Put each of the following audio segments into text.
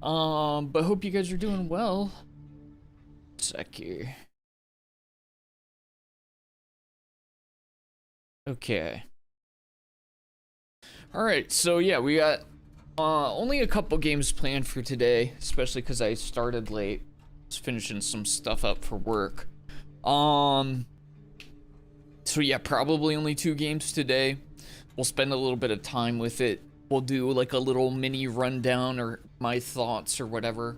But hope you guys are doing well. Sec here. Okay. Alright, so yeah, we got only a couple games planned for today, especially because I started late. Just finishing some stuff up for work. Um, so yeah, probably only 2 games today. We'll spend a little bit of time with it. We'll do like a little mini rundown or my thoughts or whatever.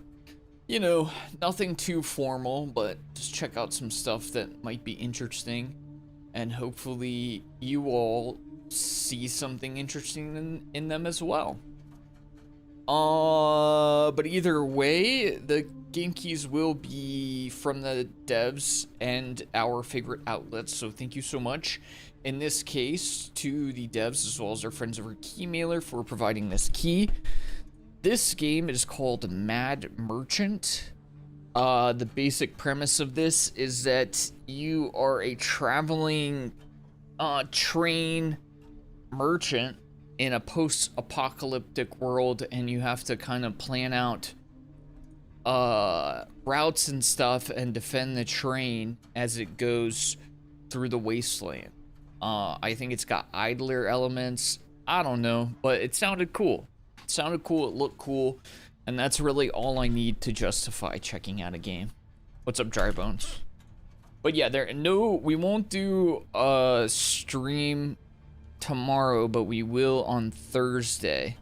You know, nothing too formal, but just check out some stuff that might be interesting. And hopefully you all see something interesting in them as well. But either way, the game keys will be from the devs and our favorite outlets, so thank you so much. In this case, to the devs as well as our friends over Keymailer for providing this key. This game is called Mad Merchant. The basic premise of this is that you are a traveling train merchant in a post-apocalyptic world, and you have to kind of plan out routes and stuff and defend the train as it goes through the wasteland. I think it's got idler elements. I don't know, but it sounded cool. It sounded cool, it looked cool, and that's really all I need to justify checking out a game. What's up, Dry Bones? But yeah, we won't do a stream tomorrow, but we will on Thursday,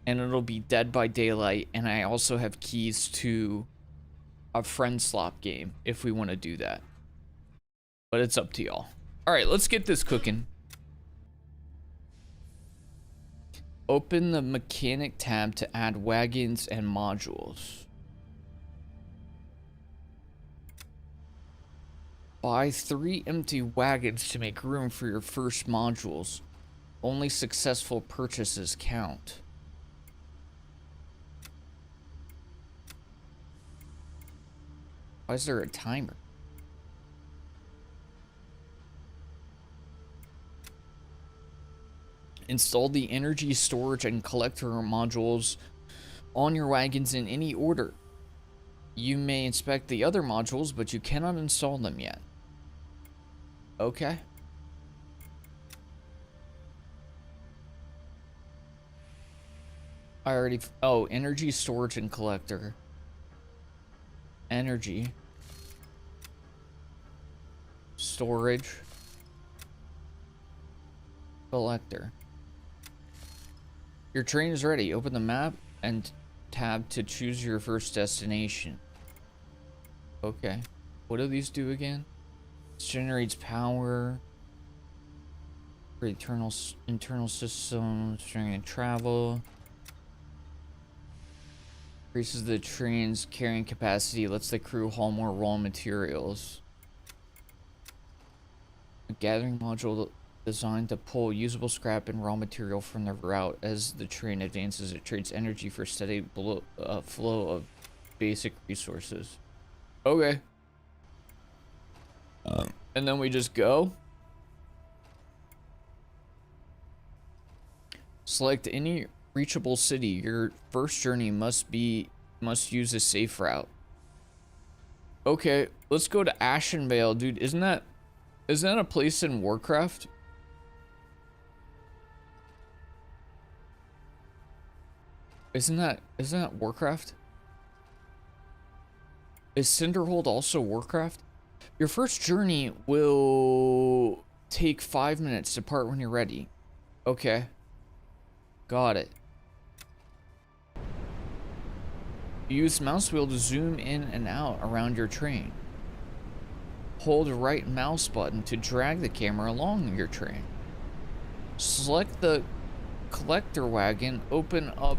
and it'll be Dead by Daylight, and I also have keys to a friend slop game if we want to do that, but it's up to y'all. All right, let's get this cooking. Open the mechanic tab to add wagons and modules. Buy 3 empty wagons to make room for your first modules. Only successful purchases count. Why is there a timer? Install the energy storage and collector modules on your wagons in any order. You may inspect the other modules, but you cannot install them yet. Okay. Oh, energy storage and collector. Energy. Storage. Collector. Your train is ready. Open the map and tab to choose your first destination. Okay. What do these do again? This generates power for internal systems during travel. Increases the train's carrying capacity. Lets the crew haul more raw materials. A gathering module designed to pull usable scrap and raw material from the route. As the train advances, it trades energy for steady flow of basic resources. Okay. And then we just go. Select any reachable city. Your first journey must use a safe route. Okay, let's go to Ashenvale, dude. Isn't that a place in Warcraft? Isn't that Warcraft? Is Cinderhold also Warcraft? Your first journey will take 5 minutes. Depart when you're ready. Okay. Got it. Use mouse wheel to zoom in and out around your train. Hold right mouse button to drag the camera along your train. Select the collector wagon, open up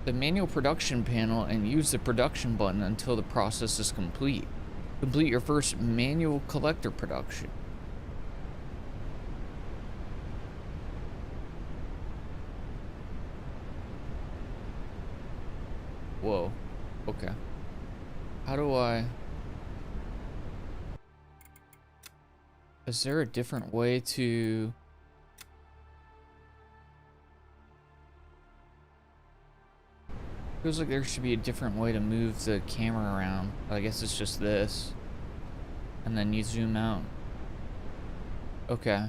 the manual production panel, and use the production button until the process is complete. Complete your first manual collector production. Whoa. Okay. How do I... Is there a different way to... Feels like there should be a different way to move the camera around. I guess it's just this. And then you zoom out. Okay.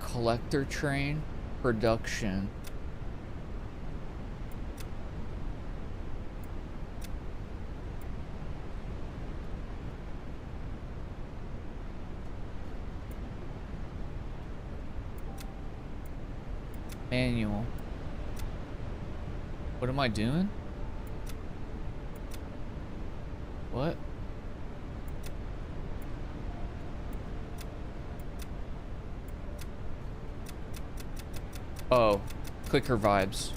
Collector train. Production. Manual. What am I doing? What? Oh, clicker vibes.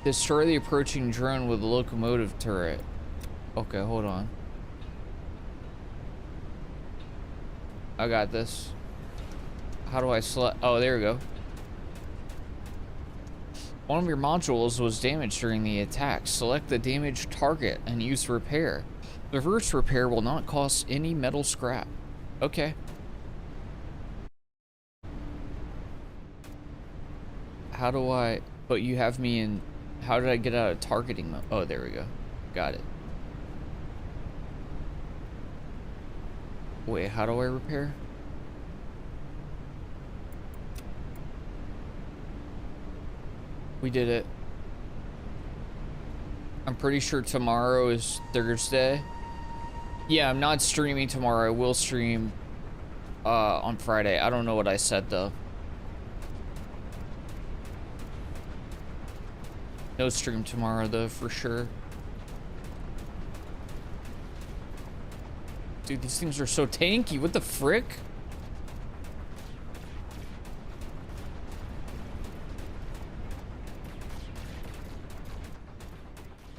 Destroy the approaching drone with a locomotive turret. Okay, hold on. I got this. How do I select? Oh, there we go. One of your modules was damaged during the attack. Select the damaged target and use repair. The reverse repair will not cost any metal scrap. Okay. How do I... But you have me in... How did I get out of targeting mode? Oh, there we go. Got it. Wait, how do I repair? We did it. I'm pretty sure tomorrow is Thursday. Yeah, I'm not streaming tomorrow. I will stream on Friday. I don't know what I said though. No stream tomorrow though, for sure. Dude, these things are so tanky. What the frick?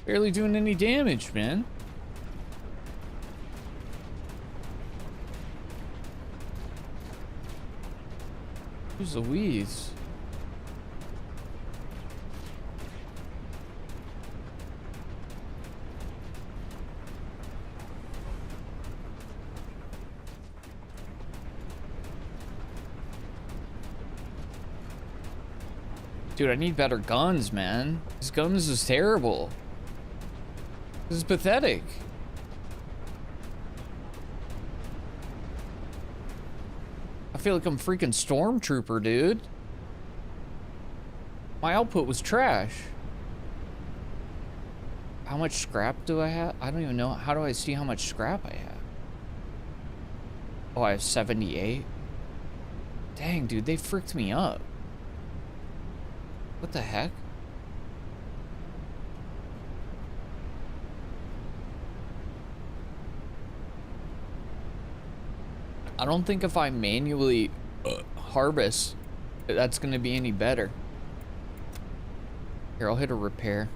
Barely doing any damage, man. Who's Louise? Dude, I need better guns, man. These guns is terrible. This is pathetic. I feel like I'm freaking stormtrooper, dude. My output was trash. How much scrap do I have? I don't even know. How do I see how much scrap I have? Oh, I have 78. Dang, dude, they fricked me up. What the heck? I don't think if I manually harvest, that's going to be any better. Here, I'll hit a repair.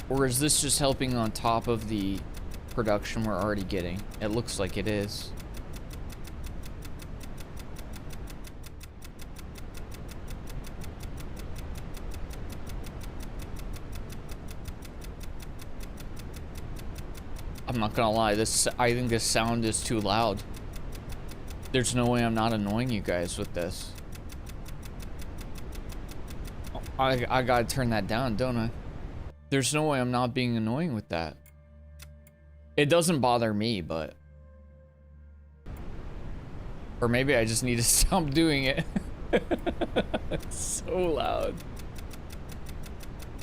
Or is this just helping on top of the production we're already getting? It looks like it is. I'm not gonna lie, I think this sound is too loud. There's no way I'm not annoying you guys with this. I gotta turn that down, don't I? There's no way I'm not being annoying with that. It doesn't bother me, but... Or maybe I just need to stop doing it. It's so loud.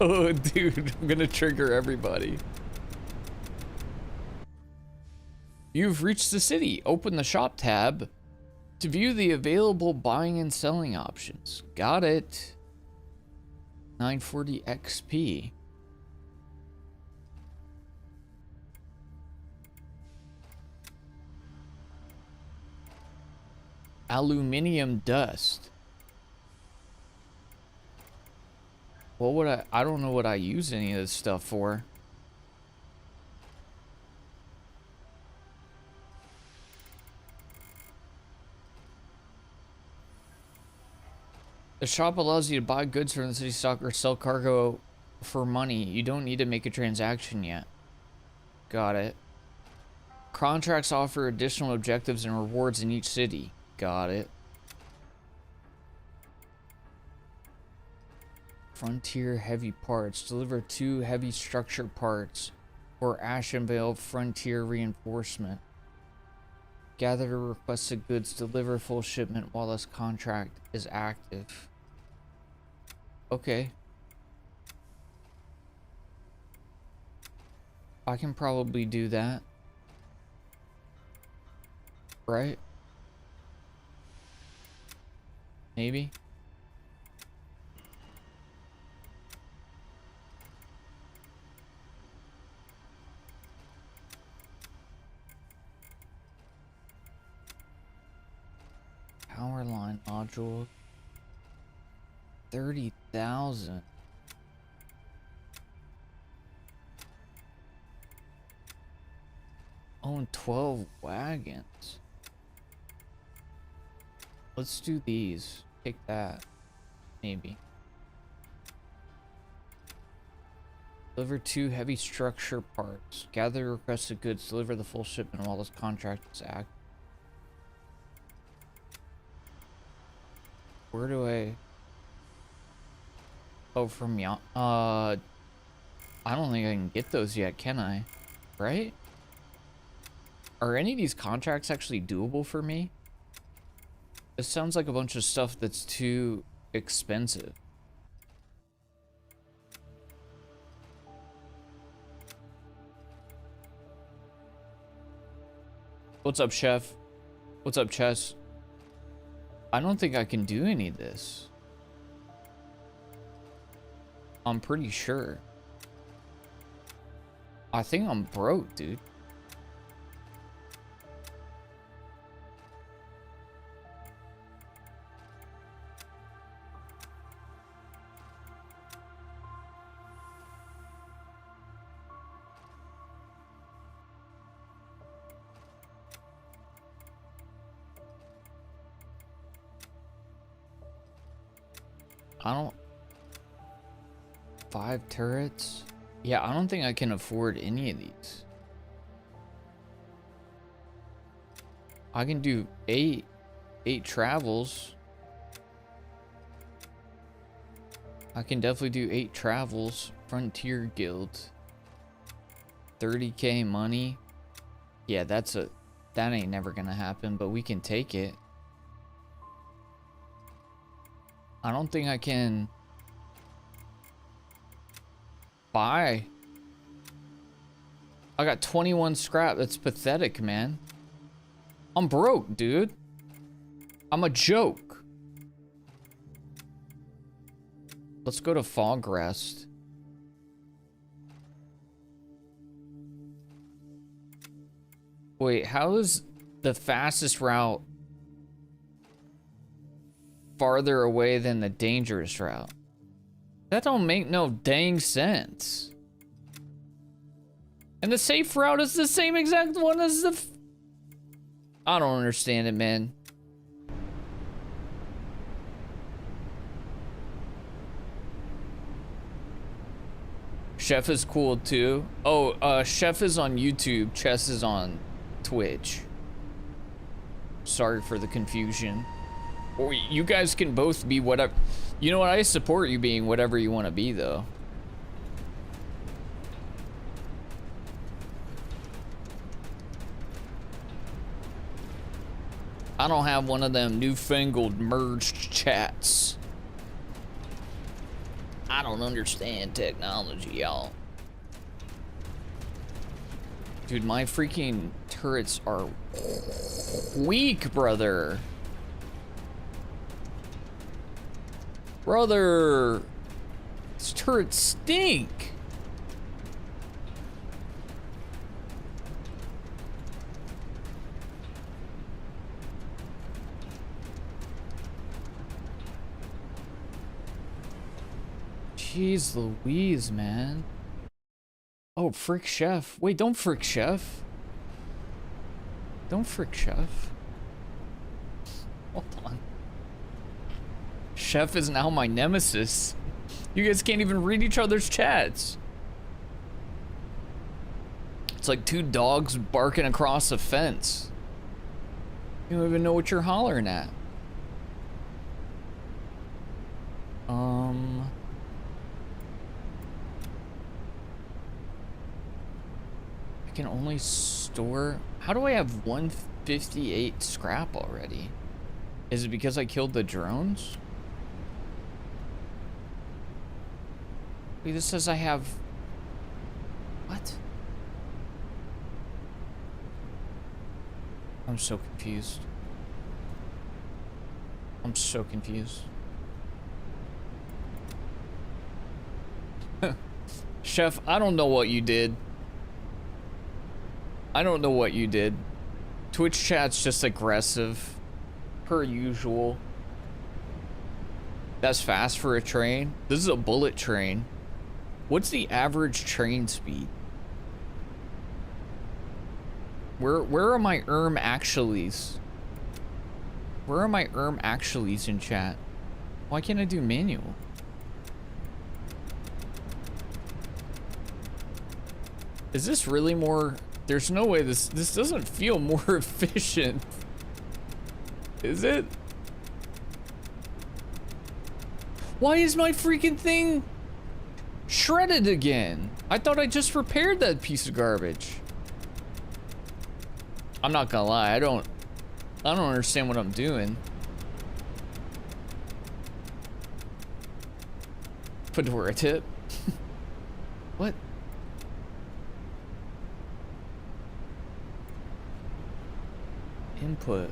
Oh, dude, I'm gonna trigger everybody. You've reached the city. Open the shop tab to view the available buying and selling options. Got it. 940 XP. Aluminium dust. What would I don't know what I use any of this stuff for. The shop allows you to buy goods from the city stock or sell cargo for money. You don't need to make a transaction yet. Got it. Contracts offer additional objectives and rewards in each city. Got it. Frontier heavy parts. Deliver 2 heavy structure parts for Ashenvale Frontier reinforcement. Gather requested goods. Deliver full shipment while this contract is active. Okay. I can probably do that. Right? Maybe. Power line module. 30,000. Own 12 wagons. Let's do these. Take that. Maybe. Deliver 2 heavy structure parts. Gather requested goods. Deliver the full shipment while this contract is active. Where do I... Oh, from I don't think I can get those yet, can I? Right? Are any of these contracts actually doable for me? It sounds like a bunch of stuff that's too expensive. What's up, Chef? What's up, Chess? I don't think I can do any of this. I'm pretty sure. I think I'm broke, dude. I don't... 5 turrets? Yeah, I don't think I can afford any of these. I can do 8 travels. I can definitely do 8 travels. Frontier Guild. 30k money. Yeah, that ain't never gonna happen, but we can take it. I don't think I can buy. I got 21 scrap. That's pathetic, man. I'm broke, dude. I'm a joke. Let's go to Fog Rest. Wait, how is the fastest route farther away than the dangerous route? That don't make no dang sense. And the safe route is the same exact one as the... I don't understand it, man. Chef is cool too. Oh, Chef is on YouTube. Chess is on Twitch. Sorry for the confusion. Or you guys can both be whatever. You know what? I support you being whatever you want to be, though. I don't have one of them newfangled merged chats. I don't understand technology, y'all. Dude, my freaking turrets are weak, brother. Brother, these turrets stink. Jeez Louise, man. Oh, frick Chef. Wait, don't frick Chef. Don't frick Chef. Hold on. Chef is now my nemesis. You guys can't even read each other's chats. It's like two dogs barking across a fence. You don't even know what you're hollering at. I can only store... How do I have 158 scrap already? Is it because I killed the drones? Wait, this says I have... What? I'm so confused. I'm so confused. Chef, I don't know what you did. I don't know what you did. Twitch chat's just aggressive. Per usual. That's fast for a train. This is a bullet train. What's the average train speed? Where are my actuallys? Where are my actuallys in chat? Why can't I do manual? Is this really more... There's no way this doesn't feel more efficient. Is it? Why is my freaking thing shredded again? I thought I just repaired that piece of garbage. I'm not gonna lie, I don't understand what I'm doing. Fedora tip. What? Input.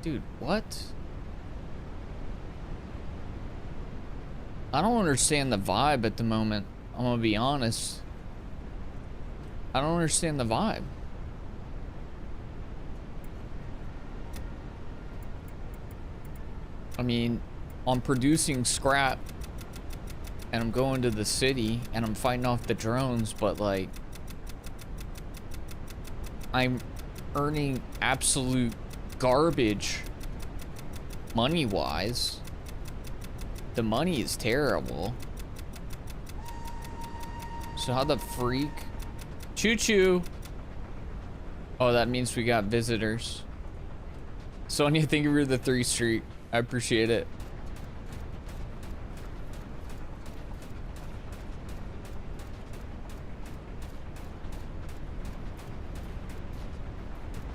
Dude, what? I don't understand the vibe at the moment. I'm gonna be honest. I don't understand the vibe. I mean, I'm producing scrap and I'm going to the city and I'm fighting off the drones, but like, I'm earning absolute garbage money-wise. The money is terrible. So how the freak? Choo-choo. Oh, that means we got visitors. Sonia, thank you for the 3 streak. I appreciate it.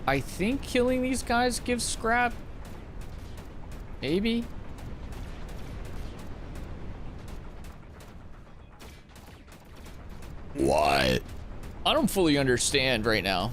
I think killing these guys gives scrap. Maybe. What? I don't fully understand right now.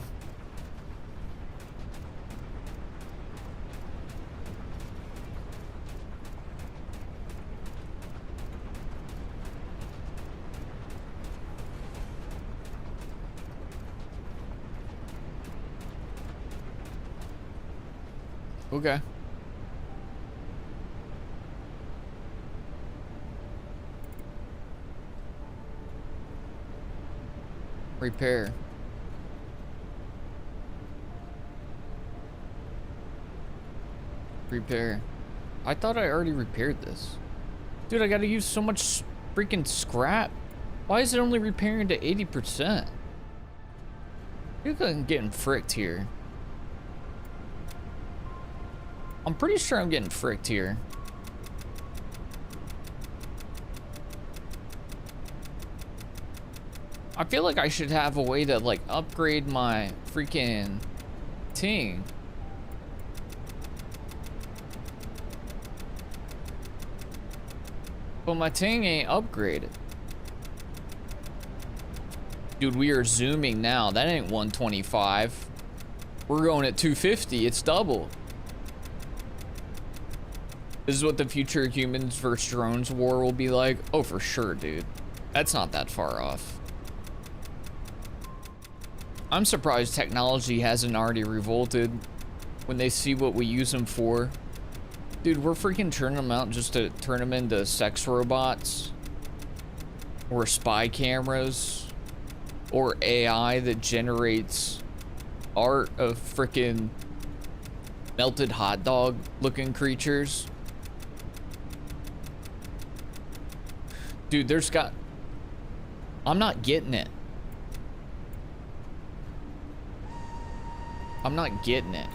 Okay. Repair. Repair. I thought I already repaired this. Dude, I gotta use so much freaking scrap. Why is it only repairing to 80%? You're getting fricked here. I'm pretty sure I'm getting fricked here. I feel like I should have a way to like upgrade my freaking ting. But my ting ain't upgraded. Dude, we are zooming now. That ain't 125. We're going at 250. It's double. This is what the future humans versus drones war will be like. Oh, for sure, dude. That's not that far off. I'm surprised technology hasn't already revolted when they see what we use them for. Dude, we're freaking turning them out just to turn them into sex robots. Or spy cameras. Or AI that generates art of freaking melted hot dog looking creatures. Dude, I'm not getting it. I'm not getting it.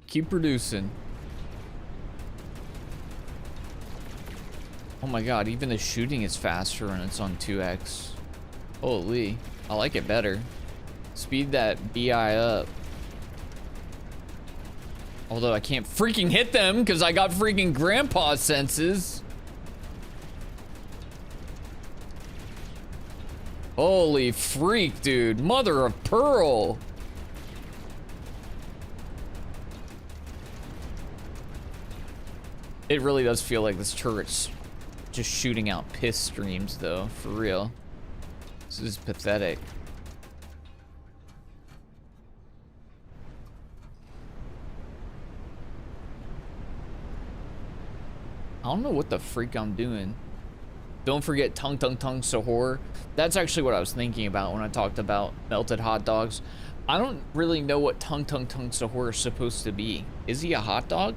Keep producing. Oh my god, even the shooting is faster when it's on 2x. Holy, I like it better. Speed that BI up. Although I can't freaking hit them because I got freaking grandpa senses. Holy freak, dude. Mother of pearl. It really does feel like this turret's just shooting out piss streams, though, for real. This is pathetic. I don't know what the freak I'm doing. Don't forget tung tung tung sahur. That's actually what I was thinking about when I talked about melted hot dogs. I don't really know what tung tung tung sahur is supposed to be. Is he a hot dog?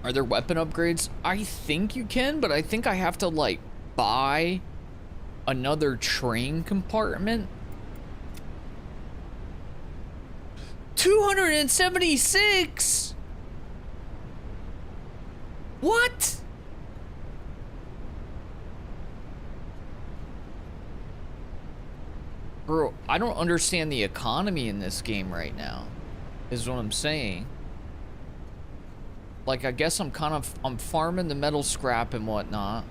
Are there weapon upgrades? I think you can, but I think I have to, like, buy another train compartment. 276! What? Bro, I don't understand the economy in this game right now, is what I'm saying. Like, I guess I'm farming the metal scrap and whatnot.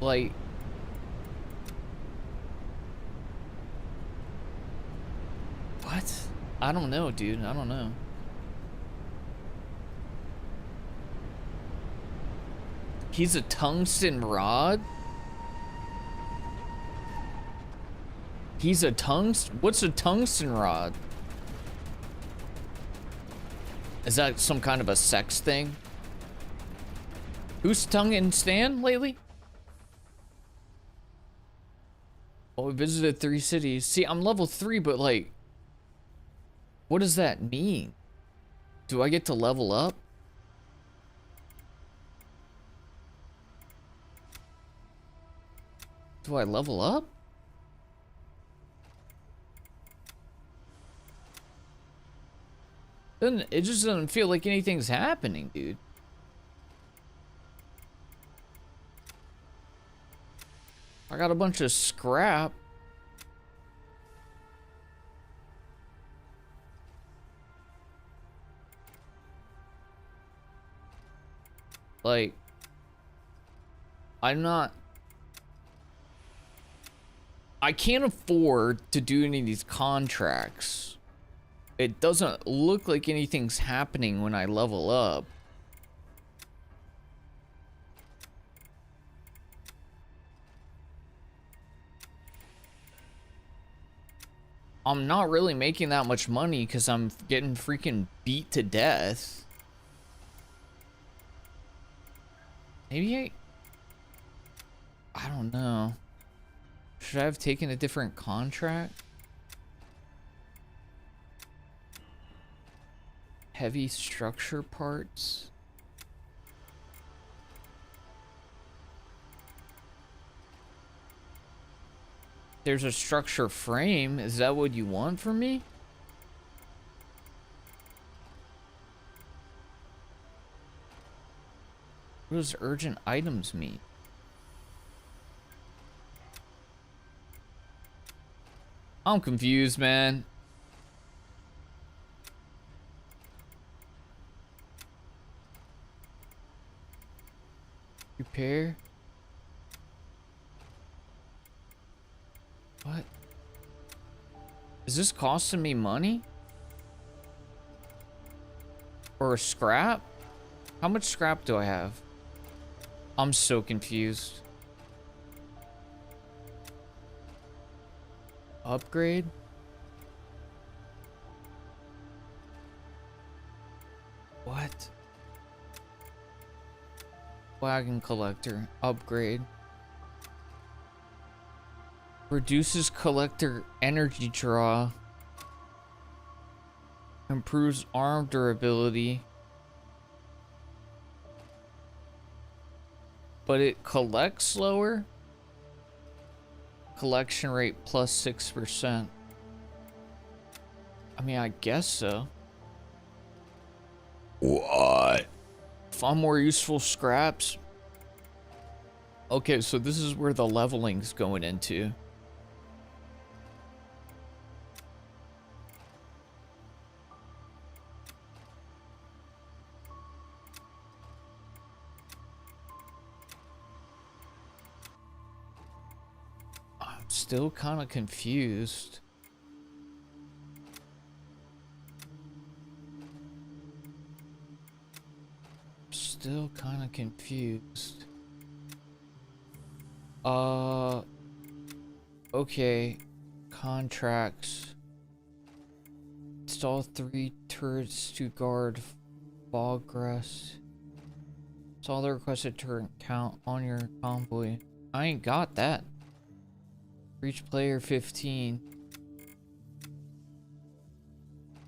Like, what? I don't know, dude. I don't know. He's a tungsten rod? He's a tungsten? What's a tungsten rod? Is that some kind of a sex thing? Who's tonguing Stan lately? Oh, we visited 3 cities. See, I'm level 3, but like, what does that mean? Do I get to level up? Do I level up? Then it just doesn't feel like anything's happening, dude. I got a bunch of scrap. Like, I can't afford to do any of these contracts. It doesn't look like anything's happening when I level up. I'm not really making that much money because I'm getting freaking beat to death. Maybe I don't know. Should I have taken a different contract? Heavy structure parts. There's a structure frame. Is that what you want from me? What does urgent items mean? I'm confused, man. Repair? What? Is this costing me money? Or scrap? How much scrap do I have? I'm so confused. Upgrade? What? Wagon collector. Upgrade. Reduces collector energy draw. Improves arm durability. but it collects slower. Collection rate plus 6%. I mean, I guess so. What? Find more useful scraps. Okay, so this is where the leveling's going into. I'm still kind of confused. Still kind of confused. Okay. Contracts. Install 3 turrets to guard Foggrass. Install the requested turret count on your convoy. I ain't got that. Reach player 15.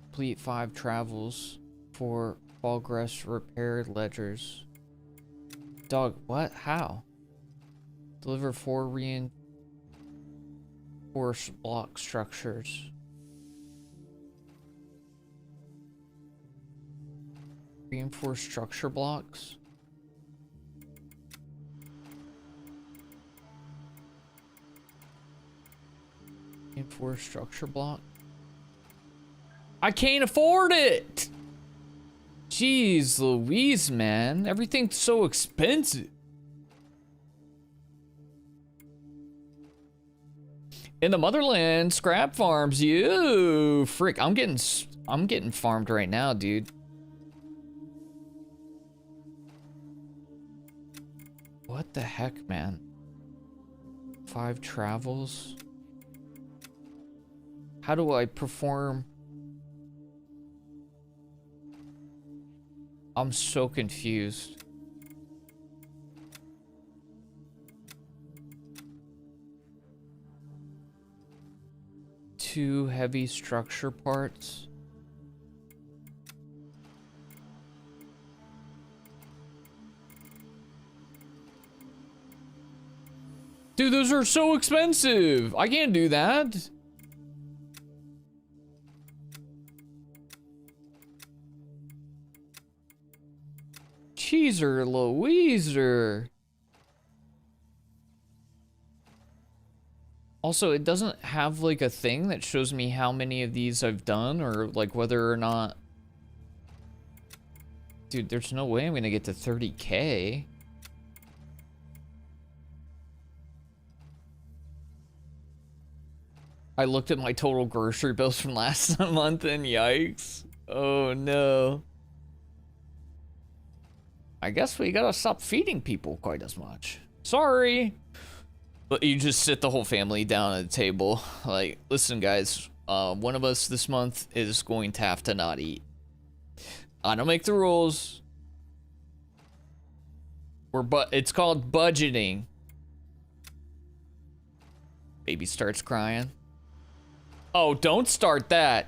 Complete 5 travels for Foggrass repaired ledgers. Dog, what? How? Deliver 4 reinforced block structures. Reinforced structure blocks? Reinforced structure block? I can't afford it! Jeez Louise, man. Everything's so expensive. In the motherland, scrap farms, you frick. I'm getting farmed right now, dude. What the heck, man? 5 travels? How do I perform? I'm so confused. Two heavy structure parts. Dude, those are so expensive. I can't do that. Cheeser Louiser. Also, it doesn't have like a thing that shows me how many of these I've done or like whether or not. Dude, there's no way I'm gonna get to 30K. I looked at my total grocery bills from last month and yikes. Oh no. I guess we gotta stop feeding people quite as much. Sorry. But you just sit the whole family down at the table. Like, listen guys, one of us this month is going to have to not eat. I don't make the rules. It's called budgeting. Baby starts crying. Oh, don't start that.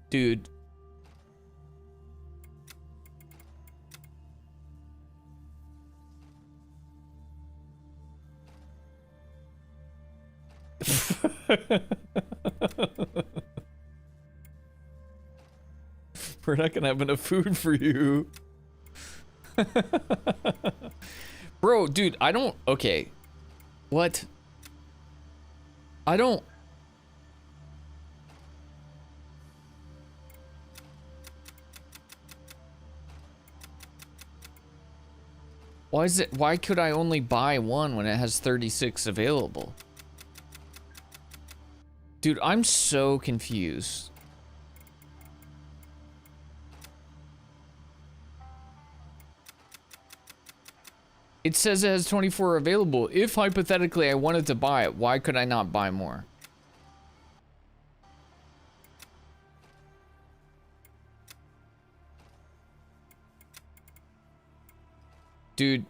Dude. We're not gonna have enough food for you. Bro, dude, I don't... Okay. What? I don't... Why could I only buy one when it has 36 available? Dude, I'm so confused. It says it has 24 available. If hypothetically I wanted to buy it, why could I not buy more? Dude,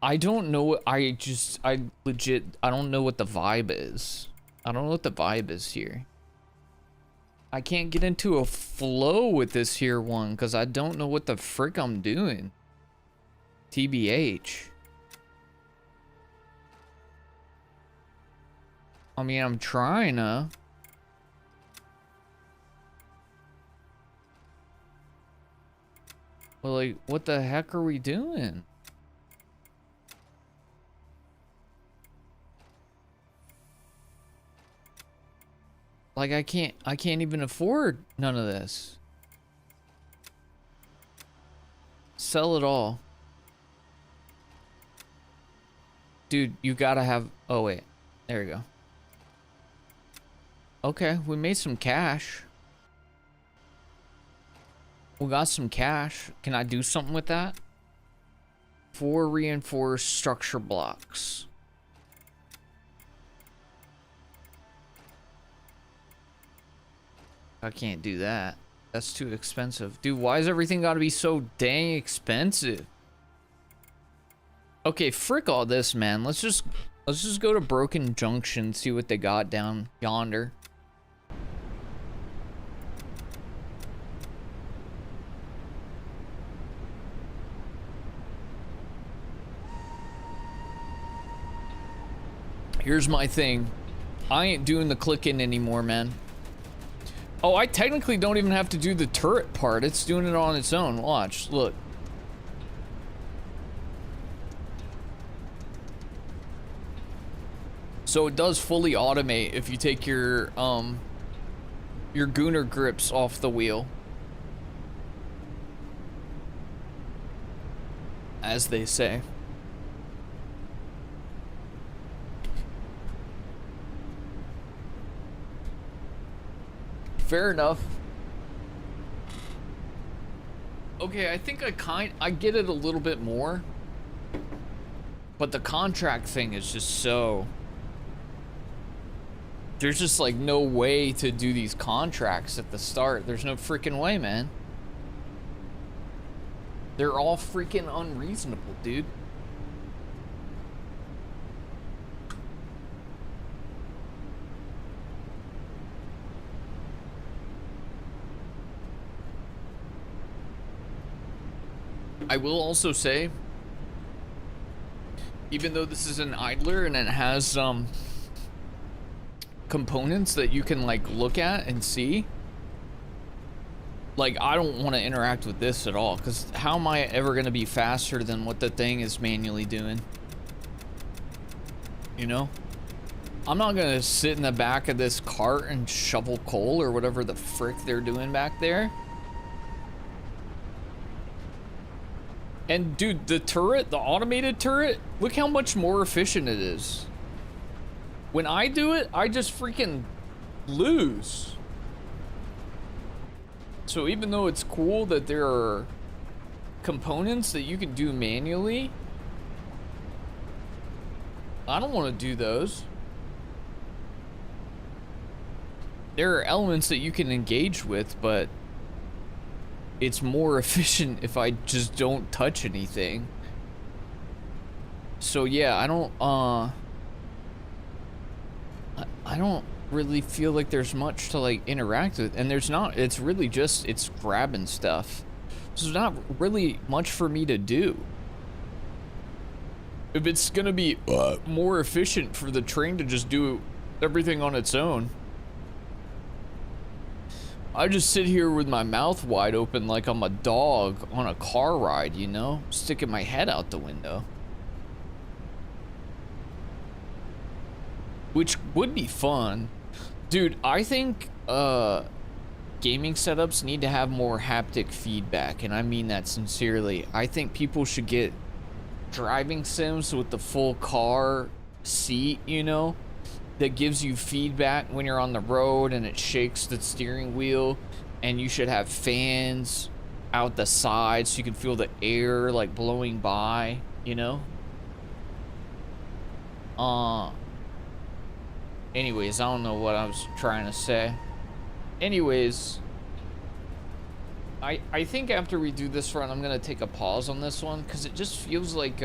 I don't know what I don't know what the vibe is. I don't know what the vibe is here. I can't get into a flow with this here one because I don't know what the frick I'm doing. TBH. I mean, I'm trying to. Well, like, what the heck are we doing? Like, I can't even afford none of this. Sell it all. Dude, you gotta have, oh wait, there we go. Okay, we made some cash. We got some cash. Can I do something with that? 4 reinforced structure blocks. I can't do that. That's too expensive. Dude, why is everything gotta be so dang expensive? Okay, frick all this, man. Let's just go to Broken Junction, see what they got down yonder. Here's my thing. I ain't doing the clicking anymore, man. Oh, I technically don't even have to do the turret part. It's doing it on its own. Watch, look. So it does fully automate if you take your Gunner grips off the wheel. As they say. Fair enough. Okay, I think I get it a little bit more. But the contract thing is just so... There's just like no way to do these contracts at the start. There's no freaking way, man. They're all freaking unreasonable, dude. I will also say, even though this is an idler and it has components that you can like look at and see, like I don't want to interact with this at all, because how am I ever going to be faster than what the thing is manually doing? You know, I'm not going to sit in the back of this cart and shovel coal or whatever the frick they're doing back there. And dude, the turret, the automated turret, look how much more efficient it is. When I do it, I just freaking lose. So even though it's cool that there are components that you can do manually, I don't want to do those. There are elements that you can engage with, but it's more efficient if I just don't touch anything. So yeah, I don't really feel like there's much to like interact with, and there's not. It's really just, it's grabbing stuff. So there's not really much for me to do. If it's gonna be more efficient for the train to just do everything on its own, I just sit here with my mouth wide open like I'm a dog on a car ride, you know? Sticking my head out the window. Which would be fun. Dude, I think gaming setups need to have more haptic feedback, and I mean that sincerely. I think people should get driving sims with the full car seat, you know? That gives you feedback when you're on the road and it shakes the steering wheel, and you should have fans out the sides so you can feel the air like blowing by, you know? Anyways, I don't know what I was trying to say. Anyways, I think after we do this run, I'm gonna take a pause on this one because it just feels like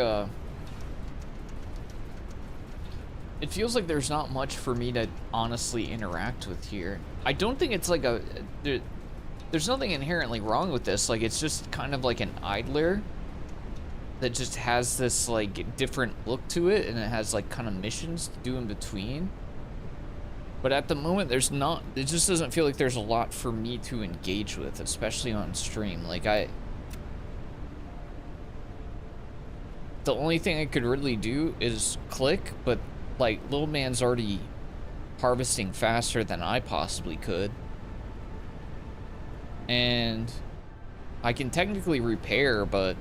it it feels like there's not much for me to honestly interact with here. I don't think it's like there's nothing inherently wrong with this. Like, it's just kind of like an idler that just has this like different look to it, and it has like kind of missions to do in between. But at the moment, there's not, it just doesn't feel like there's a lot for me to engage with, especially on stream. Like, the only thing I could really do is click, but like, little man's already harvesting faster than I possibly could. And I can technically repair, but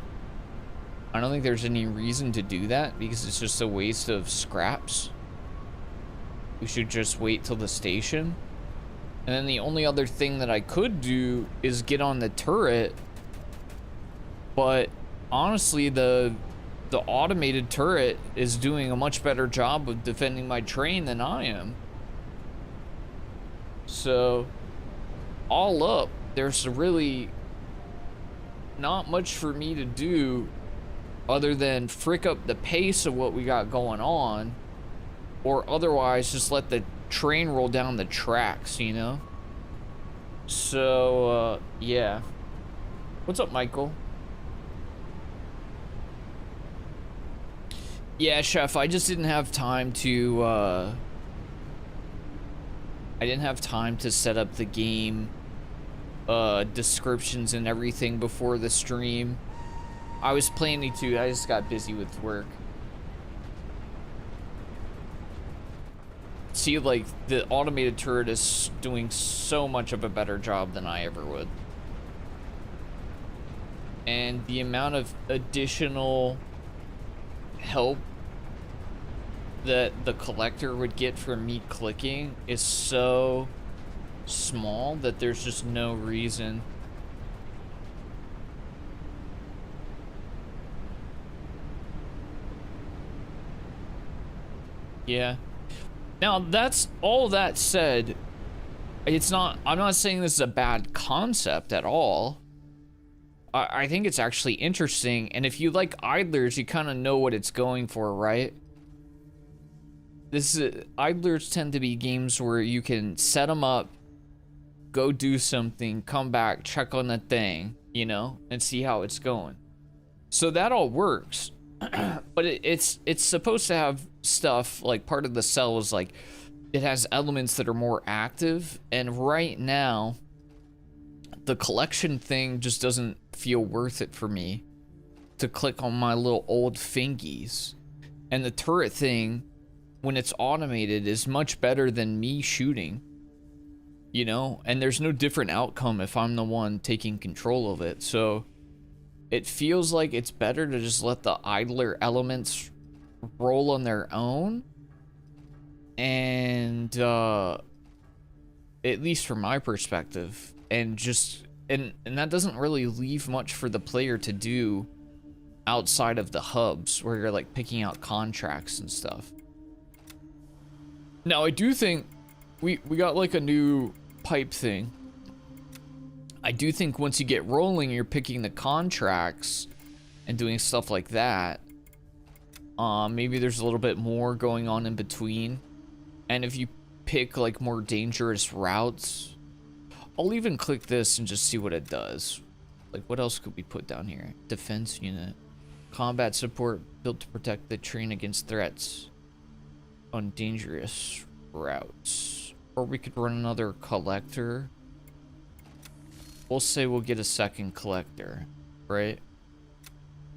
I don't think there's any reason to do that because it's just a waste of scraps. We should just wait till the station. And then the only other thing that I could do is get on the turret. But honestly, the automated turret is doing a much better job of defending my train than I am. So, all up, there's really not much for me to do other than frick up the pace of what we got going on, or otherwise just let the train roll down the tracks, you know? So, yeah. What's up, Michael? Yeah, Chef, I just didn't have time to, I didn't have time to set up the game, descriptions and everything before the stream. I was planning to, I just got busy with work. See, like, the automated turret is doing so much of a better job than I ever would. And the amount of additional help that the collector would get from me clicking is so small that there's just no reason. Yeah. Now, that's all that said, it's not, I'm not saying this is a bad concept at all. I think it's actually interesting, and if you like idlers, you kind of know what it's going for, right? Idlers tend to be games where you can set them up, go do something, come back, check on the thing, you know, and see how it's going. So that all works. But it's supposed to have stuff, like part of the cell is like, it has elements that are more active, and right now, the collection thing just doesn't feel worth it for me to click on my little old fingies. And the turret thing, when it's automated, is much better than me shooting, you know, and there's no different outcome if I'm the one taking control of it. So it feels like it's better to just let the idler elements roll on their own, and at least from my perspective, and just and that doesn't really leave much for the player to do outside of the hubs where you're like picking out contracts and stuff. Now, I do think we got like a new pipe thing. I do think once you get rolling, you're picking the contracts and doing stuff like that. Maybe there's a little bit more going on in between. And if you pick like more dangerous routes, I'll even click this and just see what it does. Like, what else could we put down here? Defense unit. Combat support built to protect the train against threats on dangerous routes. Or we could run another collector. We'll say we'll get a second collector, right?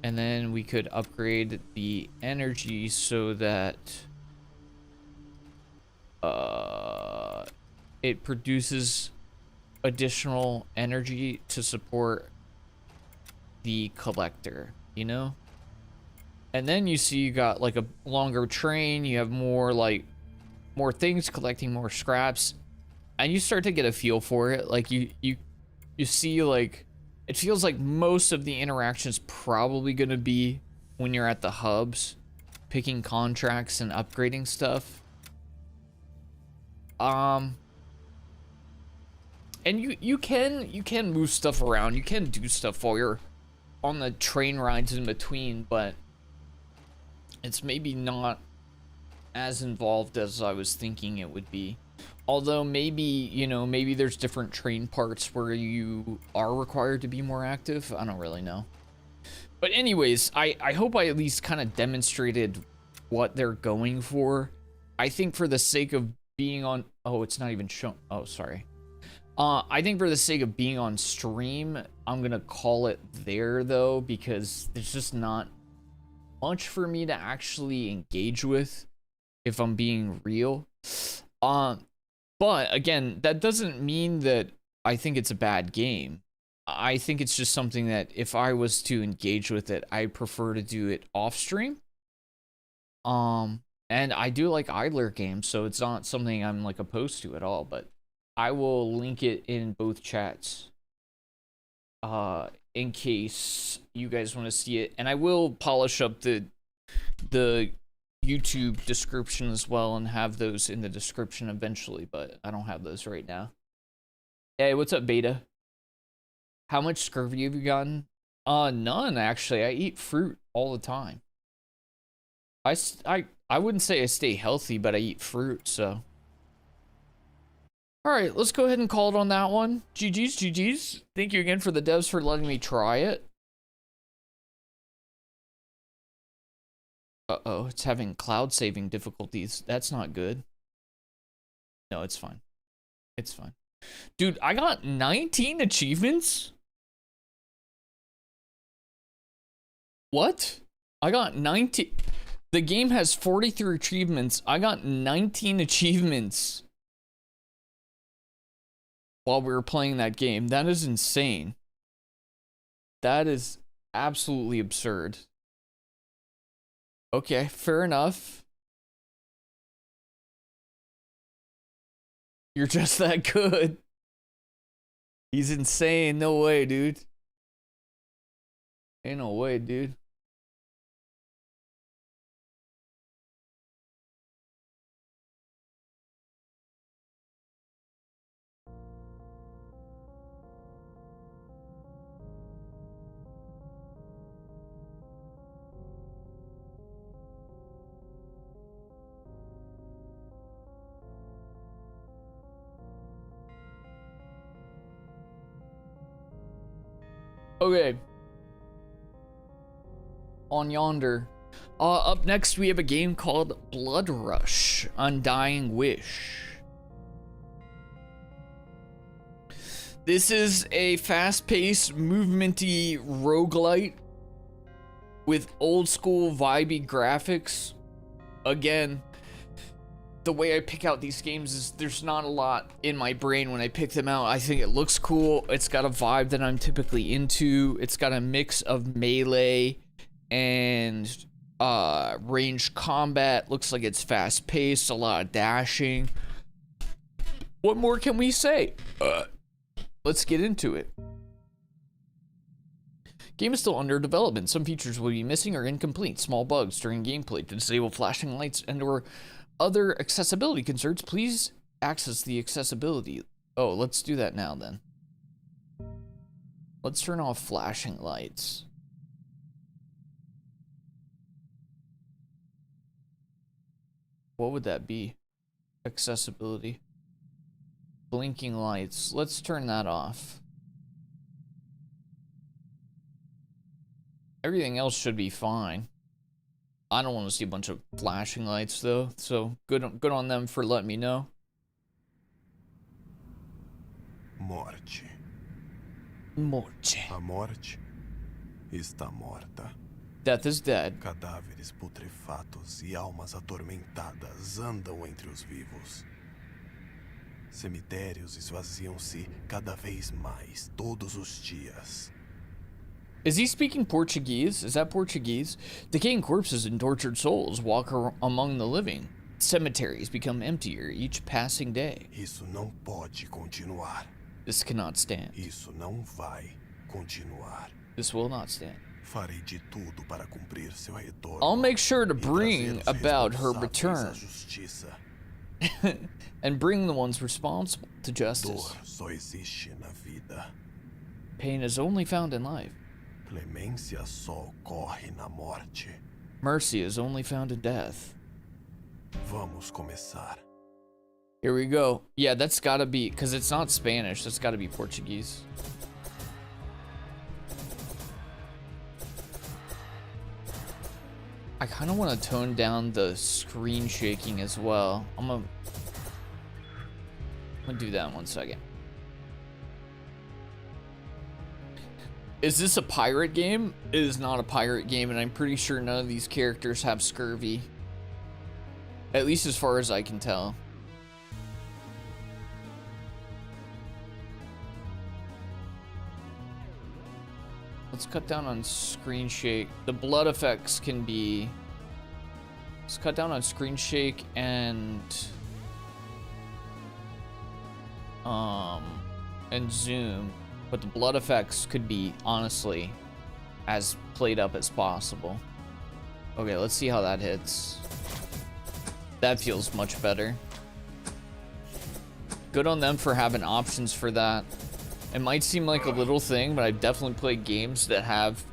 And then we could upgrade the energy so that it produces additional energy to support the collector, you know? And then you see you got like a longer train, you have more like more things collecting more scraps, and you start to get a feel for it. Like you see, like, it feels like most of the interactions probably gonna be when you're at the hubs picking contracts and upgrading stuff. And you can move stuff around, you can do stuff while you're on the train rides in between, but it's maybe not as involved as I was thinking it would be. Although maybe, you know, maybe there's different train parts where you are required to be more active. I don't really know. But anyways, I hope I at least kind of demonstrated what they're going for. I think for the sake of being on... Oh, it's not even shown. Oh, sorry. I think for the sake of being on stream, I'm going to call it there, though, because there's just not much for me to actually engage with, if I'm being real. But again, that doesn't mean that I think it's a bad game. I think it's just something that if I was to engage with it, I prefer to do it off stream. And I do like idler games, so it's not something I'm like opposed to at all, but I will link it in both chats. In case you guys want to see it. And I will polish up the YouTube description as well and have those in the description eventually, but I don't have those right now. Hey, what's up, Beta? How much scurvy have you gotten? None, actually. I eat fruit all the time. I wouldn't say I stay healthy, but I eat fruit, so. Alright, let's go ahead and call it on that one. GG's, GG's. Thank you again for the devs for letting me try it. Uh-oh, it's having cloud saving difficulties. That's not good. No, it's fine. It's fine. Dude, I got 19 achievements? What? I got 19... The game has 43 achievements. I got 19 achievements while we were playing that game. That is insane. That is absolutely absurd. Okay, fair enough. You're just that good. He's insane. No way, dude. Ain't no way, dude. Okay. On yonder. Up next we have a game called Blood Rush: Undying Wish. This is a fast-paced, movementy roguelite with old-school vibey graphics. Again, the way I pick out these games is there's not a lot in my brain when I pick them out. I think it looks cool. It's got a vibe that I'm typically into. It's got a mix of melee and ranged combat. Looks like it's fast-paced, a lot of dashing. What more can we say? Let's get into it. Game is still under development. Some features will be missing or incomplete. Small bugs during gameplay. To disable flashing lights and or other accessibility concerns, please access the accessibility. Oh, let's do that now then. Let's turn off flashing lights. What would that be? Accessibility. Blinking lights. Let's turn that off. Everything else should be fine. I don't want to see a bunch of flashing lights though, so good on them for letting me know. Morte. Morte. A morte está morta. Death is dead. Cadáveres putrefatos e almas atormentadas andam entre os vivos. Cemitérios esvaziam-se cada vez mais todos os dias. Is he speaking Portuguese? Is that Portuguese? Decaying corpses and tortured souls walk among the living. Cemeteries become emptier each passing day. Isso não pode continuar. This cannot stand. Isso não vai continuar. This will not stand. Farei de tudo para cumprir seu retorno. I'll make sure to bring about her return. And bring the ones responsible to justice. Dor só existe na vida. Pain is only found in life. Clemência só ocorre na morte. Mercy is only found in death. Vamos começar. Here we go. Yeah, that's gotta be, because it's not Spanish, that's gotta be Portuguese. I kind of want to tone down the screen shaking as well. I'm gonna do that in 1 second. Is this a pirate game? It is not a pirate game, and I'm pretty sure none of these characters have scurvy. At least as far as I can tell. Let's cut down on screen shake. The blood effects can be... Let's cut down on screen shake and zoom. But the blood effects could be, honestly, as played up as possible. Okay, let's see how that hits. That feels much better. Good on them for having options for that. It might seem like a little thing, but I've definitely played games that have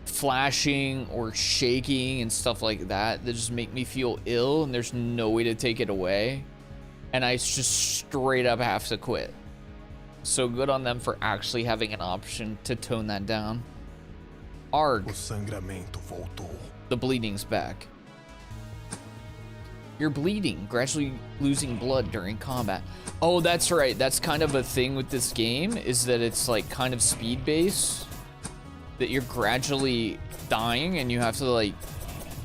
flashing or shaking and stuff like that that just make me feel ill, and there's no way to take it away. And I just straight up have to quit. So good on them for actually having an option to tone that down. Arg. O sangramento voltou. The bleeding's back. You're bleeding, gradually losing blood during combat. Oh, that's right. That's kind of a thing with this game, is that it's like kind of speed based. That you're gradually dying and you have to like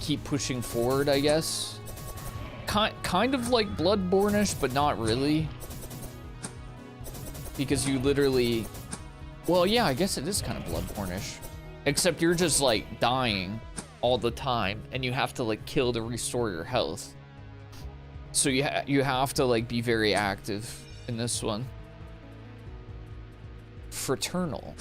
keep pushing forward, I guess. Kind of like Bloodborne-ish, but not really. Because you literally... Well, yeah, I guess it is kind of Bloodborne-ish. Except you're just like dying all the time and you have to like kill to restore your health. So you have to like be very active in this one. Fraternal.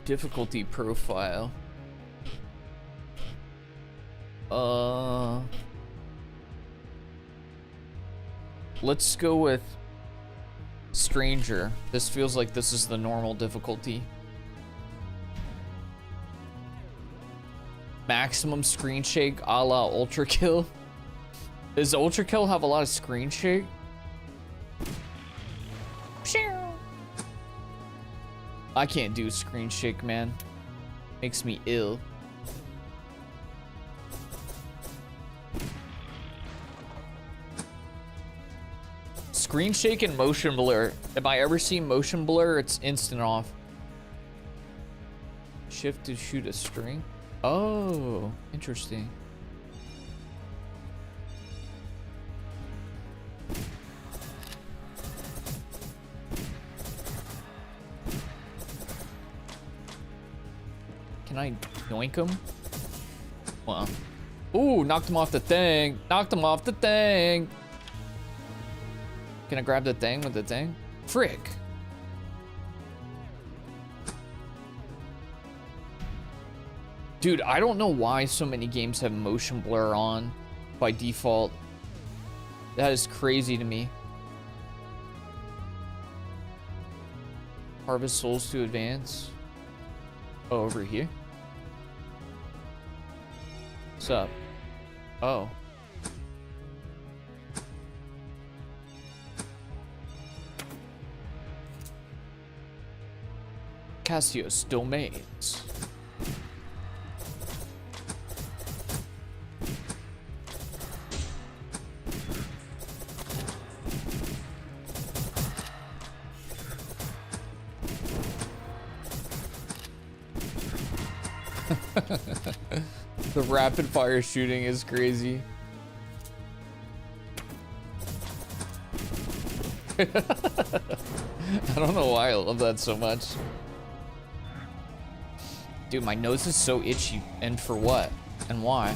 Difficulty profile. Let's go with Stranger. This feels like this is the normal difficulty. Maximum screen shake a la Ultra Kill. Does Ultra Kill have a lot of screen shake? I can't do screen shake, man. Makes me ill. Screen shake and motion blur. If I ever see motion blur, it's instant off. Shift to shoot a string. Oh, interesting. Can I yoink him? Well, ooh, knocked him off the thing. Knocked him off the thing. Can I grab the thing with the thing? Frick. Dude, I don't know why so many games have motion blur on by default. That is crazy to me. Harvest souls to advance. Oh, over here. What's up? Oh. Cassius domains. The rapid fire shooting is crazy. I don't know why I love that so much. Dude, my nose is so itchy. And for what? And why?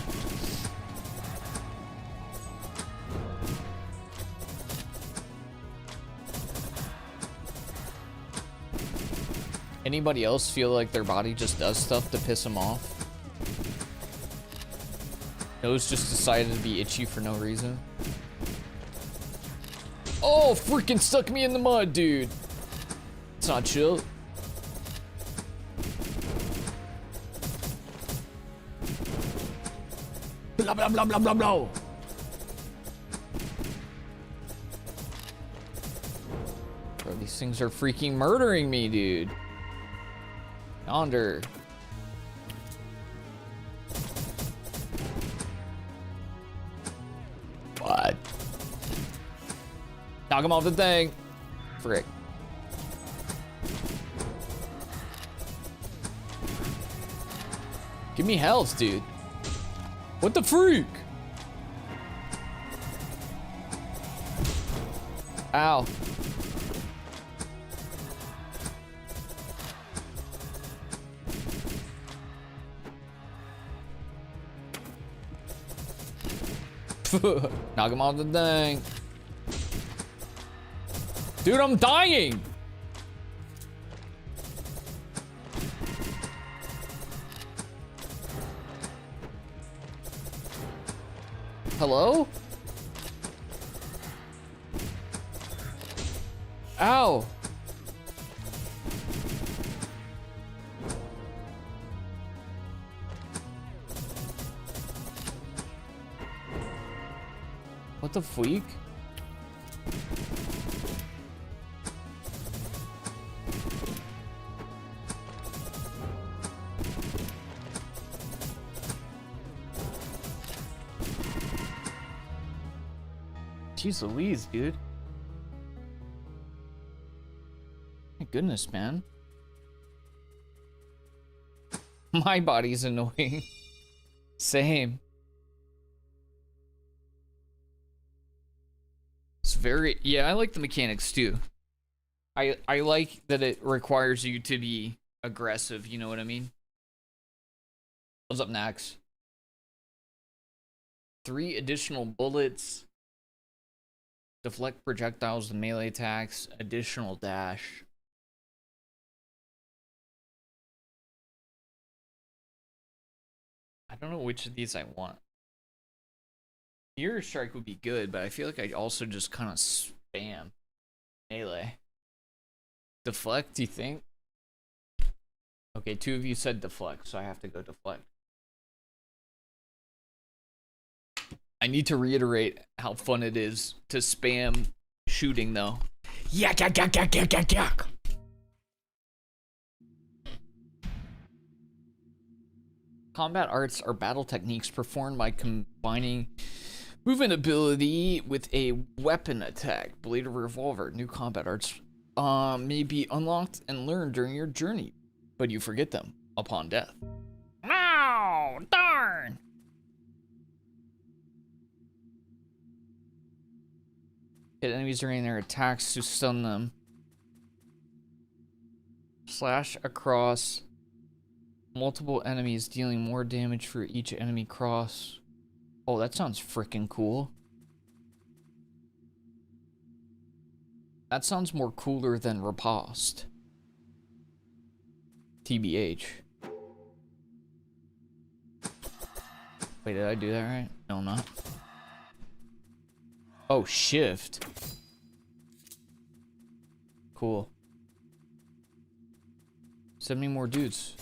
Anybody else feel like their body just does stuff to piss them off? Nose just decided to be itchy for no reason. Oh, freaking stuck me in the mud, dude. It's not chill. Blah, blah, blah, blah, blah, blah. Bro, these things are freaking murdering me, dude. Yonder. What? Knock him off the thing. Frick. Give me health, dude. What the freak? Ow. Knock him off the thing. Dude, I'm dying. Hello? Ow. What the freak? Jeez Louise, dude. My goodness, man. My body's annoying. Same. It's very, yeah, I like the mechanics too. I like that it requires you to be aggressive, you know what I mean? What's up next? 3 additional bullets. Deflect projectiles with melee attacks. Additional dash. I don't know which of these I want. Mirror strike would be good, but I feel like I also just kind of spam melee. Deflect, do you think? Okay, 2 of you said deflect, so I have to go deflect. I need to reiterate how fun it is to spam shooting, though. Yak, yak, yak, yak, yak, yak, yak. Combat arts are battle techniques performed by combining movement ability with a weapon attack. Blade or revolver. New combat arts may be unlocked and learned during your journey, but you forget them upon death. No, darn! Hit enemies during their attacks to stun them. Slash across multiple enemies, dealing more damage for each enemy cross. Oh, that sounds freaking cool. That sounds more cooler than riposte. TBH. Wait, did I do that right? No, I'm not. Oh, shift. Cool. 70 more dudes.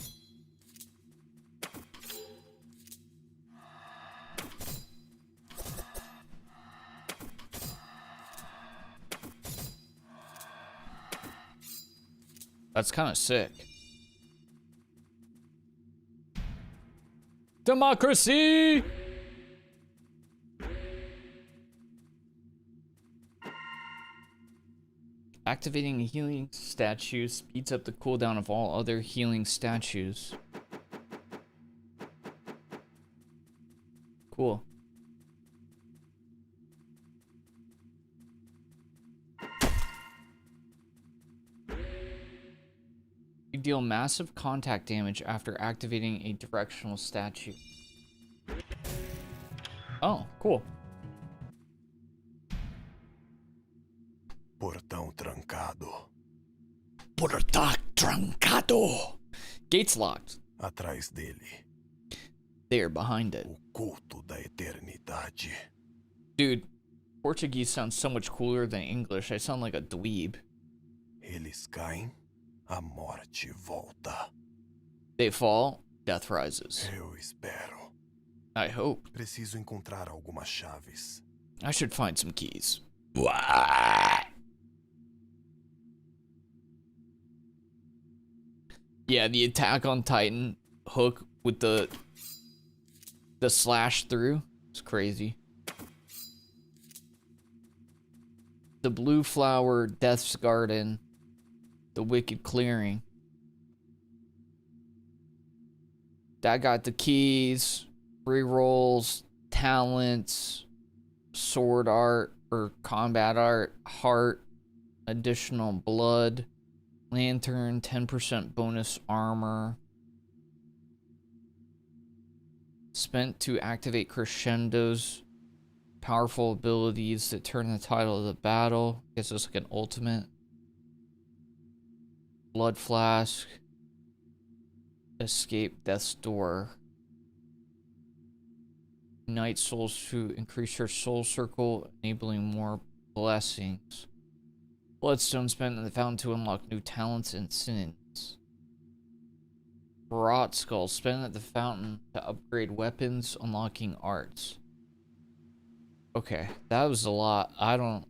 That's kind of sick. Democracy! Activating a healing statue speeds up the cooldown of all other healing statues. Cool. You deal massive contact damage after activating a directional statue. Oh, cool. Portão trancado. Portão trancado. Gates locked. Atrás dele. There, behind it. O culto da eternidade. Dude, Portuguese sounds so much cooler than English. I sound like a dweeb. Eles caem, a morte volta. They fall, death rises. Eu espero. I hope. Preciso encontrar algumas chaves. I should find some keys. What? Yeah, the Attack on Titan hook with the slash through. It's crazy. The Blue Flower, Death's Garden, the Wicked Clearing. That got the keys, rerolls, talents, sword art or combat art, heart, additional blood, lantern, 10% bonus armor. Spent to activate crescendos, powerful abilities that turn the title of the battle. Gives us like an ultimate. Blood flask. Escape death's door. Unite souls to increase your soul circle, enabling more blessings. Bloodstone spent in the fountain to unlock new talents and sins. Rot skull spent at the fountain to upgrade weapons, unlocking arts. Okay, that was a lot. I don't...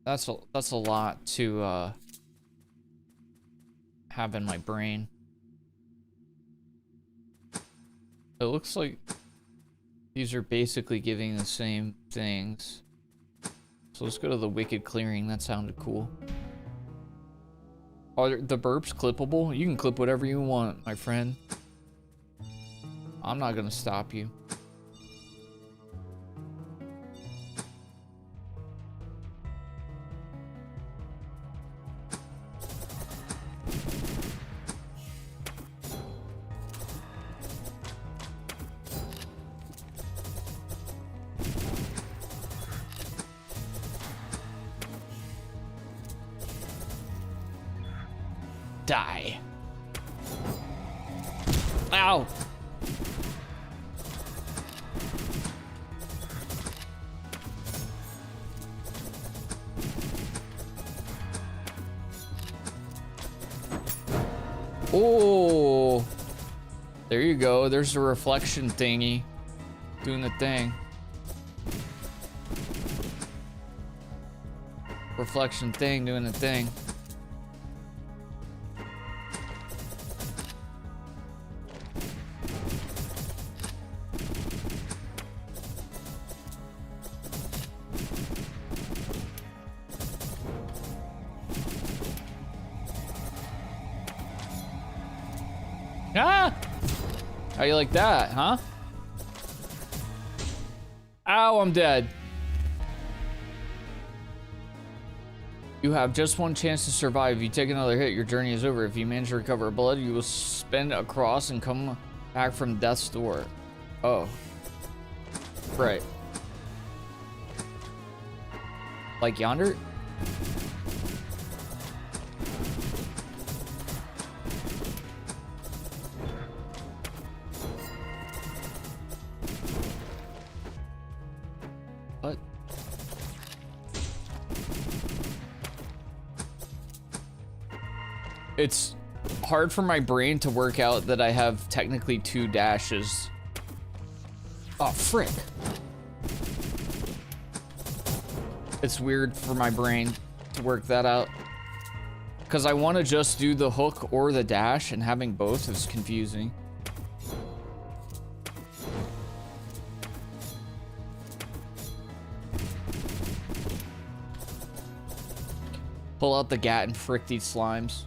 That's a lot to have in my brain. It looks like these are basically giving the same things. So let's go to the Wicked Clearing. That sounded cool. Are the burps clippable? You can clip whatever you want, my friend. I'm not gonna stop you. Die. Ow. Oh. There you go. There's the reflection thingy. Doing the thing. Reflection thing doing the thing. Ah! How you like that, huh? Ow, I'm dead. You have just one chance to survive. If you take another hit, your journey is over. If you manage to recover blood, you will spin across and come back from death's door. Oh. Right. Like yonder? What? It's hard for my brain to work out that I have technically 2 dashes. Oh, frick. It's weird for my brain to work that out. Because I want to just do the hook or the dash, and having both is confusing. Pull out the gat and frick these slimes.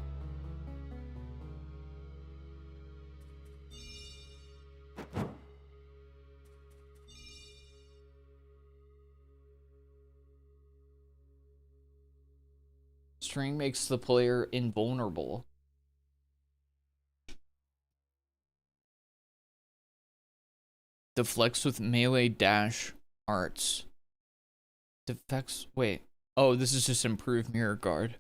String makes the player invulnerable. Deflects with melee dash arts. Defects. Wait. Oh, this is just improved mirror guard.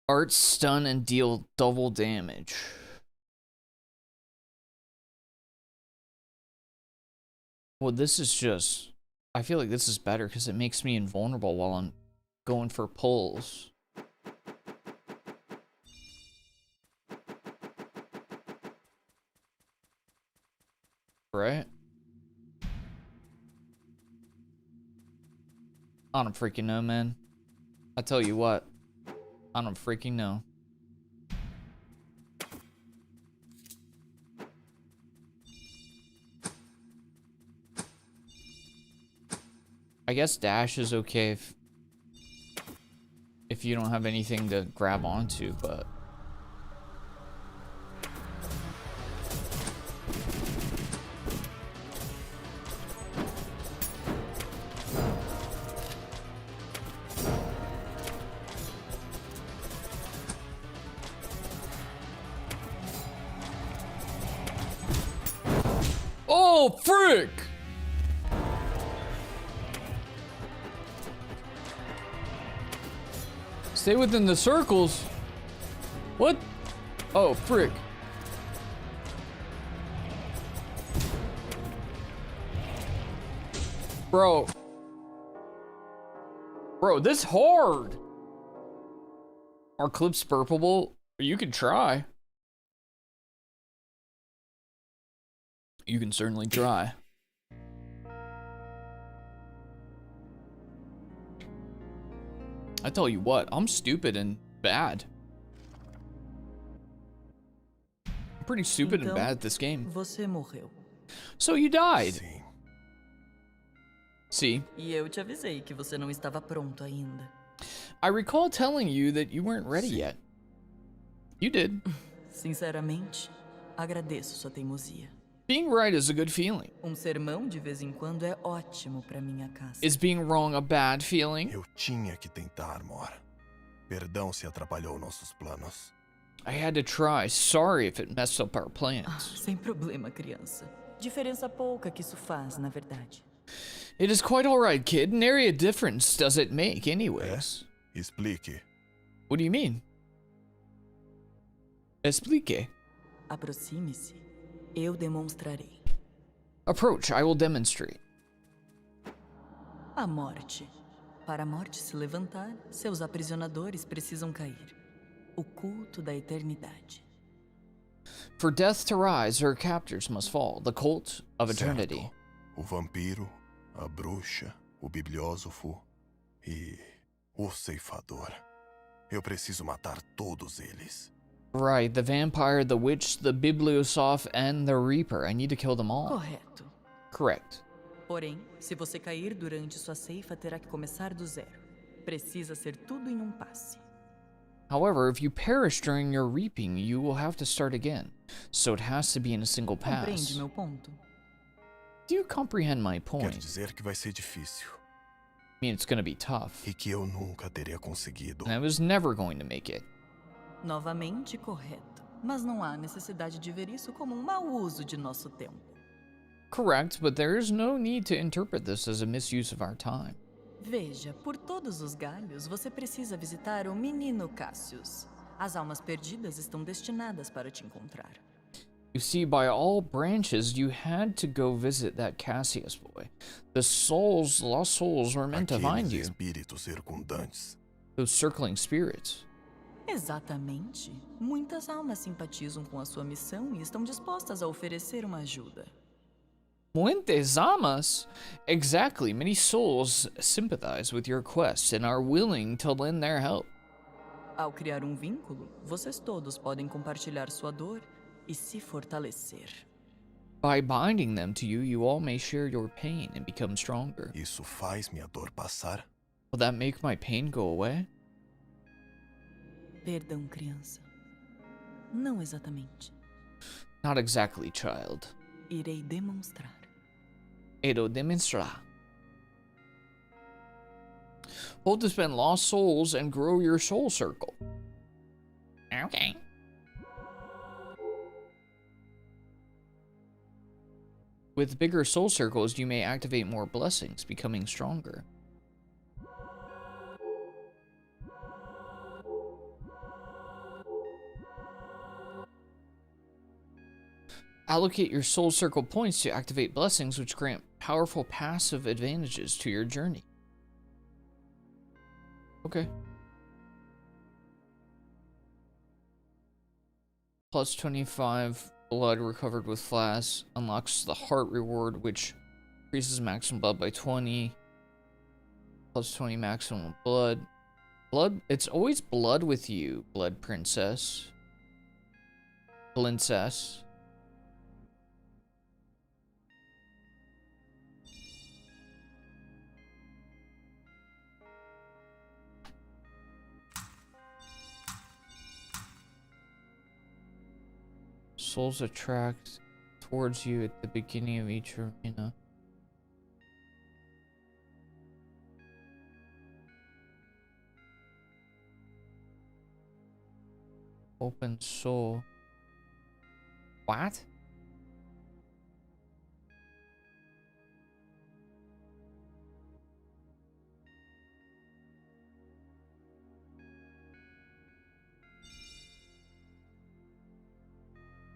Arts stun and deal double damage. Well, this is just... I feel like this is better because it makes me invulnerable while I'm going for pulls. right? I don't freaking know, man. I tell you what. I don't freaking know. I guess dash is okay if you don't have anything to grab onto, but oh, frick! Stay within the circles. What? Oh, frick. Bro. Bro, this hard. Are clips burpable? You can try. You can certainly try. I tell you what, I'm stupid and bad. I'm pretty stupid and bad at this game. Você morreu. So you died. Sim. See? E eu te avisei que você não estava pronto ainda. I recall telling you that you weren't ready yet. You did. Sinceramente, agradeço sua teimosia. Being right is a good feeling. Sermão de vez em quando é ótimo para minha casa. Is being wrong a bad feeling? Eu tinha que tentar, Mor. Perdão se atrapalhou nossos planos. I had to try. Sorry if it messed up our plans. Sem problema, criança. Diferença pouca que isso faz, na verdade. It is quite alright, kid. Nary a difference does it make anyways. Explique. What do you mean? Explique. Aproxime-se. Eu demonstrarei. Approach, I will demonstrate. A morte. Para a morte se levantar, seus aprisionadores precisam cair. O culto da eternidade. For death to rise, her captors must fall. The cult of eternity. Certo. O vampiro, a bruxa, o bibliósofo e o ceifador. Eu preciso matar todos eles. Right, the vampire, the witch, the bibliosoph, and the reaper. I need to kill them all. Correto. Correct. Porém, se você cair durante sua ceifa, terá que começar do zero. Precisa ser tudo em passe. However, if you perish during your reaping, you will have to start again. So it has to be in a single Compreende pass. meu ponto? Do you comprehend my Quer point? dizer que vai ser difícil. I mean, it's gonna be tough. E que eu nunca teria conseguido. And I was never going to make it. Novamente correto. Mas não há necessidade de ver isso como mau uso de nosso tempo. Correct, but there is no need to interpret this as a misuse of our time. Veja, por todos os galhos, você precisa visitar o menino Cassius. As almas perdidas estão destinadas para te encontrar. You see, by all branches, you had to go visit that Cassius boy. The souls, lost souls, were meant to find Aqueles you. espíritos circundantes. Those circling spirits. Exatamente. Muitas almas simpatizam com a sua missão e estão dispostas a oferecer uma ajuda. Muentes almas? Exactly, many souls sympathize with your quest and are willing to lend their help. Ao criar vínculo, vocês todos podem compartilhar sua dor e se fortalecer. By binding them to you, you all may share your pain and become stronger. Isso faz minha dor passar? Will that make my pain go away? Perdão, criança. Não exatamente. Not exactly, child. Irei demonstrar. Edo demonstra. Hold to spend lost souls and grow your soul circle. Okay. With bigger soul circles, you may activate more blessings, becoming stronger. Allocate your soul circle points to activate blessings, which grant powerful passive advantages to your journey. Okay. Plus 25 blood recovered with flasks. Unlocks the heart reward, which increases maximum blood by 20. Plus 20 maximum blood. Blood, it's always blood with you, blood princess. Princess. Souls attract towards you at the beginning of each arena. Open soul. What?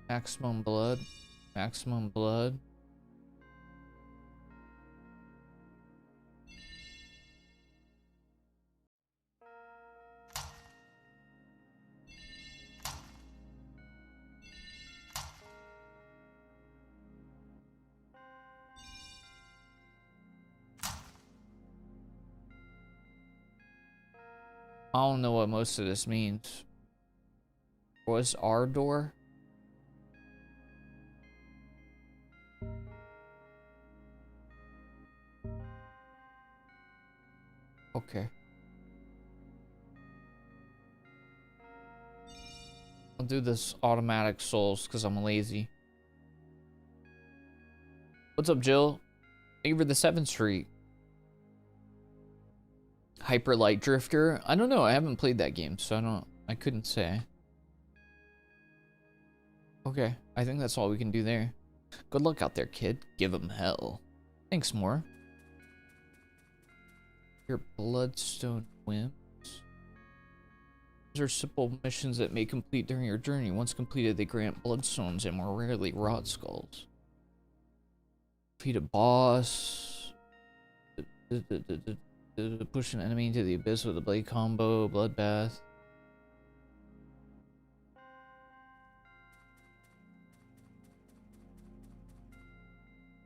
Maximum blood. Maximum blood. I don't know what most of this means. Was our door? Okay. I'll do this automatic souls because I'm lazy. What's up, Jill? Thank you for the 7th Street. Hyper Light Drifter? I don't know. I haven't played that game, so I couldn't say. Okay, I think that's all we can do there. Good luck out there, kid. Give him hell. Thanks, more. Your bloodstone whims. These are simple missions that may complete during your journey. Once completed, they grant bloodstones and more rarely rot skulls. Defeat a boss. Push an enemy into the abyss with a blade combo. Bloodbath.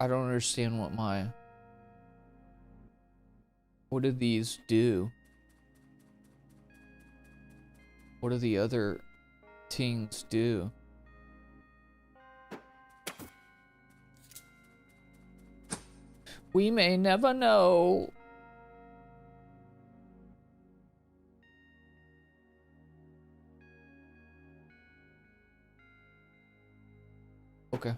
I don't understand what did these do? What do the other things do? We may never know. Okay.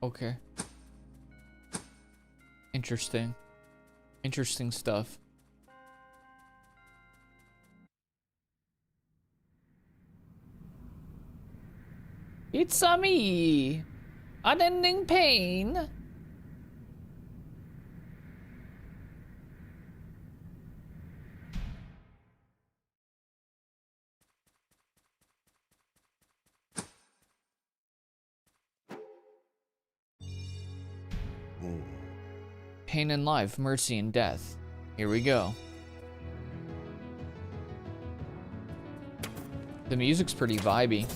Okay. Interesting. Interesting stuff. It's me, unending pain. Pain in life, mercy in death. Here we go. The music's pretty vibey.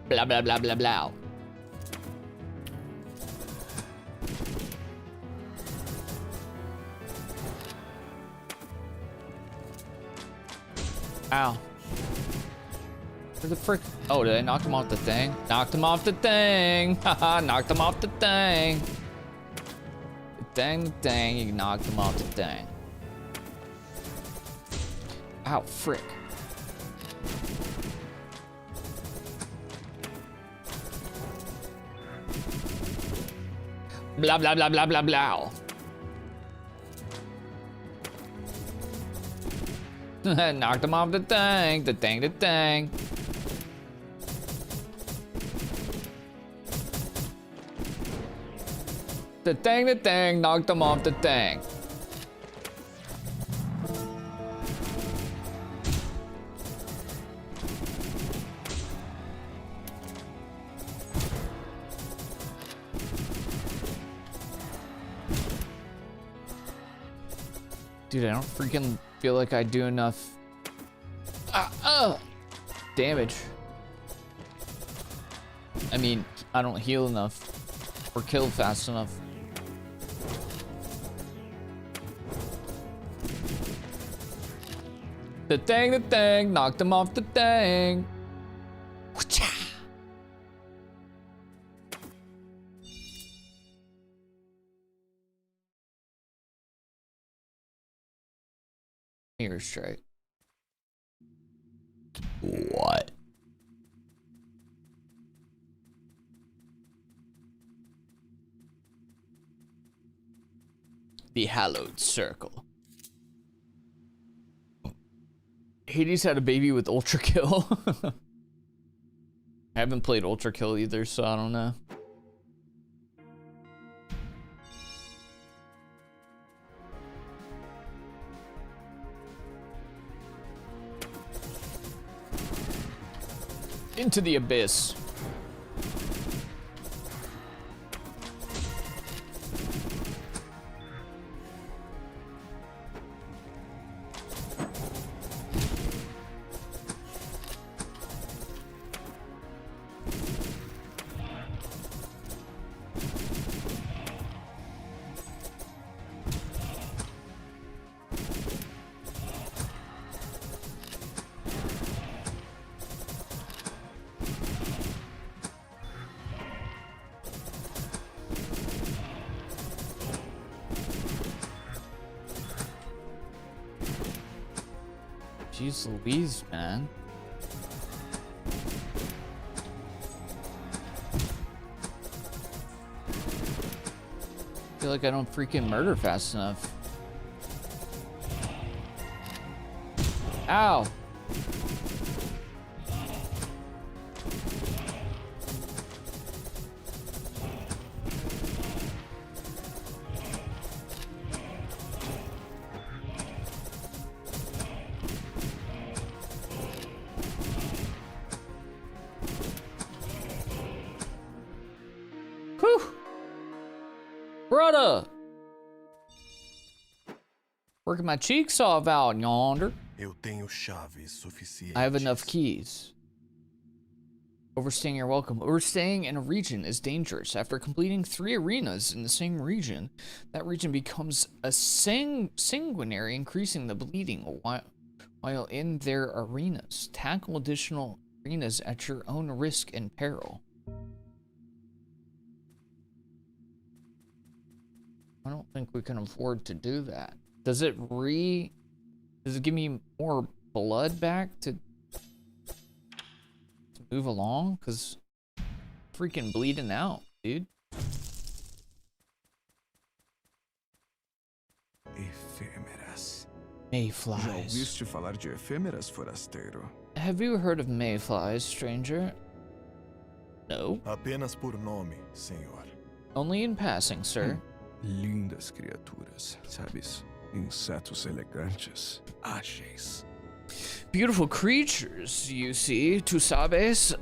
Blah, blah, blah, blah, blah. Ow. Where the frick? Oh, did I knock him off the thing? Knocked him off the thing. Haha, knocked him off the thing. The thing, you knocked him off the thing. Ow, frick. Blah, blah, blah, blah, blah, blah. Knocked him off the thing, the thing, the thing. The thing, knocked him off the thing. Dude, I don't freaking feel like I do enough damage. I mean, I don't heal enough or kill fast enough. The thing, knocked him off the thing. You're straight. What? The hallowed circle. Hades had a baby with Ultra Kill. I haven't played Ultra Kill either, so I don't know. Into the abyss. Jeez Louise, man. I feel like I don't freaking murder fast enough. Ow. Brother! Working my cheeks off out yonder. Eu tenho chaves suficientes. I have enough keys. Overstaying, you're welcome. Overstaying in a region is dangerous. After completing 3 arenas in the same region, that region becomes a sanguinary, increasing the bleeding while in their arenas. Tackle additional arenas at your own risk and peril. I don't think we can afford to do that. Does it give me more blood back to move along? Cause freaking bleeding out, dude. Efêmeras. Mayflies. Já ouviste falar de efêmeras, forasteiro? Have you heard of mayflies, stranger? No. Apenas por nome, senhor. Only in passing, sir. Lindas criaturas, sabes? Insetos elegantes, ágeis. Beautiful creatures, you see, tu sabes,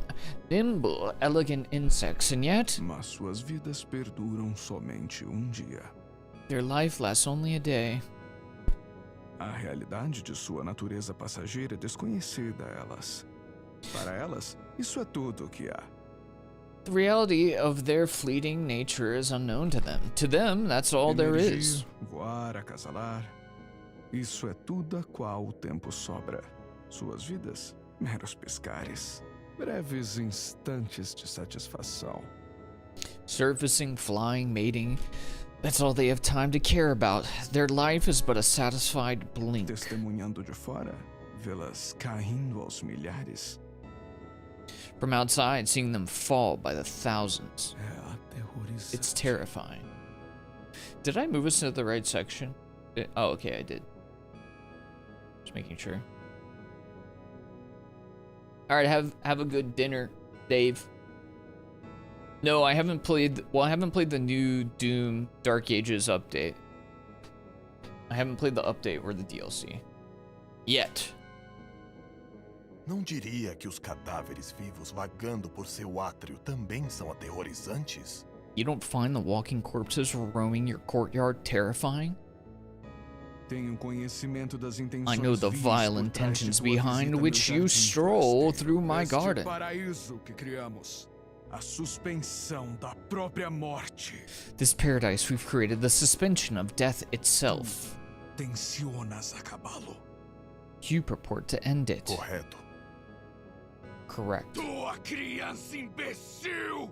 nimble, elegant insects, and yet Mas suas vidas perduram somente dia. their life lasts only a day. A realidade de sua natureza passageira é desconhecida a elas. Para elas, isso é tudo o que há. The reality of their fleeting nature is unknown to them. To them, that's all there is. Emergir, voar, acasalar. Isso é tudo a qual o tempo sobra. Suas vidas, meros pescares. Breves instantes de satisfação. Surfacing, flying, mating. That's all they have time to care about. Their life is but a satisfied blink. Testemunhando de fora, vê-las caindo aos milhares. From outside, seeing them fall by the thousands. É aterrorizante. It's terrifying. Did I move us into the right section? Oh, okay, I did. Just making sure. All right, have a good dinner, Dave. No, I haven't played. Well, I haven't played the new Doom Dark Ages update. I haven't played the update or the DLC yet. Não diria que os cadáveres vivos vagando por seu átrio também são aterrorizantes? You don't find the walking corpses roaming your courtyard terrifying? Tenho conhecimento das intenções I know the vis vile por trás de intentions tua behind visita which no you jardim stroll forasteiro. through my Este garden. paraíso que criamos, a suspensão da própria morte. This paradise we've created, the suspension of death itself. Tensionas acabá-lo. You purport to end it. Correto. Correct. Tua criança imbecil!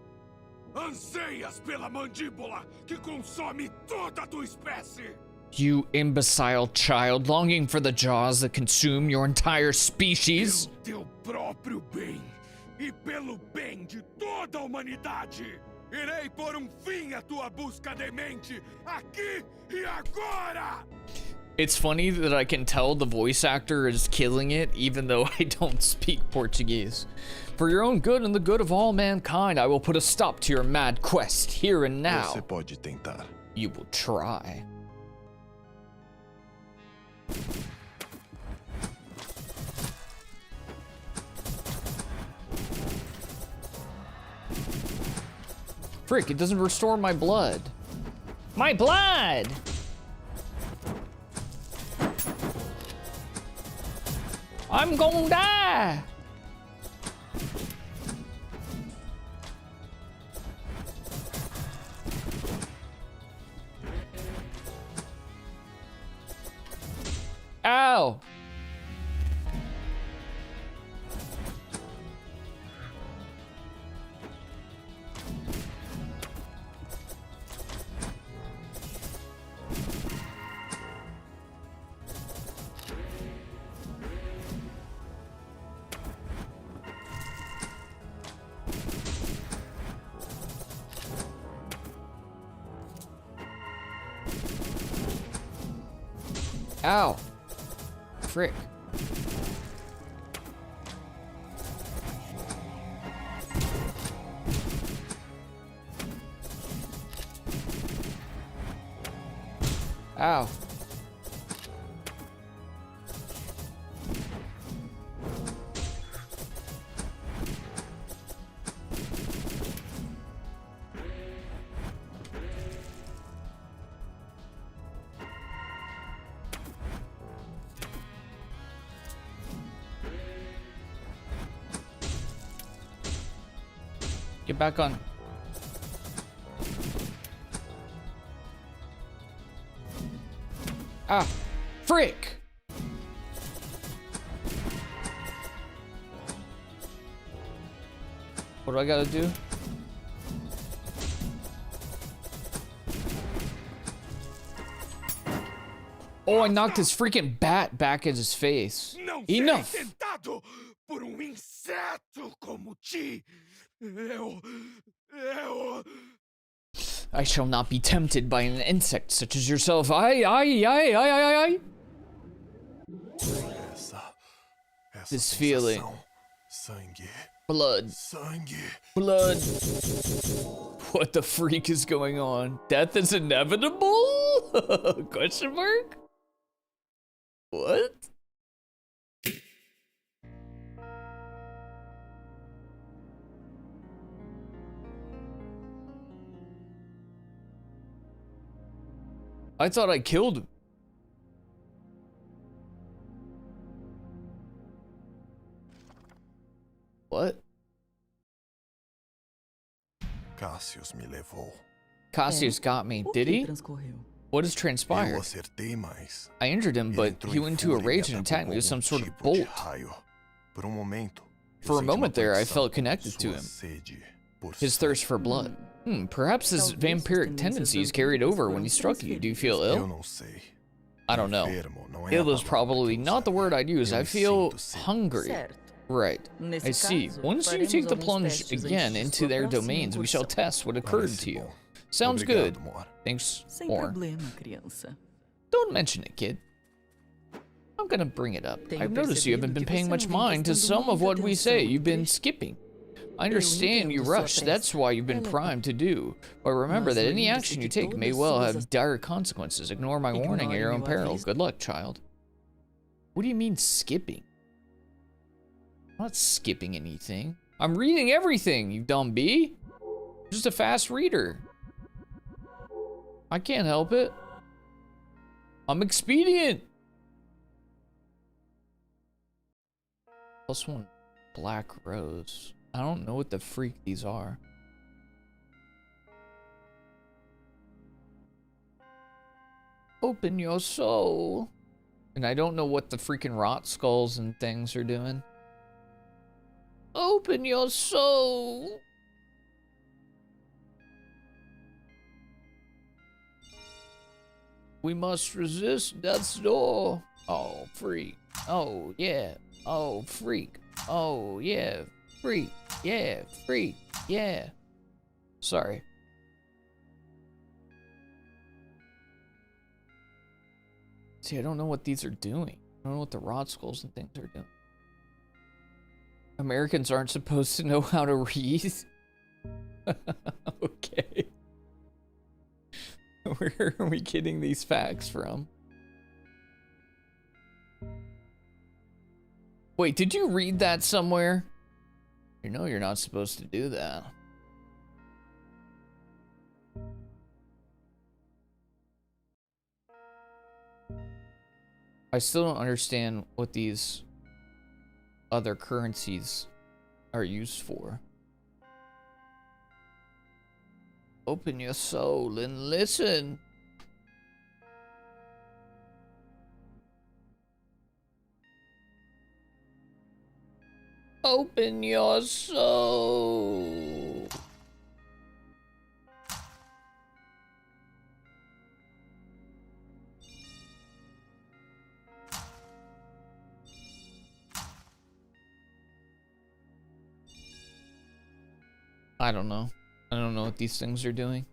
Anseias pela mandíbula que consome toda a tua espécie! You imbecile child, longing for the jaws that consume your entire species. Pelo teu próprio bem e pelo bem de toda a humanidade, irei pôr fim à tua busca demente aqui e agora! It's funny that I can tell the voice actor is killing it, even though I don't speak Portuguese. For your own good and the good of all mankind, I will put a stop to your mad quest here and now. Você pode tentar. You will try. Frick, it doesn't restore my blood. My blood! I'm gonna die! Ow! Ow. Frick. Ow. Get back on. Ah, frick! What do I gotta do? Oh, I knocked his freaking bat back at his face. Enough! Por inseto como ti. I shall not be tempted by an insect such as yourself. I. This feeling. Sangue. Blood. Sangue. Blood. What the freak is going on? Death is inevitable? Question mark? What? I thought I killed him. What? Cassius me levou. Cassius got me, did he? What has Eu transpired? acertei, mas I injured him, ele but entrou he em went into a fúria e rage me and attacked me with atacou some sort of tipo de bolt. raio. Por momento, eu For a senti uma moment there, I conexão felt com connected to sua him. sede por His sangue. thirst for blood. Perhaps his vampiric tendencies carried over when he struck you. Do you feel Eu ill? não sei. I don't know. Enfermo não é a Ill is palavra probably que eu not the word I'd use. Eu I me feel sinto sede. hungry. Certo. Right. Nesse I see. caso, Once you faremos take the alguns plunge testes again antes de into sua their próxima domains, we shall incursão. test what occurred Parece to you. bom. Sounds good. Obrigado, Mor. Thanks, Sem more. problema, criança. Don't mention it, kid. I'm gonna bring it up. Tenho I've noticed you haven't been percebido que paying você much não vem mind to prestando some of muita what we say. atenção, You've been Trish. skipping. I understand you entendo sua rushed, that's pressa. why you've been Ela é primed to do. But remember Mas that any lembre-se action que you take may todas well suas have dire consequences. Ignore my warning at your own Ignore meu peril. aviso. Good luck, child. What do you mean skipping? I'm not skipping anything. I'm reading everything, you dumb bee. Just a fast reader. I can't help it. I'm expedient. +1 black rose. I don't know what the freak these are. Open your soul. And I don't know what the freaking rot skulls and things are doing. Open your soul. We must resist death's door. Oh, freak. Oh, yeah. Oh, freak. Oh, yeah. Freak. Yeah. Freak. Yeah. Sorry. See, I don't know what these are doing. I don't know what the rod skulls and things are doing. Americans aren't supposed to know how to read. Okay. Where are we getting these facts from? Wait, did you read that somewhere? You know you're not supposed to do that. I still don't understand what these other currencies are used for. Open your soul and listen. Open your soul. I don't know. I don't know what these things are doing.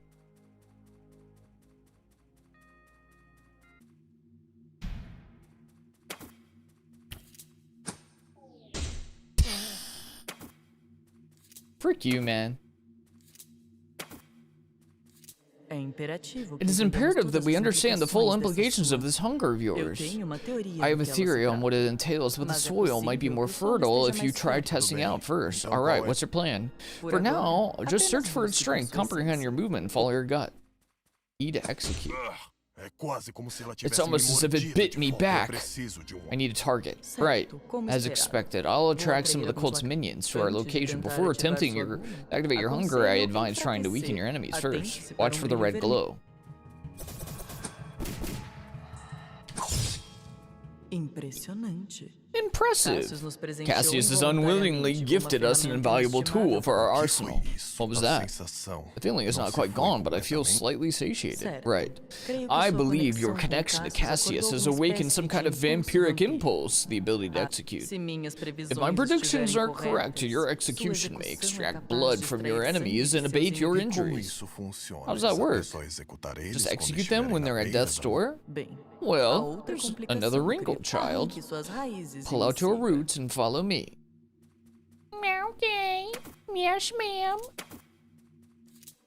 Frick you, man. É imperativo que It is entendamos imperative that todas we as understand the full implications implications of dessa this hunger of sua. Eu yours. tenho uma teoria I have do a que ela theory se on what trata. it entails, but the Mas é soil might be possível more que o solo fertile esteja if you mais try certo. testing Tudo bem. out first. Então Alright, qual é? what's your plan? Por For agora, now, just apenas search for its busque com strength, sua comprehend essência. your movement, and follow your gut. E to execute. É quase como se ela It's tivesse me almost as if it mordido bit de me volta. Eu back. preciso de I need a target. Certo, Right. como As esperado. expected, I'll Vou attract some of the atrair cult's alguns minions to our Antes de location. tentar Before ativar attempting sua your gula, activate your hunger, I aconselho advise trying to weaken your enemies first. Atente-se para Watch for the brilho red vermelho. glow. Impressionante. Impressive. Cassius nos presenteou Cassius has unwillingly involuntariamente com uma gifted us an ferramenta invaluable tool inestimável. for our O que arsenal. foi isso? What was A that? sensação The feeling is não not se quite foi gone, but I feel completamente? slightly satiated. Certo. Right. Creio que I sua believe your conexão com connection to Cassius Cassius acordou has uma awakened espécie some de kind of impulso vampiric vampírico. impulse, the ability to Ah, execute. se minhas previsões If my predictions estiverem are correct, your corretas, execution sua may execução é extract capaz blood de from extrair your sangue enemies de and seus abate your inimigos. Como injuries. isso funciona? How does that Saber work? só executar eles Just quando execute them estiverem when na they're at beira death's do- door? Bem, a Well, outra there's complicação, another wrinkle, criatura. child. Arranque suas raízes Pull out your e me siga. roots and follow me. Okay. Yes, ma'am.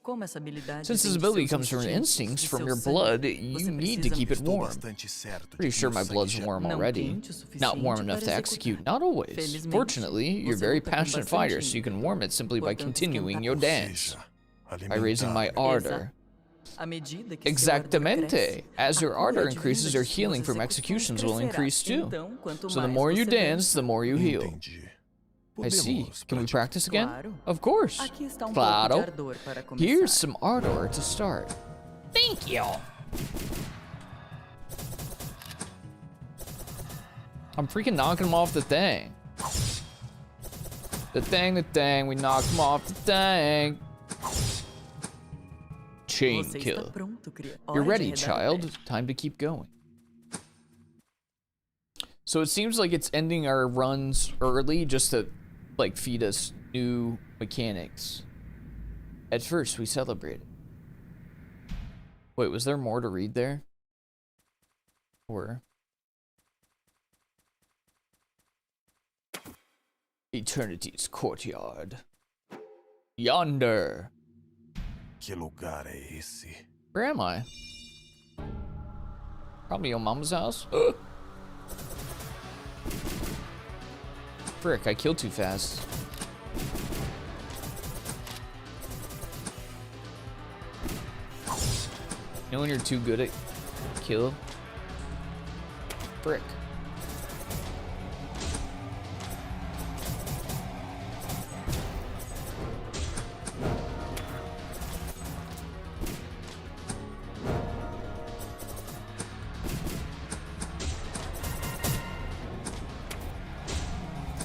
Como essa habilidade Since vem this de ability seus comes from instintos, instincts de from seu your sangue, blood, você you need to precisa keep it Estou warm. bastante certo de Pretty que sure meu my sangue blood's já- warm não already. quente o suficiente Not warm enough para to executar. execute, not always. Felizmente, Fortunately, you're você very luta com passionate bastante fighter, so you can ímpeto. warm it simply by Portanto, continuing esquentar- your Ou dance. seja, By raising my alimentar-me. ardor. À medida que seu ardor Exactamente. cresce, As your a cura ardor advinda increases, de your suas healing from execuções executions will crescerá. increase too. Então, quanto So the mais more you você dance, the more you heal. Entendi. I see. Podemos Can we praticar. practice again? Claro. Of course. Aqui está pouco de Claro. ardor para começar. Here's some ardor to start. Thank you. I'm freaking knocking him off the thing. The thing, we knocked him off the thing. Chain Você está kill. pronto, cria. You're Hora de ready, arredar o child. pé. Time to keep going. So it seems like it's ending our runs early just to like feed us new mechanics. At first we celebrated. Wait, was there more to read there? Or Eternity's courtyard. Yonder. Que lugar é esse? Where am I? Probably your mom's house. Frick, I killed too fast. You know when you're too good at kill? Frick.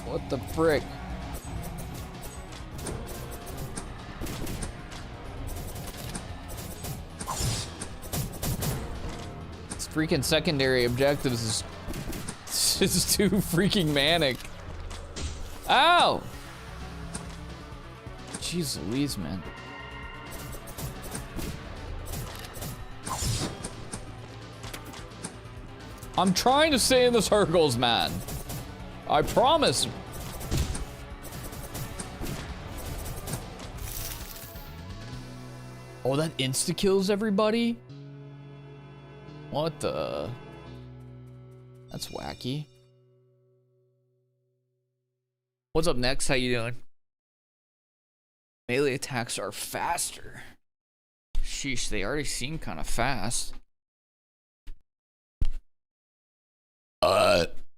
What the frick? This freaking secondary objectives is it's too freaking manic. Ow! Jeez Louise, man. I'm trying to stay in the circles, man. I promise. Oh, that insta-kills everybody? What the? That's wacky. What's up next? How you doing? Melee attacks are faster. Sheesh, they already seem kind of fast.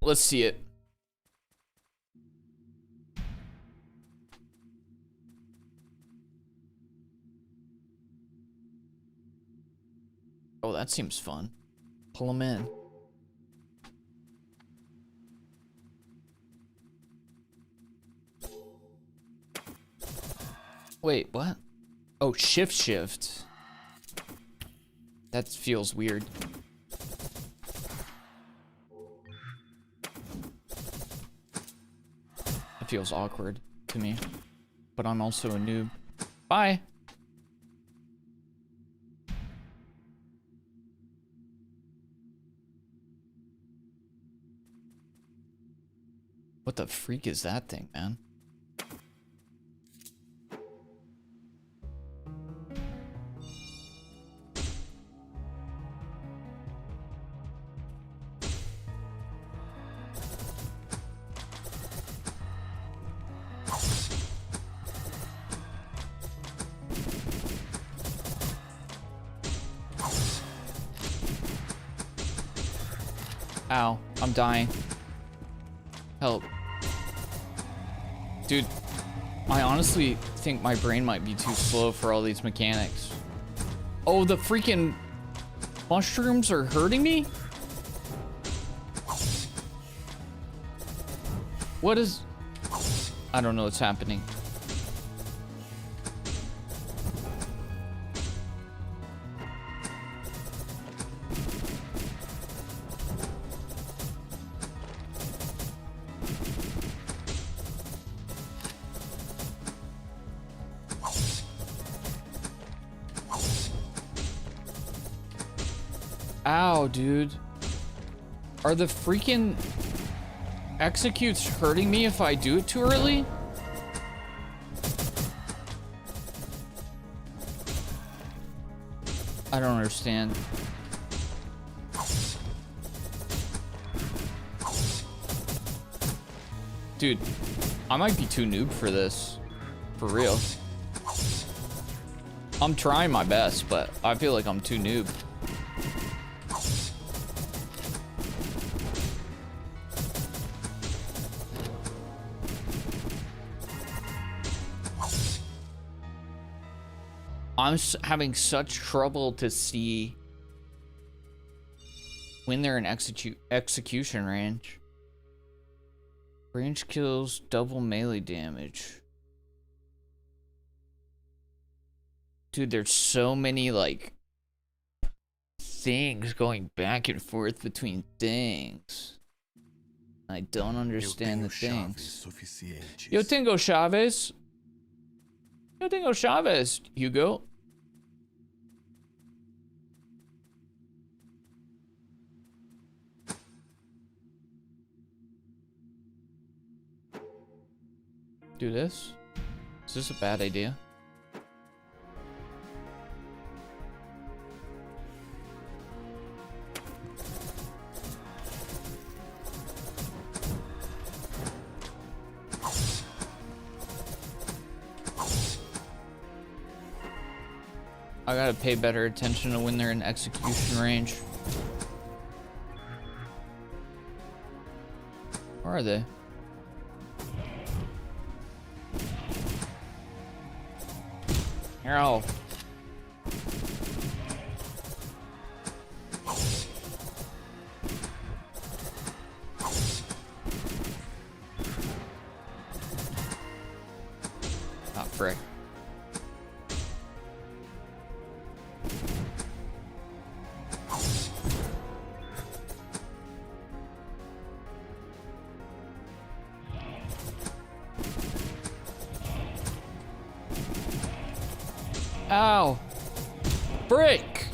Let's see it. Oh, that seems fun. Pull them in. Wait, what? Oh, shift. That feels weird. It feels awkward to me. But I'm also a noob. Bye! What the freak is that thing, man? Ow, I'm dying. Help. Dude, I honestly think my brain might be too slow for all these mechanics. Oh, the freaking mushrooms are hurting me? What is... I don't know what's happening. Ow, dude. Are the freaking executes hurting me if I do it too early? I don't understand. Dude, I might be too noob for this. For real. I'm trying my best, but I feel like I'm too noob. I'm having such trouble to see when they're in execution range. Range kills, double melee damage. Dude, there's so many, like, things going back and forth between things. I don't understand the things. Yo tengo chaves. Yo tengo chaves, Hugo. do this? Is this a bad idea? I gotta pay better attention to when they're in execution range. Where are they? Ow. Ah, frick. Ow! Frick!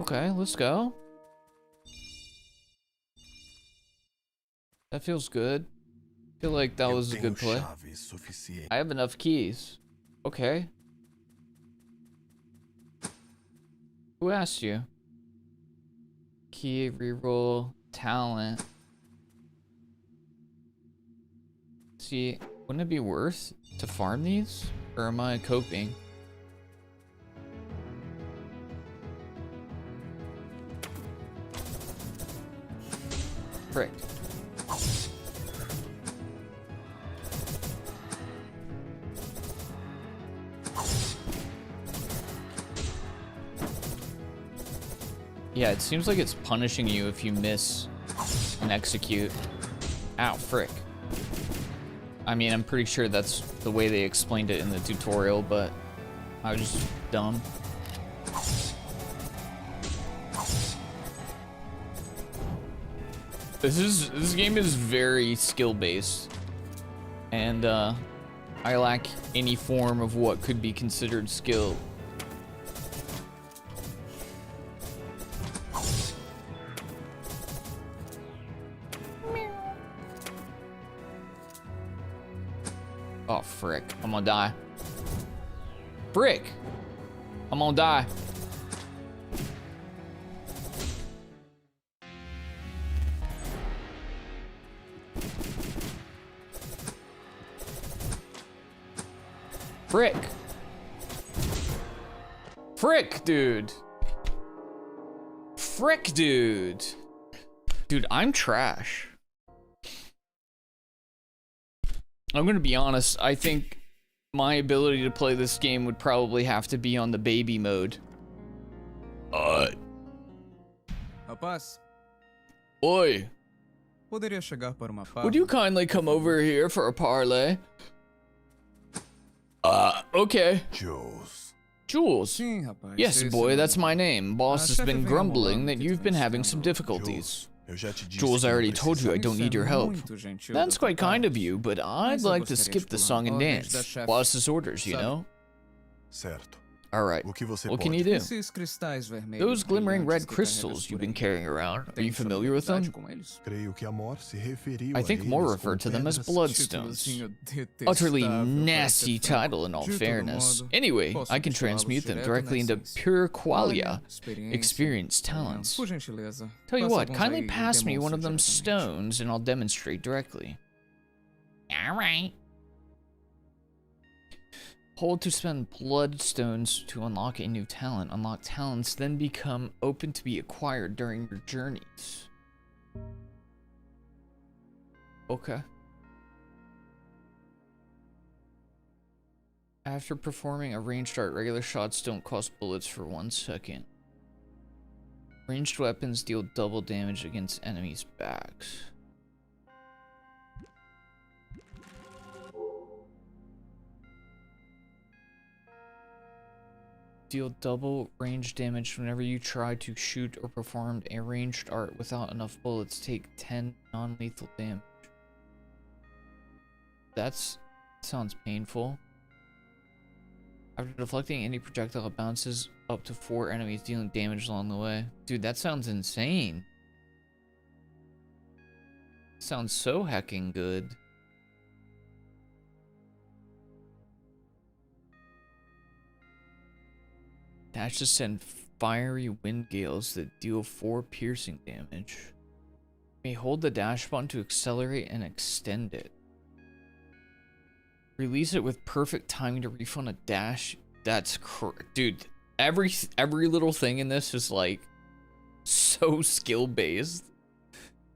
Okay, let's go. That feels good. I feel like that was a good play. I have enough keys. Okay. Who asked you? Key, reroll, talent. See, wouldn't it be worth to farm these? Or am I coping? Frick. Yeah, it seems like it's punishing you if you miss and execute. Ow, frick. I mean, I'm pretty sure that's the way they explained it in the tutorial, but I was just dumb. This game is very skill-based, and I lack any form of what could be considered skill. Oh, frick. I'm gonna die. Frick! I'm gonna die. Frick. Frick, dude. Frick, dude. Dude, I'm trash. I'm gonna be honest, I think my ability to play this game would probably have to be on the baby mode. Rapaz, Oi, poderia chegar para uma would you kindly come over here for a parlay? Okay. Jules. Sim, rapaz. Yes, esse boy, mesmo. that's my name. Boss has chefe been vem grumbling enrolando that que you've been tem having some escândalo. difficulties. Jules, I already told you I don't need your help. That's quite kind of you, but I'd like to skip the song and dance. Boss's orders, you know? Certo. Alright, O que você what can pode? you do? Esses cristais vermelhos Those glimmering brilhantes red que carregas crystals por you've aí, been carrying around, are tem you familiar with them? familiaridade com eles? Creio que Amor se referiu I a think more eles refer como to them as pedras bloodstones. Titulozinho Utterly detestável, para nasty ser franco. title in all De todo fairness. modo, Anyway, posso I can destilá-los transmute them direto directly na into essência. pure qualia, Olha, experiência, experience talents. Por gentileza, Tell you passa what, alguns kindly aí e pass me one demonstre of them diretamente. stones and I'll demonstrate directly. Alright. Hold to spend bloodstones to unlock a new talent. Unlock talents, then become open to be acquired during your journeys. Okay. After performing a ranged dart, regular shots don't cost bullets for 1 second. Ranged weapons deal double damage against enemies' backs. deal double range damage whenever you try to shoot or perform a ranged art without enough bullets. Take 10 non-lethal damage. That sounds painful. After deflecting any projectile, it bounces up to 4 enemies, dealing damage along the way. Dude, that sounds insane. Sounds so hecking good. Dash to send fiery wind gales that deal 4 piercing damage. You may hold the dash button to accelerate and extend it. Release it with perfect timing to refund a dash. That's dude. Every little thing in this is like so skill based,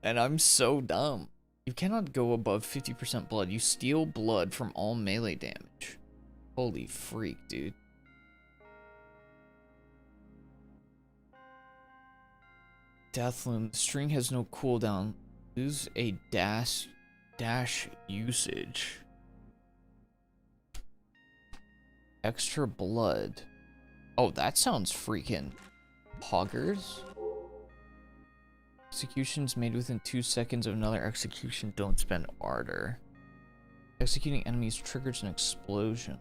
and I'm so dumb. You cannot go above 50% blood. You steal blood from all melee damage. Holy freak, dude. Deathloom. The string has no cooldown. Lose a dash usage. Extra blood. Oh, that sounds freaking poggers. Executions made within 2 seconds of another execution. Don't spend ardor. Executing enemies triggers an explosion.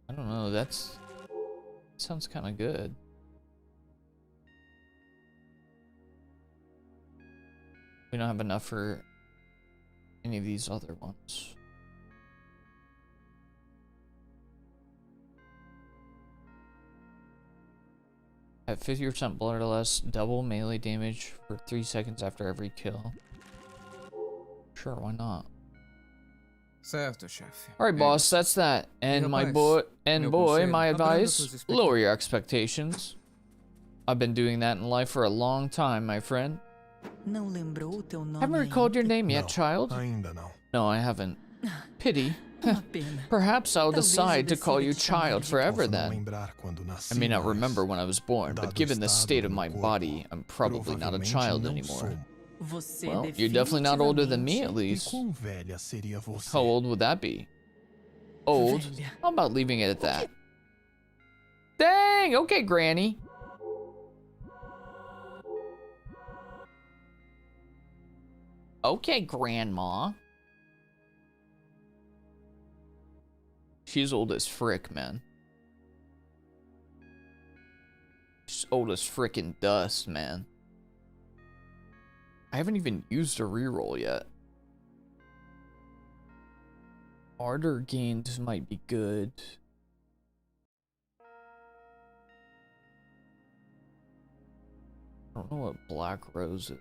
I don't know, that sounds kind of good. We don't have enough for any of these other ones. At 50% blood or less, double melee damage for 3 seconds after every kill. Sure, why not? Certo, chefe. Alright, boss, that's that. And my boy, my advice, lower your expectations. I've been doing that in life for a long time, my friend. Haven't recalled your name yet, child? Ainda não. No, I haven't. Pity. Perhaps I'll decide to call you child forever then. I may not remember when I was born, but given the state of my body, I'm probably not a child anymore. Well, you're definitely not older than me, at least. How old would that be? Old? How about leaving it at that? Dang! Okay, Granny. Okay, Grandma. She's old as frick, man. She's old as frickin' dust, man. I haven't even used a reroll yet. Ardor gained might be good. I don't know what Black Rose is.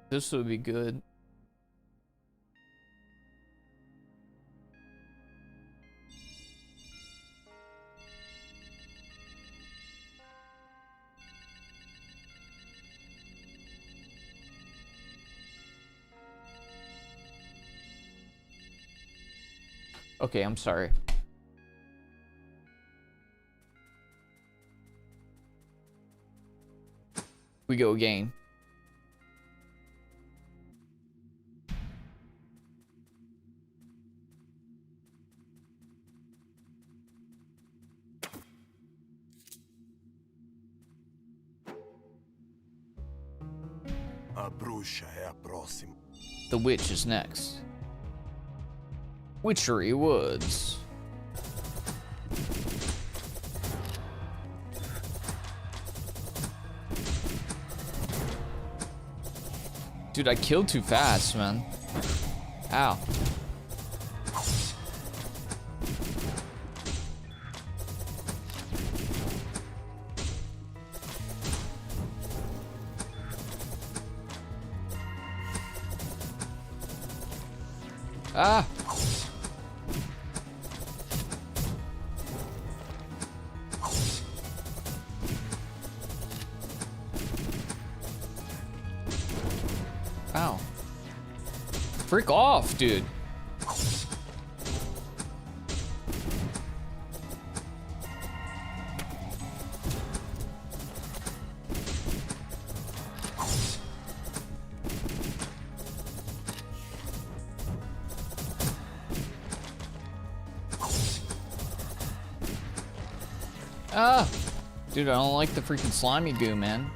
This would be good. Okay, I'm sorry. We go again. A bruxa é a próxima. The witch is next. Witchery Woods. Dude, I killed too fast, man. Ow. Ah! Ow. Frick off, dude. Ah! Dude, I don't like the freaking slimy goo, man.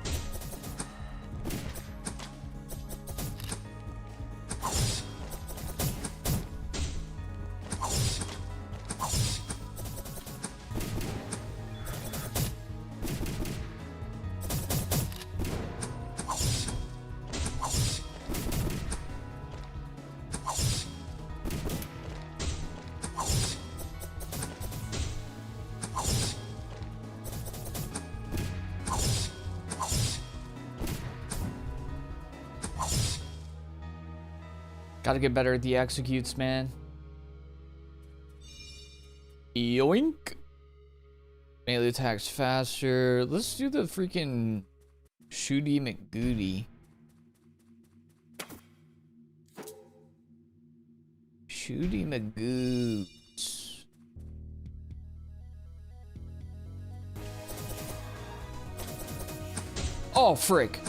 Gotta get better at the executes, man. Yoink. Melee attacks faster. Let's do the freaking Shooty McGooty. Shooty McGoots. Oh, frick.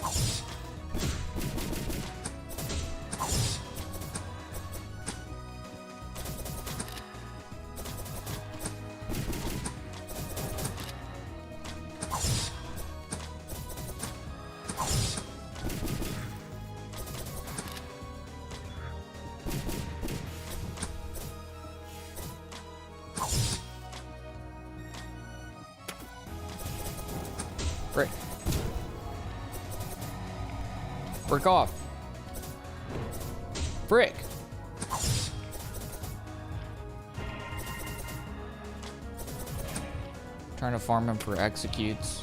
Frick. Frick off. Frick. Trying to farm him for executes.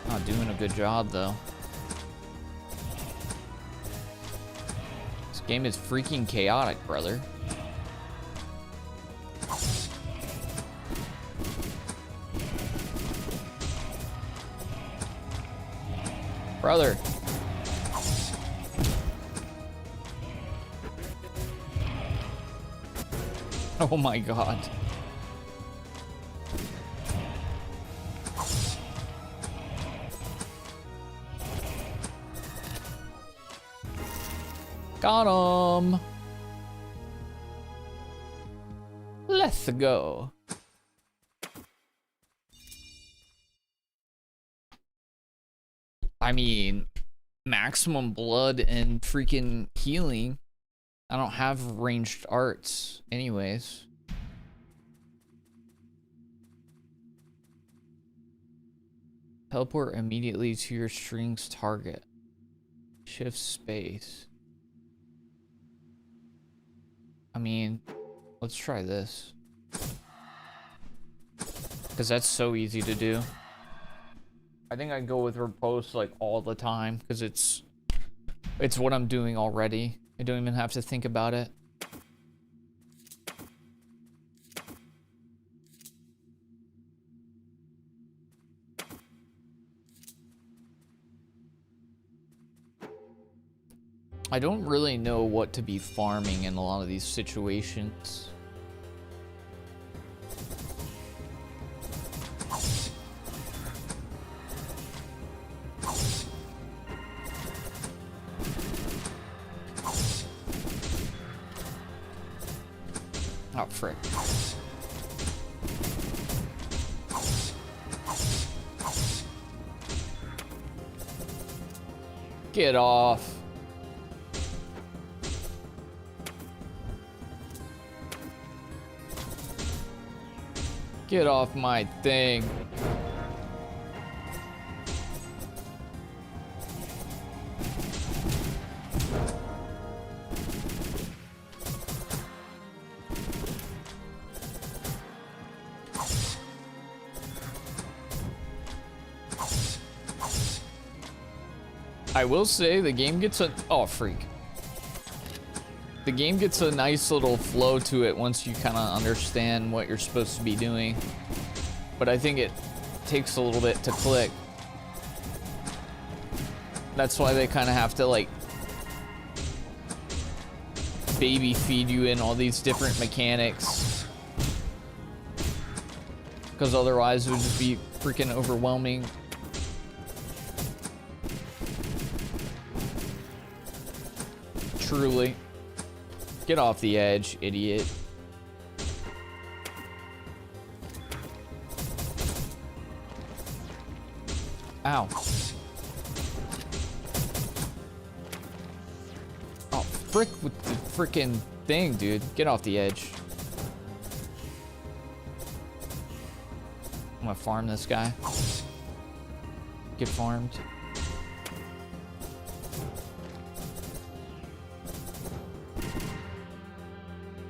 Not doing a good job though. This game is freaking chaotic, brother. Brother. Oh my god. Got him. Let's go. I mean, maximum blood and freaking healing. I don't have ranged arts anyways. Teleport immediately to your string's target. Shift space. I mean, let's try this. Because that's so easy to do. I think I go with riposte like all the time because it's what I'm doing already. I don't even have to think about it. I don't really know what to be farming in a lot of these situations. Oh, frick. Get off. Get off my thing. I will say the game gets a freak. The game gets a nice little flow to it once you kind of understand what you're supposed to be doing. But I think it takes a little bit to click. That's why they kind of have to like baby feed you in all these different mechanics. Because otherwise it would just be freaking overwhelming. Truly. Get off the edge, idiot. Ow. Oh, frick with the freaking thing, dude. Get off the edge. I'm gonna farm this guy. Get farmed.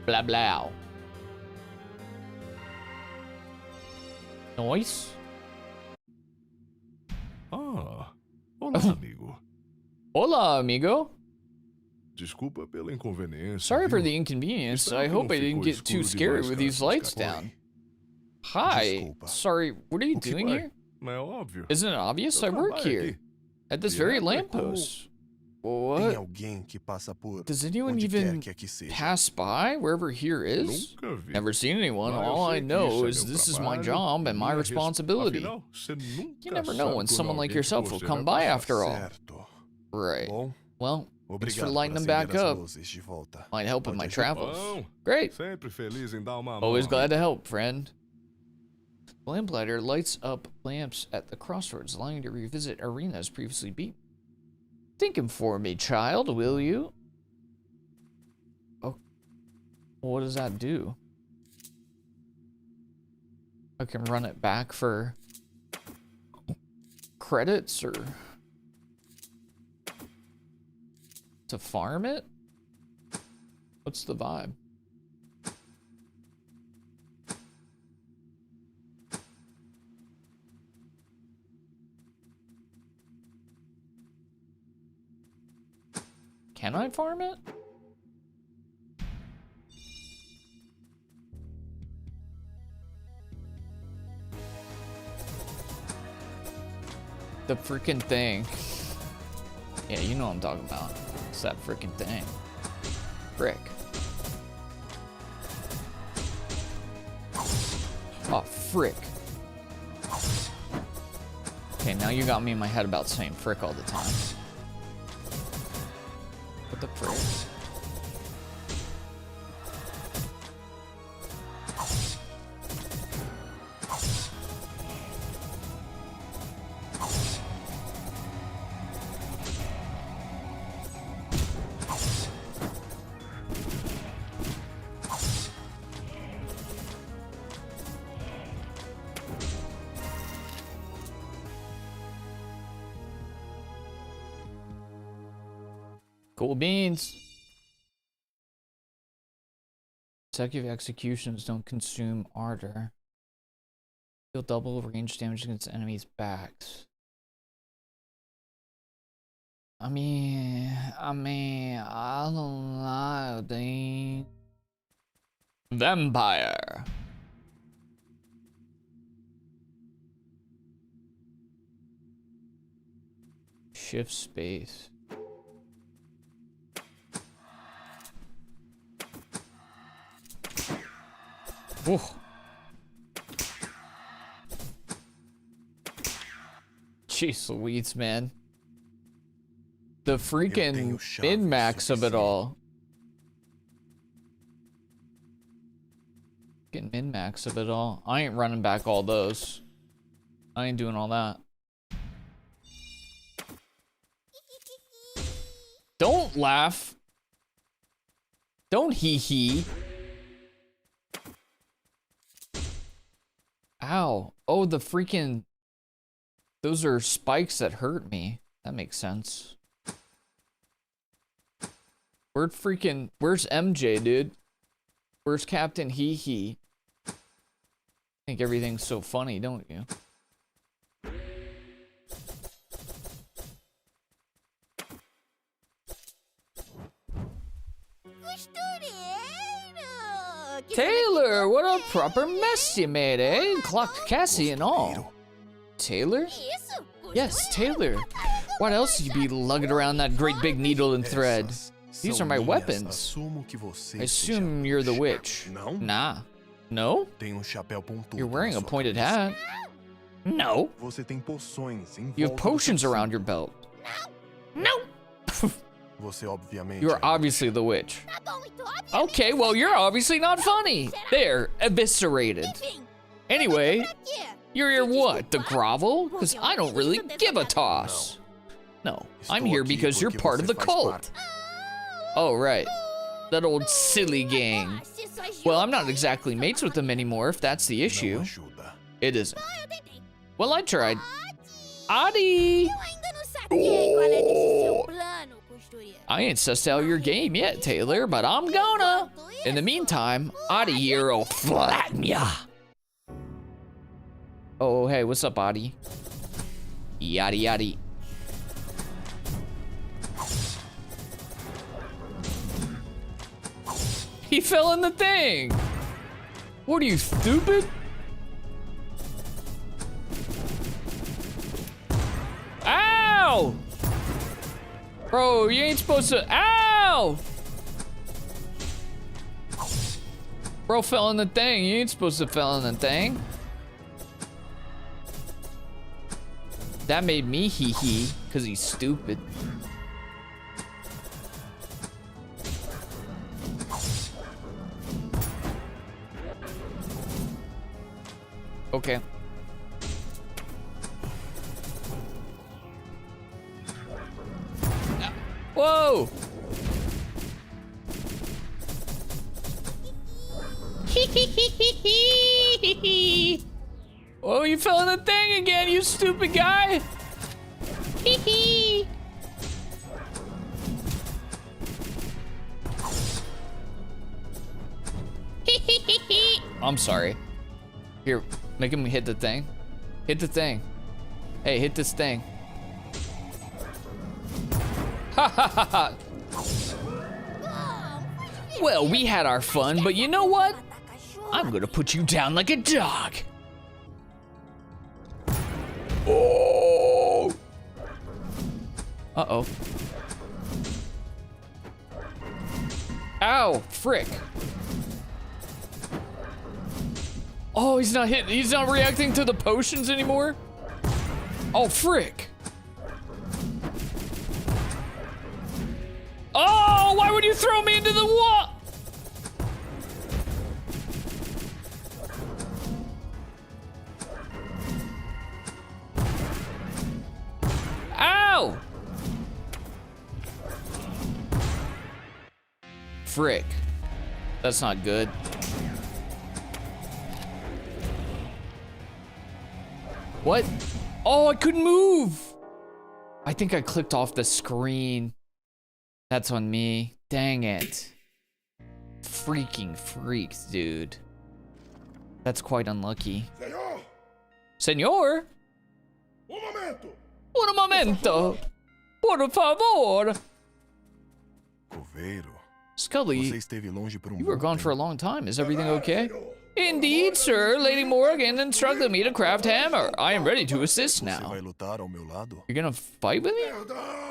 Blah blah. Nice. Ah, olá, amigo. Hola, amigo. Desculpa pela inconveniência. Sorry for viu? the inconvenience. Espero I que hope não I didn't ficou get too escuro scary demais, with cara, these pra lights escapar. down. Hi. Desculpa. Sorry, what are you O que doing vai? here? Não é óbvio. Isn't it obvious? I Eu work trabalho here. aqui. At this very Direto é como- lamppost. Tem What? alguém que passa por Does anyone onde even quer que aqui seja. pass by wherever here is? Nunca vi. Never seen anyone. Mas eu All I sei que know isso é is meu this is my trabalho job e and my minha responsibility. Afinal, você nunca You never sabe know when quando someone like alguém yourself que will você come vai by passar. after all. Certo. Right. Bom, Well, thanks for obrigado lighting them por back acender as up. luzes de volta. Might help with Pode my ajudar. travels. Bom, Great. sempre feliz em dar uma mão. Always glad amigo. to help, friend. The lamplighter lights up lamps at the crossroads, allowing you to revisit arenas previously beaten. Thinking for me, child, will you? Oh, what does that do? I can run it back for credits or to farm it? What's the vibe? Can I farm it? The freaking thing. Yeah, you know what I'm talking about. It's that freaking thing. Frick. Oh, frick. Okay, now you got me in my head about saying frick all the time. What the frick? Cool beans. Consecutive executions don't consume ardor. Deal double range damage against enemies' backs. I don't know, dude. Vampire. Shift space. Ooh. Jeez Louise, man. The freaking min-max of it all. Freaking min-max of it all. I ain't running back all those. I ain't doing all that. Don't laugh. Don't hee-hee. Ow. Oh, the freaking... Those are spikes that hurt me. That makes sense. Where's MJ, dude? Where's Captain Hee Hee? Think everything's so funny, don't you? Taylor, what a proper mess you made, eh? Clocked Cassie and all. Taylor? Yes, Taylor. What else you be lugging around that great big needle and thread? These São are my minhas. weapons. Assumo que você I assume you're the seja witch. bruxa. Não? Nah. No? Tem chapéu pontudo You're wearing na a sua pointed cabeça. hat. No. Você tem poções em You have volta do seu potions around your cinto. belt. No. Você obviamente You're é a obviously the witch. Tá bom, então, obviamente, Okay, well, you're obviously not funny. There, eviscerated. enfim, Anyway, pra quê? you're here Me what? The desculpar, grovel? porque Because eu I don't really preciso give a dessa toss. No, I'm Estou here aqui because you're porque part of você the faz cult. parte. Oh, right. That old silly gang. Ah, se só agiu Well, I'm not bem, exactly foi mates with them anymore, if that's the Não issue. ajuda. It isn't. Eu tentei. Well, I tried. Adi! Eu ainda não saquei qual é desse seu plano, costureira. I ain't sussed out your game yet, Taylor, but I'm gonna. In the meantime, Adi here will flatten ya. Oh, hey, what's up, Adi? Yaddy yaddy. He fell in the thing. What are you, stupid? Ow! Bro, you ain't supposed to. Ow! Bro fell in the thing. You ain't supposed to fell in the thing. That made me hee hee, because he's stupid. Okay. Whoa! Oh, you fell in the thing again, you stupid guy! I'm sorry. Here, make him hit the thing. Hit the thing. Hey, hit this thing. Ha ha ha ha! Well, we had our fun, but you know what? I'm gonna put you down like a dog. Oh! Uh-oh. Ow, frick. Oh, he's not reacting to the potions anymore? Oh, frick. Oh, why would you throw me into the wall? Ow! Frick. That's not good. What? Oh, I couldn't move. I think I clicked off the screen. That's on me. Dang it. Freaking freaks, dude. That's quite unlucky. Senor? Un momento. Por favor. Coveiro, Scully, você esteve longe por you were bom gone for a tempo. long time. Is everything okay? Indeed, sir. Lady Morgan instructed me to craft hammer. I am ready to assist Você now. vai lutar ao meu lado? You're gonna fight with me?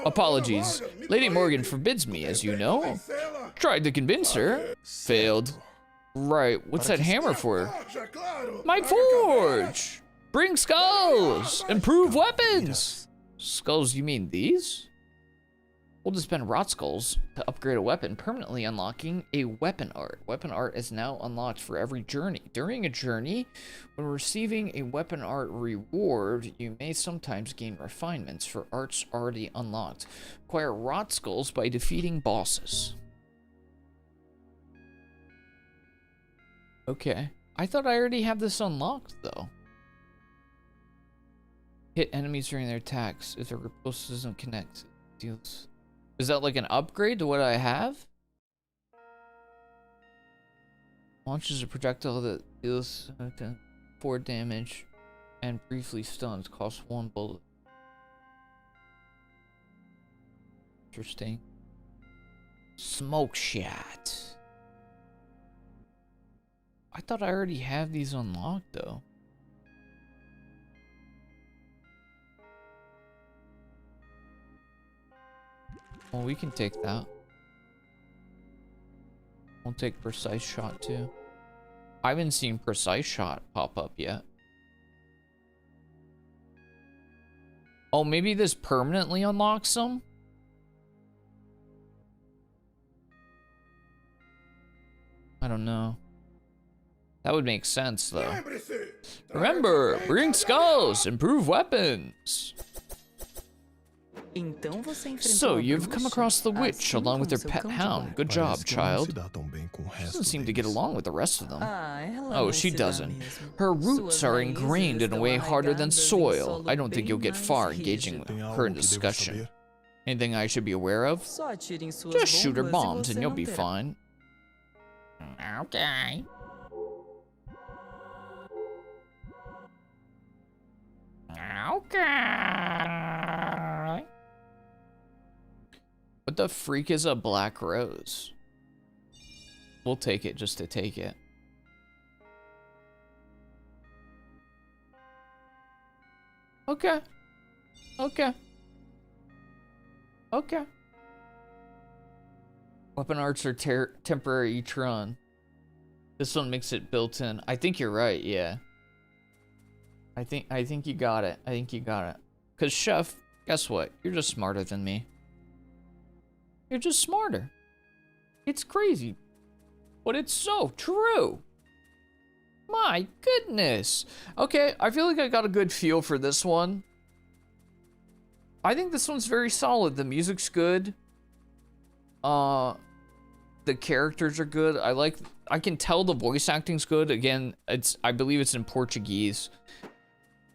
Apologies. Lady Morgan forbids me, as you know. Tried to convince her. Failed. Right, what's that hammer for? My forge! Bring skulls! Improve weapons! Skulls, you mean these? We'll just spend rot skulls to upgrade a weapon, permanently unlocking a weapon art. Weapon art is now unlocked for every journey. During a journey, when receiving a weapon art reward, you may sometimes gain refinements for arts already unlocked. Acquire rot skulls by defeating bosses. Okay. I thought I already have this unlocked, though. Hit enemies during their attacks. If their repulse doesn't connect, deals... Is that like an upgrade to what I have? Launches a projectile that deals 4 damage and briefly stuns. Costs 1 bullet. Interesting. Smoke shot. I thought I already have these unlocked though. Well, we can take that. We'll take precise shot too. I haven't seen precise shot pop up yet. Oh, maybe this permanently unlocks them? I don't know. That would make sense, though. Remember, bring skulls, improve weapons. Então você enfrentou So, a you've come bruxa, across the witch assim along with como your seu pet cão de hound. guarda. Good job, Parece que ela não se child. dá tão bem com o resto Doesn't seem to get deles. along with the rest of them. Ah, ela Oh, não she se dá doesn't. mesmo. Her roots Suas are raízes ingrained in a estão way harder than arraigadas em soil. solo I don't think bem you'll get mais far engaging rígido. Tem algo her in que devo discussion. saber? Anything I should be aware of? Só atire em suas Just shoot her bombas e bombs você and you'll não be terá. fine. Okay. Okay. What the freak is a black rose? We'll take it just to take it. Okay. Okay. Okay. Weapon arts are temporary each run. This one makes it built in. I think you're right, yeah. I think you got it. I think you got it. Cause Chef, guess what? You're just smarter than me. You're just smarter. It's crazy. But it's so true. My goodness. Okay, I feel like I got a good feel for this one. I think this one's very solid. The music's good. The characters are good. I can tell the voice acting's good. Again, I believe it's in Portuguese.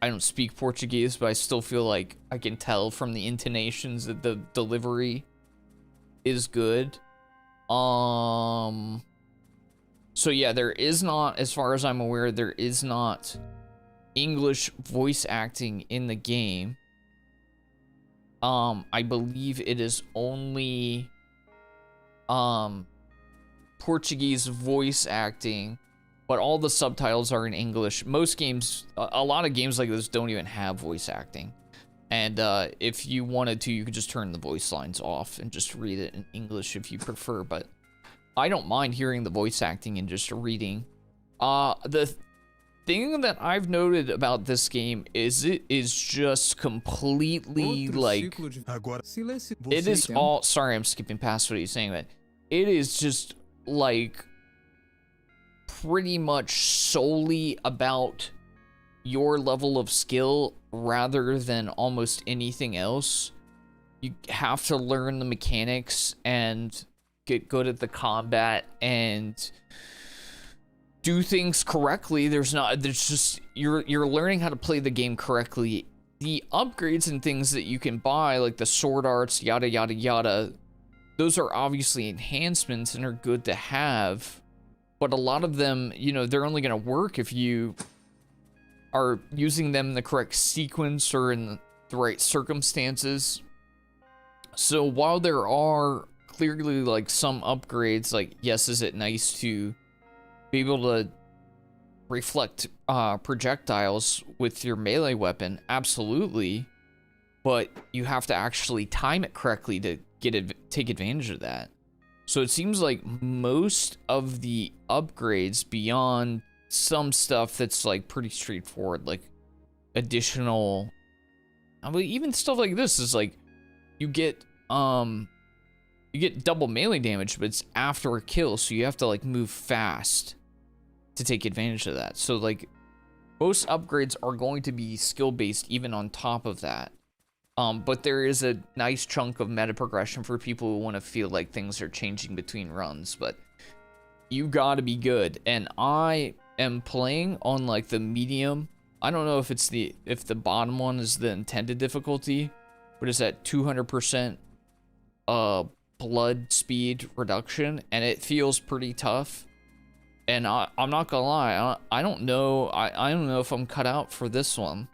I don't speak Portuguese, but I still feel like I can tell from the intonations that the delivery is good. So yeah, there is not, as far as I'm aware, there is not English voice acting in the game. I believe it is only Portuguese voice acting, but all the subtitles are in English. Most games, a lot of games like this don't even have voice acting. And if you wanted to, you could just turn the voice lines off and just read it in English if you prefer, but I don't mind hearing the voice acting and just reading. The thing that I've noted about this game is it is just completely Outro like ciclo de Agora, silêncio. it is Tem- all, sorry, I'm skipping past what he's saying, but it is just like pretty much solely about your level of skill rather than almost anything else. You have to learn the mechanics and get good at the combat and do things correctly. There's just you're learning how to play the game correctly. The upgrades and things that you can buy, like the sword arts, yada yada yada, those are obviously enhancements and are good to have, but a lot of them, you know, they're only going to work if you are using them in the correct sequence or in the right circumstances. So while there are clearly like some upgrades, like, yes, is it nice to be able to reflect projectiles with your melee weapon? Absolutely. But you have to actually time it correctly to take advantage of that. So it seems like most of the upgrades, beyond some stuff that's like pretty straightforward, like additional, I mean, even stuff like this is like you get double melee damage, but it's after a kill, so you have to like move fast to take advantage of that. So like most upgrades are going to be skill based even on top of that. But there is a nice chunk of meta progression for people who want to feel like things are changing between runs, but you gotta be good. And I am playing on like the medium. I don't know if the bottom one is the intended difficulty, but it's at 200% blood speed reduction, and it feels pretty tough. And I'm not gonna lie, I don't know. I don't know if I'm cut out for this one.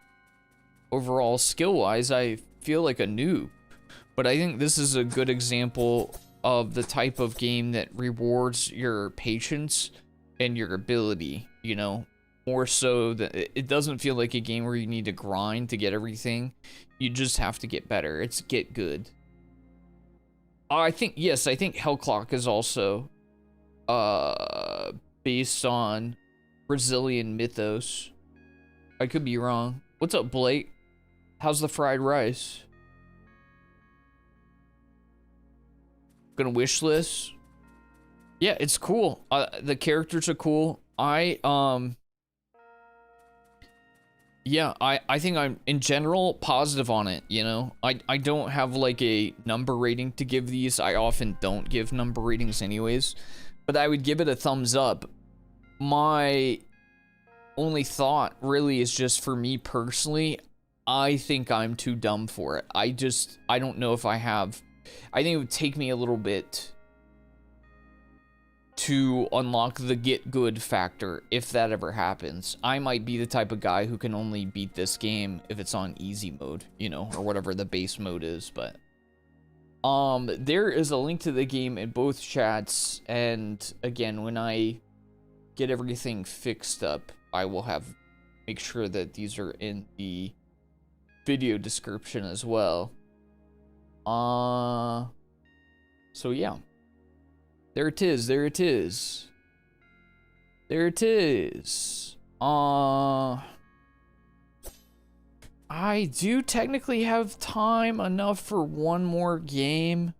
Overall, skill-wise, I feel like a noob. But I think this is a good example of the type of game that rewards your patience and your ability, you know? More so that it doesn't feel like a game where you need to grind to get everything. You just have to get better. It's get good. I think Hell Clock is also based on Brazilian mythos. I could be wrong. What's up, Blake? How's the fried rice? Gonna wish list? Yeah, it's cool. The characters are cool. Yeah, I think I'm in general positive on it, you know. I don't have like a number rating to give these. I often don't give number ratings anyways, but I would give it a thumbs up. My only thought really is just for me personally, I think I'm too dumb for it. I don't know if I think it would take me a little bit to unlock the get good factor if that ever happens. I might be the type of guy who can only beat this game if it's on easy mode, you know, or whatever the base mode is, but there is a link to the game in both chats, and again, when I get everything fixed up, I will make sure that these are in the video description as well. So yeah. There it is, there it is. There it is. I do technically have time enough for one more game.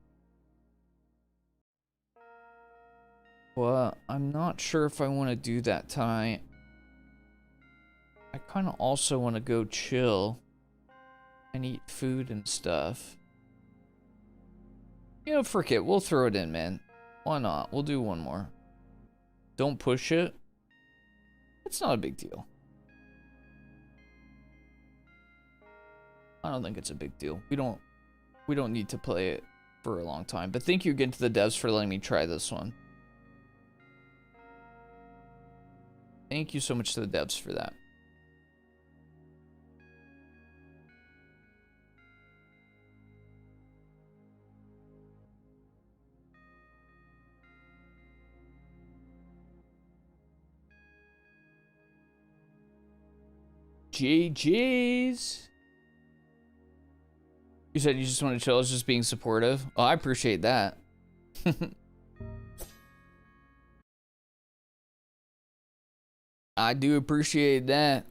But I'm not sure if I want to do that tonight. I kind of also want to go chill and eat food and stuff. You know, frick it, we'll throw it in, man. Why not? We'll do one more. Don't push it. It's not a big deal. I don't think it's a big deal. We don't need to play it for a long time. But thank you again to the devs for letting me try this one. Thank you so much to the devs for that. GG's. You said you just want to chill. I was just being supportive. Oh, I appreciate that. I do appreciate that.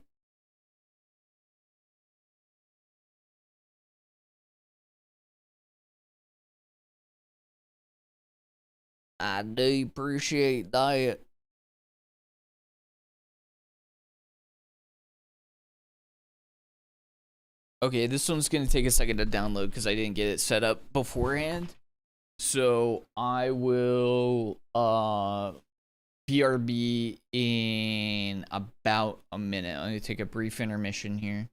I do appreciate that. Okay, this one's gonna take a second to download because I didn't get it set up beforehand. So I will BRB in about a minute. I'm gonna take a brief intermission here.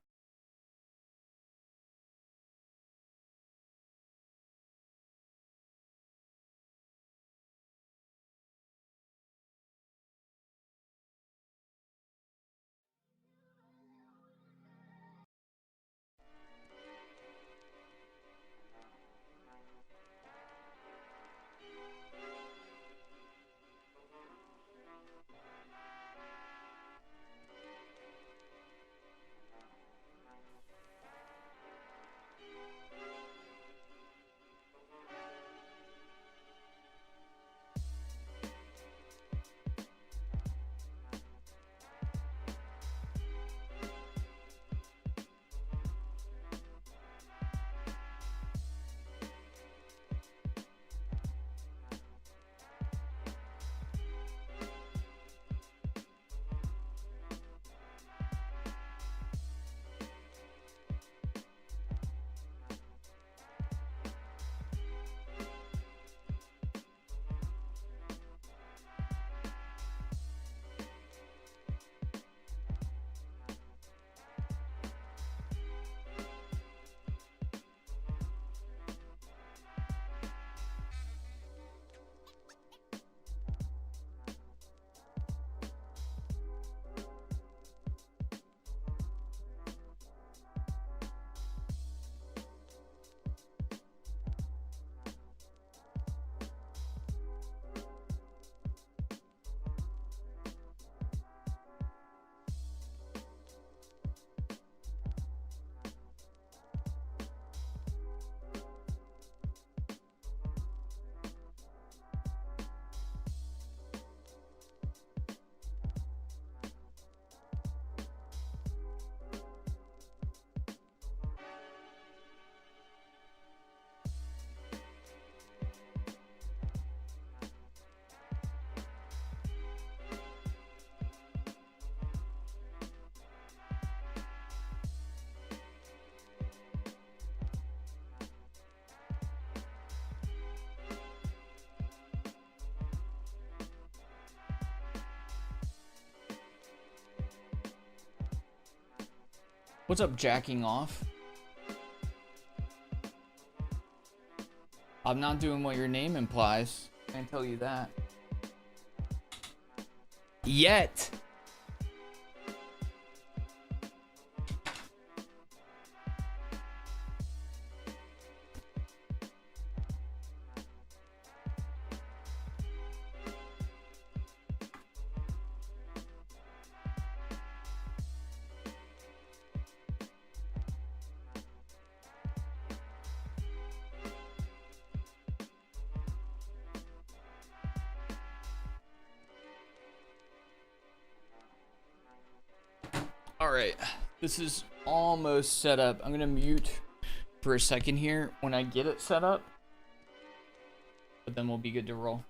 What's up, jacking off? I'm not doing what your name implies. Can't tell you that. Yet. All right, this is almost set up. I'm gonna mute for a second here when I get it set up, but then we'll be good to roll.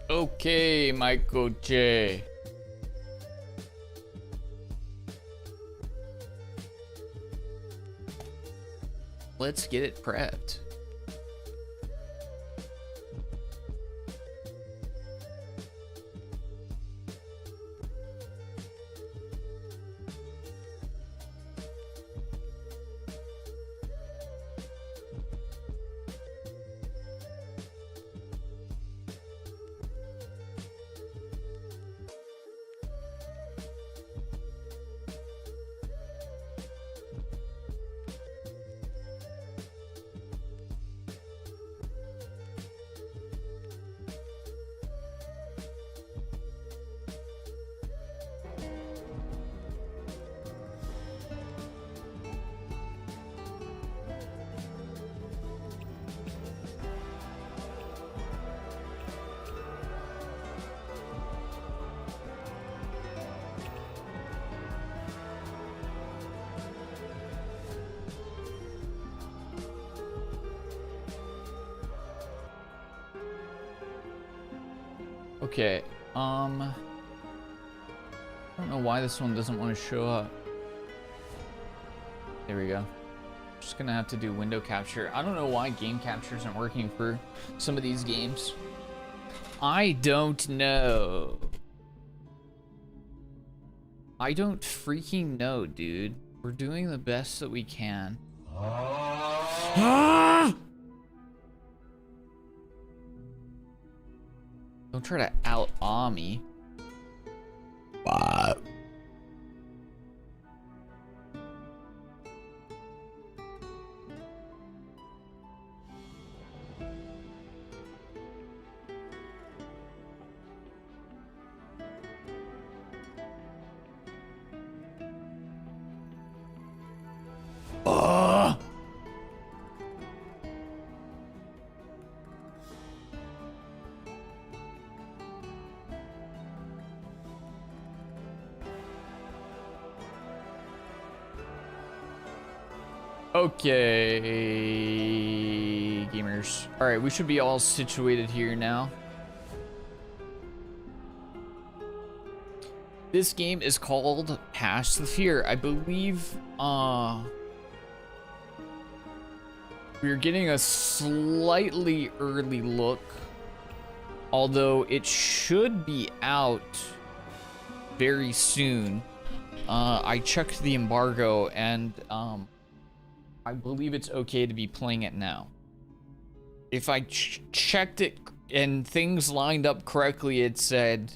Okay, Michael J. Let's get it prepped. Okay, I don't know why this one doesn't want to show up. There we go. Just gonna have to do window capture. I don't know why game capture isn't working for some of these games. I don't know. I don't freaking know, dude. We're doing the best that we can. Don't try to out-awe me. What? Okay, gamers. All right, we should be all situated here now. This game is called Past the Fear. I believe we're getting a slightly early look, although it should be out very soon. I checked the embargo and I believe it's okay to be playing it now. If I checked it and things lined up correctly, it said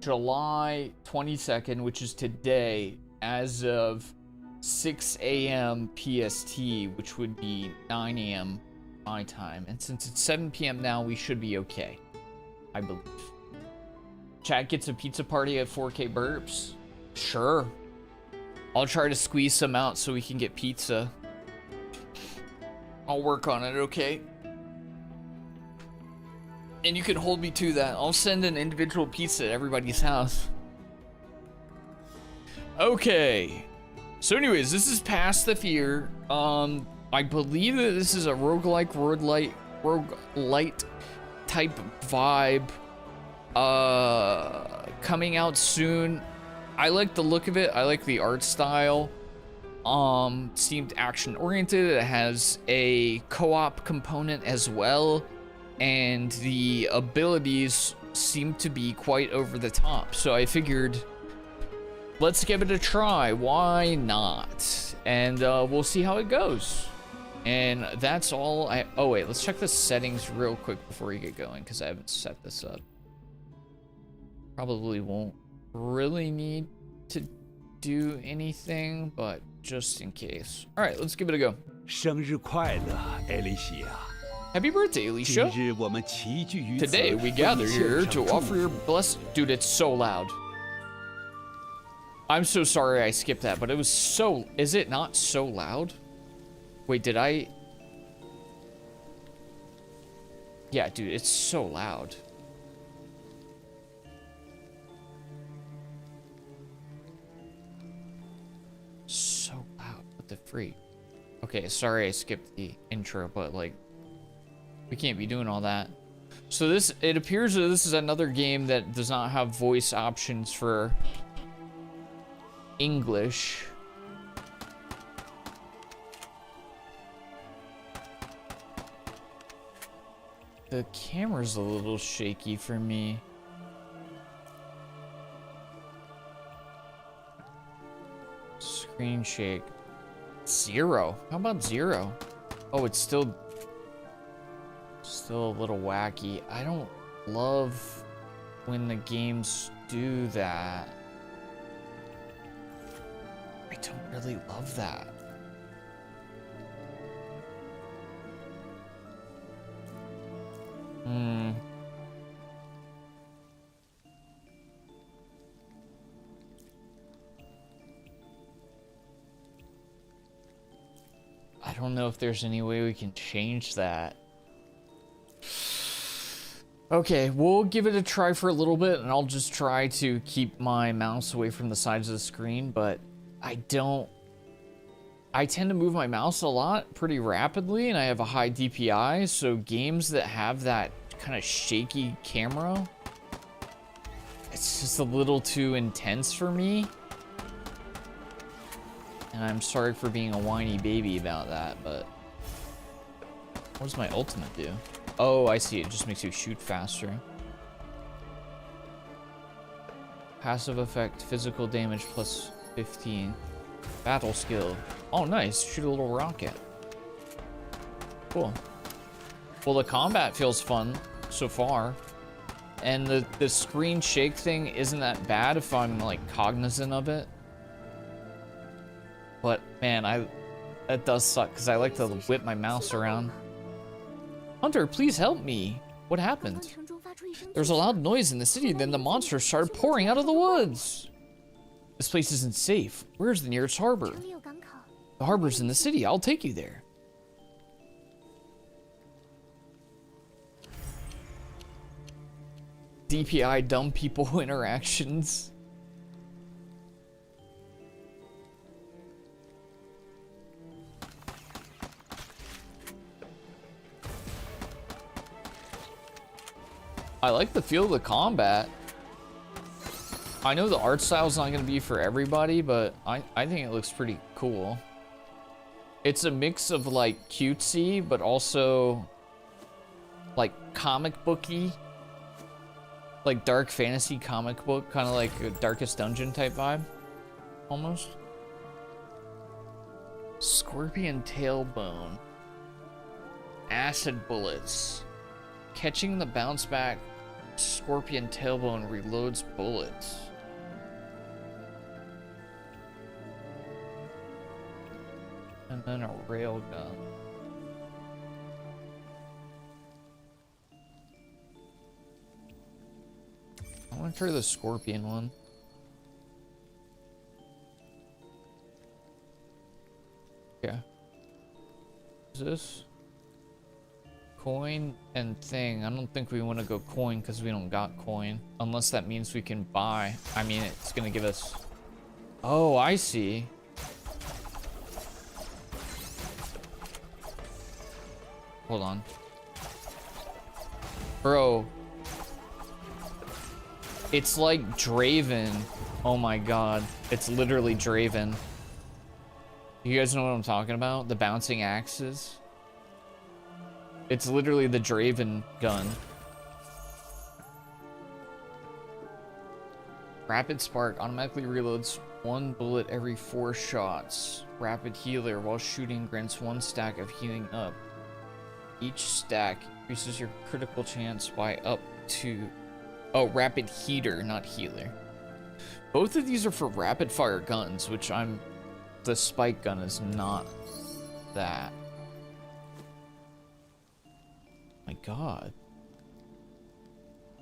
July 22nd, which is today, as of 6 a.m. PST, which would be 9 a.m. my time. And since it's 7 p.m. now, we should be okay, I believe. Chat gets a pizza party at 4K burps? Sure. I'll try to squeeze some out so we can get pizza. I'll work on it, okay? And you can hold me to that. I'll send an individual pizza to everybody's house. Okay. So anyways, this is Past the Fear. I believe that this is a roguelite type vibe. Coming out soon. I like the look of it. I like the art style. Seemed action oriented. It has a co-op component as well, and the abilities seem to be quite over the top. So I figured, let's give it a try. Why not? And we'll see how it goes. And that's all oh wait, let's check the settings real quick before we get going, because I haven't set this up. Probably won't really need to do anything, but just in case. All right, let's give it a go. 生日快乐，艾莉西亚！ Happy birthday, 今 Alicia. 日我们齐聚于此， Today we 为你 gather 献 here 上 to 祝 offer your 福 bless. Dude, it's so loud. I'm so sorry I skipped that, but it was so. Is it not so loud? Wait, did I? Yeah, dude, it's so loud. So loud. What the freak? Okay, sorry I skipped the intro, but like, we can't be doing all that. So this, it appears that this is another game that does not have voice options for English. The camera's a little shaky for me. Screen shake. 0. How about 0? Oh, it's still a little wacky. I don't love when the games do that. I don't really love that. I don't know if there's any way we can change that. Okay, we'll give it a try for a little bit, and I'll just try to keep my mouse away from the sides of the screen, but I tend to move my mouse a lot pretty rapidly, and I have a high DPI, so games that have that kind of shaky camera, it's just a little too intense for me. And I'm sorry for being a whiny baby about that, but what does my ultimate do? Oh, I see. It just makes you shoot faster. Passive effect, physical damage plus 15. Battle skill. Oh, nice. Shoot a little rocket. Cool. Well, the combat feels fun so far. And the screen shake thing isn't that bad if I'm, like, cognizant of it. But, man, that does suck, because I like to whip my mouse around. Hunter, please help me. What happened? There's a loud noise in the city, then the monsters started pouring out of the woods. This place isn't safe. Where's the nearest harbor? The harbor's in the city. I'll take you there. DPI dumb people interactions. I like the feel of the combat. I know the art style's not going to be for everybody, but I think it looks pretty cool. It's a mix of like cutesy, but also like comic booky, like dark fantasy comic book, kind of like a Darkest Dungeon type vibe, almost. Scorpion tailbone, acid bullets. Catching the bounce back scorpion tailbone reloads bullets. And then a railgun. I want to try the scorpion one. Yeah. Is this? Coin and thing. I don't think we want to go coin because we don't got coin. Unless that means we can buy. I mean, it's going to give us... Oh, I see. Hold on. Bro. It's like Draven. Oh my god. It's literally Draven. You guys know what I'm talking about? The bouncing axes? It's literally the Draven gun. Rapid Spark automatically reloads 1 bullet every 4 shots. Rapid Healer while shooting grants 1 stack of healing up. Each stack increases your critical chance by up to... Oh, Rapid Heater, not Healer. Both of these are for rapid fire guns, which I'm... The spike gun is not that. My god.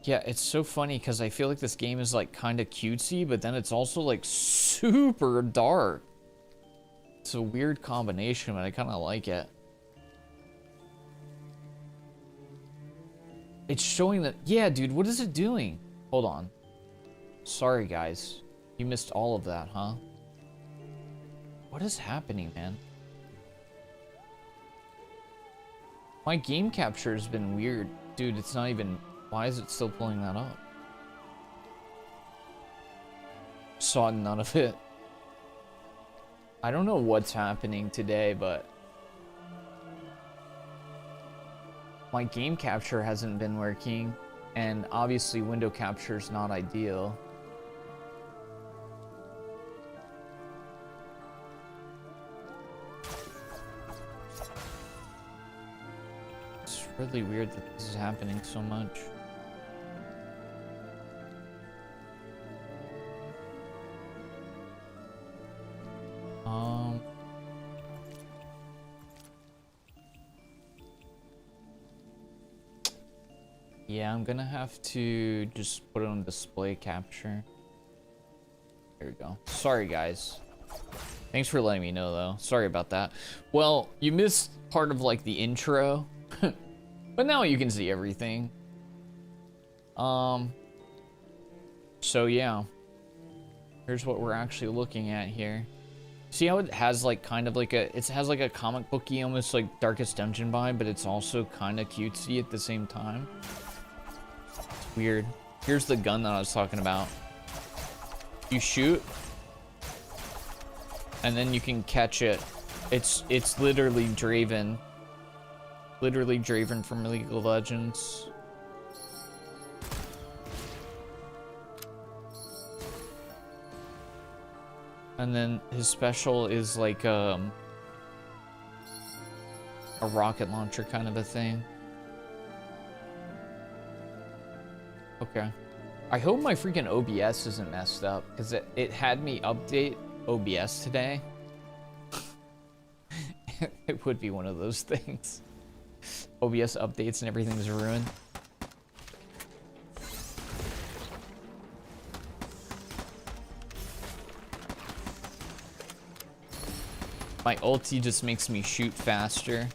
Yeah, it's so funny because I feel like this game is like kind of cutesy, but then it's also like super dark. It's a weird combination, but I kind of like it. It's showing that... Yeah, dude, what is it doing? Hold on. Sorry, guys. You missed all of that, huh? What is happening, man? My game capture has been weird. Dude, it's not even... Why is it still pulling that up? Saw none of it. I don't know what's happening today, but... My game capture hasn't been working, and obviously window capture is not ideal. It's really weird that this is happening so much. Yeah, I'm gonna have to just put it on display capture. There we go. Sorry, guys. Thanks for letting me know, though. Sorry about that. Well, you missed part of, like, the intro. But now you can see everything. So, yeah. Here's what we're actually looking at here. See how it has, like, kind of like a... It has, like, a comic booky, almost, like, Darkest Dungeon vibe, but it's also kind of cutesy at the same time. It's weird. Here's the gun that I was talking about. You shoot, and then you can catch it. It's literally Draven. Literally Draven from League of Legends. And then his special is like a rocket launcher kind of a thing. Okay. I hope my freaking OBS isn't messed up, because it had me update OBS today. It would be one of those things. OBS updates and everything's ruined. My ulti just makes me shoot faster.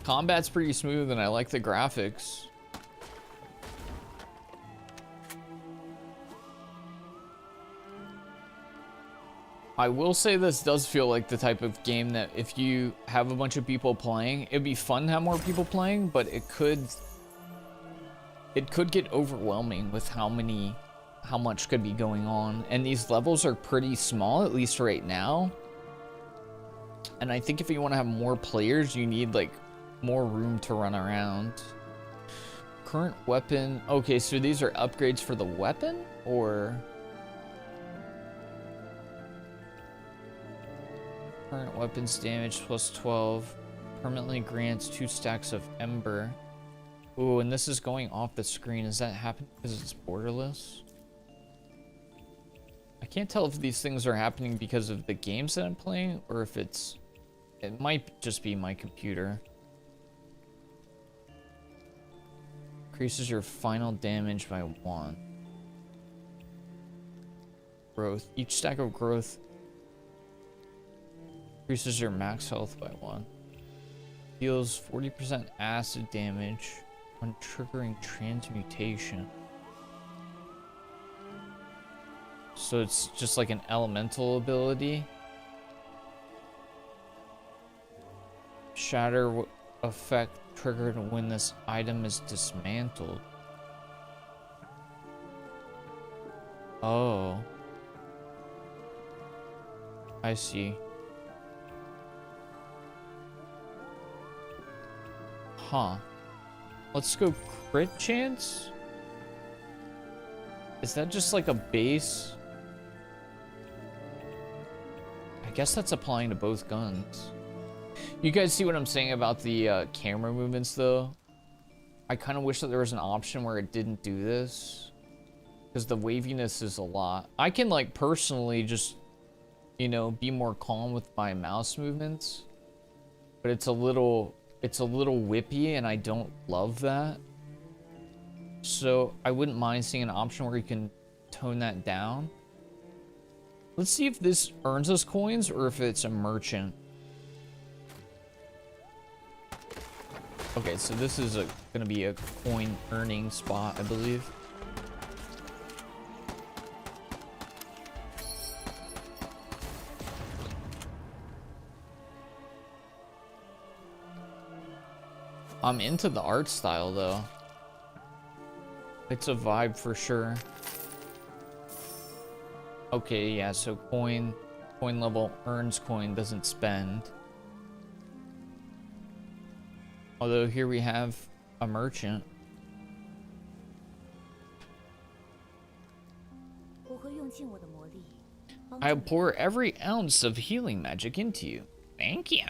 Combat's pretty smooth and I like the graphics. I will say this does feel like the type of game that if you have a bunch of people playing, it'd be fun to have more people playing, but it could get overwhelming with how much could be going on. And these levels are pretty small, at least right now. And I think if you want to have more players, you need like more room to run around. Current weapon. Okay, so these are upgrades for the weapon, or current weapons damage plus 12 permanently grants 2 stacks of ember. Ooh, and this is going off the screen. Does that happen because it's borderless? I can't tell if these things are happening because of the games that I'm playing, or if it might just be my computer. Increases your final damage by 1. Growth. Each stack of growth increases your max health by 1. Deals 40% acid damage when triggering transmutation. So it's just like an elemental ability. Shatter effect triggered when this item is dismantled. Oh. I see. Huh. Let's go crit chance? Is that just like a base? I guess that's applying to both guns. You guys see what I'm saying about the camera movements though? I kind of wish that there was an option where it didn't do this. Because the waviness is a lot. I can like personally just, you know, be more calm with my mouse movements. But it's a little whippy and I don't love that. So I wouldn't mind seeing an option where you can tone that down. Let's see if this earns us coins or if it's a merchant. Okay, so this is gonna be a coin earning spot, I believe. I'm into the art style though. It's a vibe for sure. Okay, yeah, so coin level earns coin, doesn't spend. Although here we have a merchant. I pour every ounce of healing magic into you. Thank you.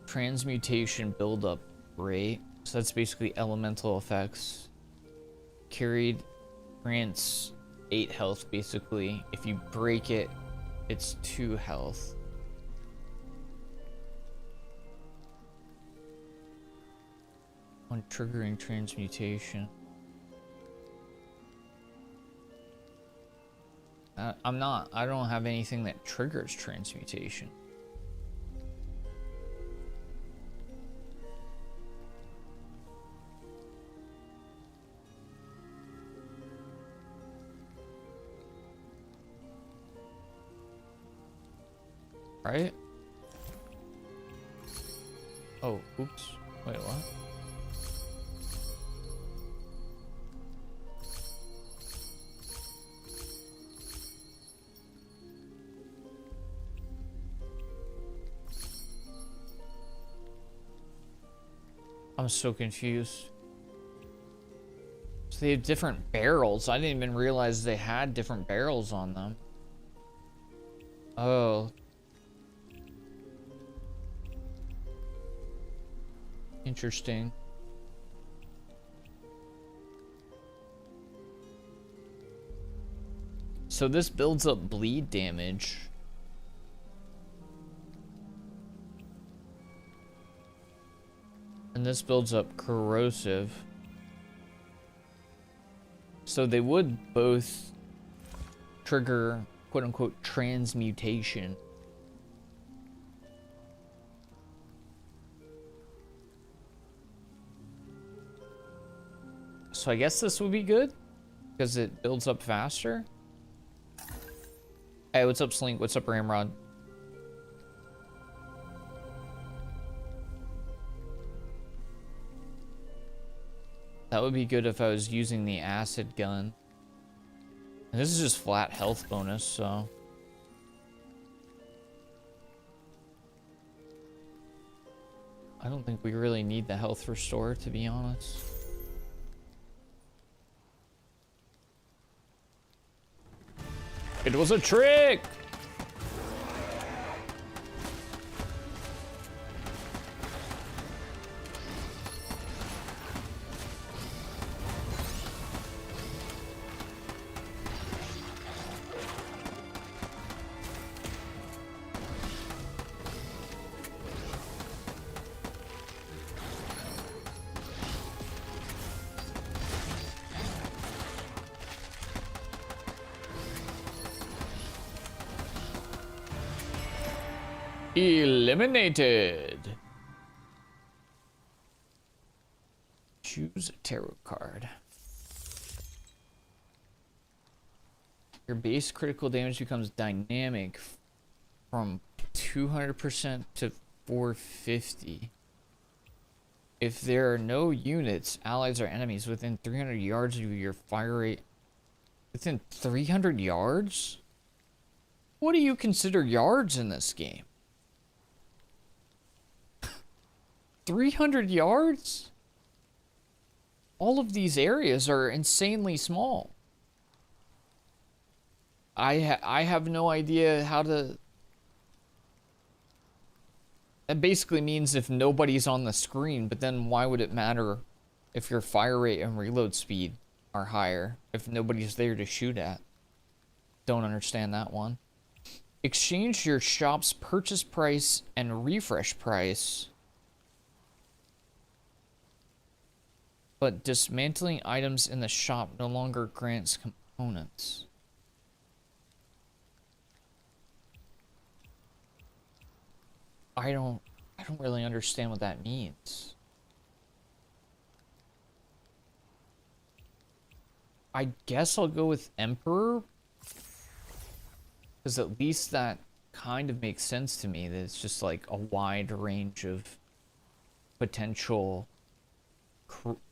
Transmutation buildup rate. So that's basically elemental effects. Carried grants 8 health basically. If you break it, it's 2 health. On triggering transmutation. I don't have anything that triggers transmutation. Right? Oh, oops. Wait, what? I'm so confused. So they have different barrels. I didn't even realize they had different barrels on them. Oh. Interesting. So this builds up bleed damage. And this builds up corrosive. So they would both trigger quote-unquote transmutation. So I guess this would be good because it builds up faster. Hey, what's up, Slink? What's up, Ramrod? That would be good if I was using the acid gun. And this is just flat health bonus, so. I don't think we really need the health restore, to be honest. It was a trick! Eliminated. Choose a tarot card. Your base critical damage becomes dynamic from 200% to 450. If there are no units, allies, or enemies within 300 yards of your fire rate. Within 300 yards? What do you consider yards in this game? 300 yards? All of these areas are insanely small. I have no idea how to... That basically means if nobody's on the screen, but then why would it matter if your fire rate and reload speed are higher if nobody's there to shoot at? Don't understand that one. Exchange your shop's purchase price and refresh price. But dismantling items in the shop no longer grants components. I don't really understand what that means. I guess I'll go with Emperor, because at least that kind of makes sense to me, that it's just like a wide range of potential.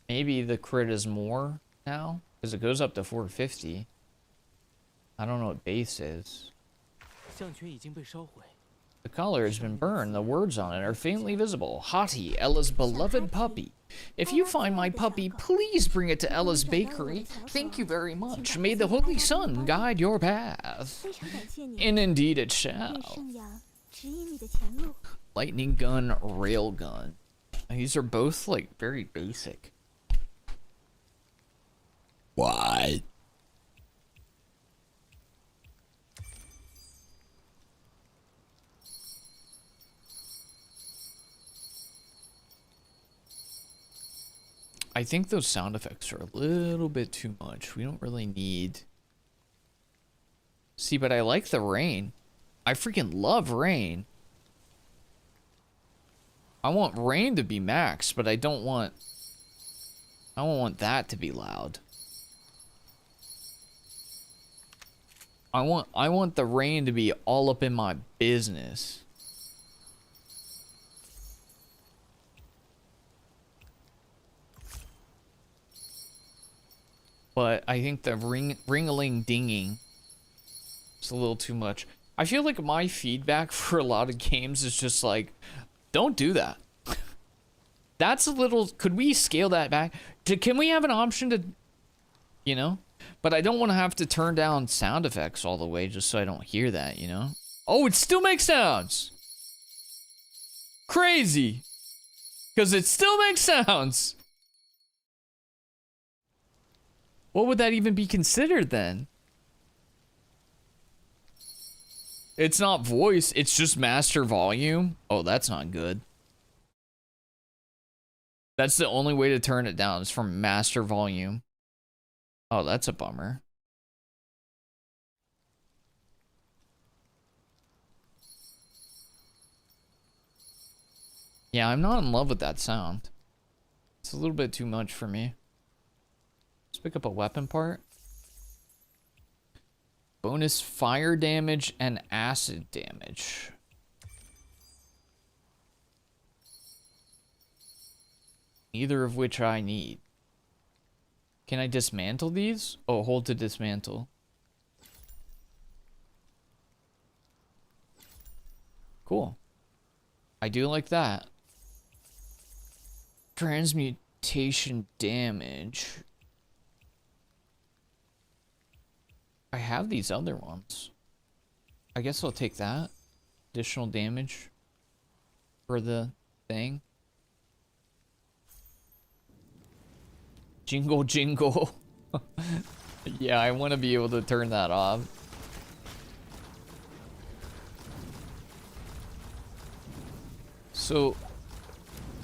Maybe the crit is more now, because it goes up to 450. I don't know what base is. The collar has been burned. The words on it are faintly visible. Hottie, Ella's beloved puppy. If you find my puppy, please bring it to Ella's bakery. Thank you very much. May the Holy Sun guide your path. And indeed it shall. Lightning gun, rail gun. These are both like very basic. What? I think those sound effects are a little bit too much. We don't really need... See, but I like the rain. I freaking love rain. I want rain to be max, but I don't want that to be loud. I want the rain to be all up in my business. But I think the ring-a-ling-dinging is a little too much. I feel like my feedback for a lot of games is just like, don't do that. That's a little... Could we scale that back? Can we have an option to... You know? But I don't want to have to turn down sound effects all the way just so I don't hear that, you know? Oh, it still makes sounds! Crazy! Because it still makes sounds! What would that even be considered then? It's not voice, it's just master volume. Oh, that's not good. That's the only way to turn it down, is from master volume. Oh, that's a bummer. Yeah, I'm not in love with that sound. It's a little bit too much for me. Let's pick up a weapon part. Bonus fire damage and acid damage. Neither of which I need. Can I dismantle these? Oh, hold to dismantle. Cool. I do like that. Transmutation damage. I have these other ones. I guess I'll take that. Additional damage for the thing. Jingle jingle. Yeah, I want to be able to turn that off. So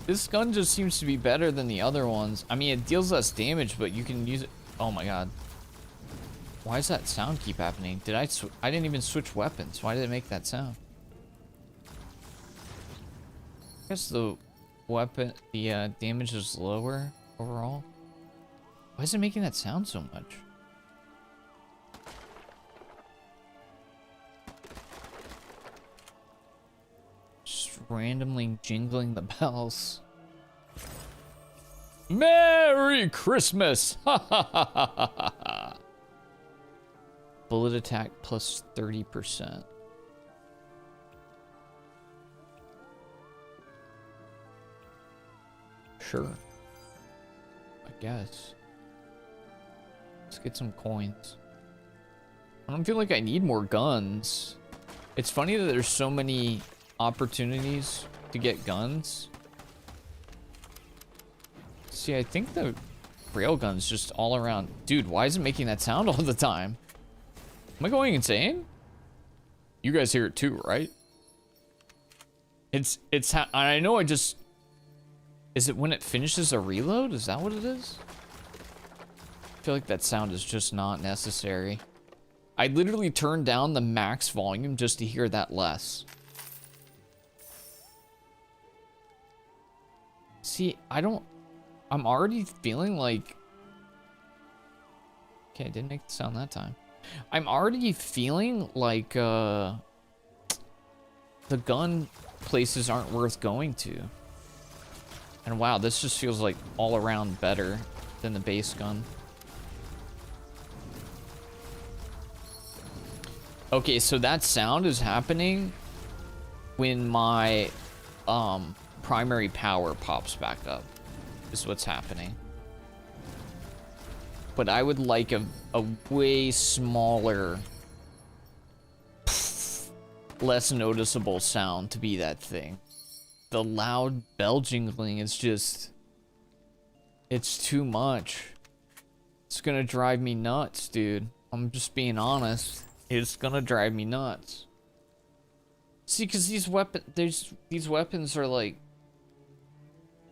this gun just seems to be better than the other ones. I mean, it deals less damage, but you can use it. Oh my god. Why does that sound keep happening? I didn't even switch weapons. Why did it make that sound? I guess the weapon, the damage is lower overall. Why is it making that sound so much? randomly jingling the bells. Merry Christmas! Ha ha ha ha ha ha! Bullet attack plus 30%. Sure. I guess. Let's get some coins. I don't feel like I need more guns. It's funny that there's so many opportunities to get guns. See, I think the railgun's just all around. Dude, why is it making that sound all the time? Am I going insane? You guys hear it too, right? I know I just... Is it when it finishes a reload? Is that what it is? I feel like that sound is just not necessary. I literally turned down the max volume just to hear that less. See, I'm already feeling like... Okay, I didn't make the sound that time. I'm already feeling like, the gun places aren't worth going to. And wow, this just feels like all around better than the base gun. Okay, so that sound is happening when my primary power pops back up, is what's happening. But I would like a way smaller, less noticeable sound to be that thing. The loud bell jingling is just... It's too much. It's gonna drive me nuts, dude. I'm just being honest. It's gonna drive me nuts. See, because these weapons are like...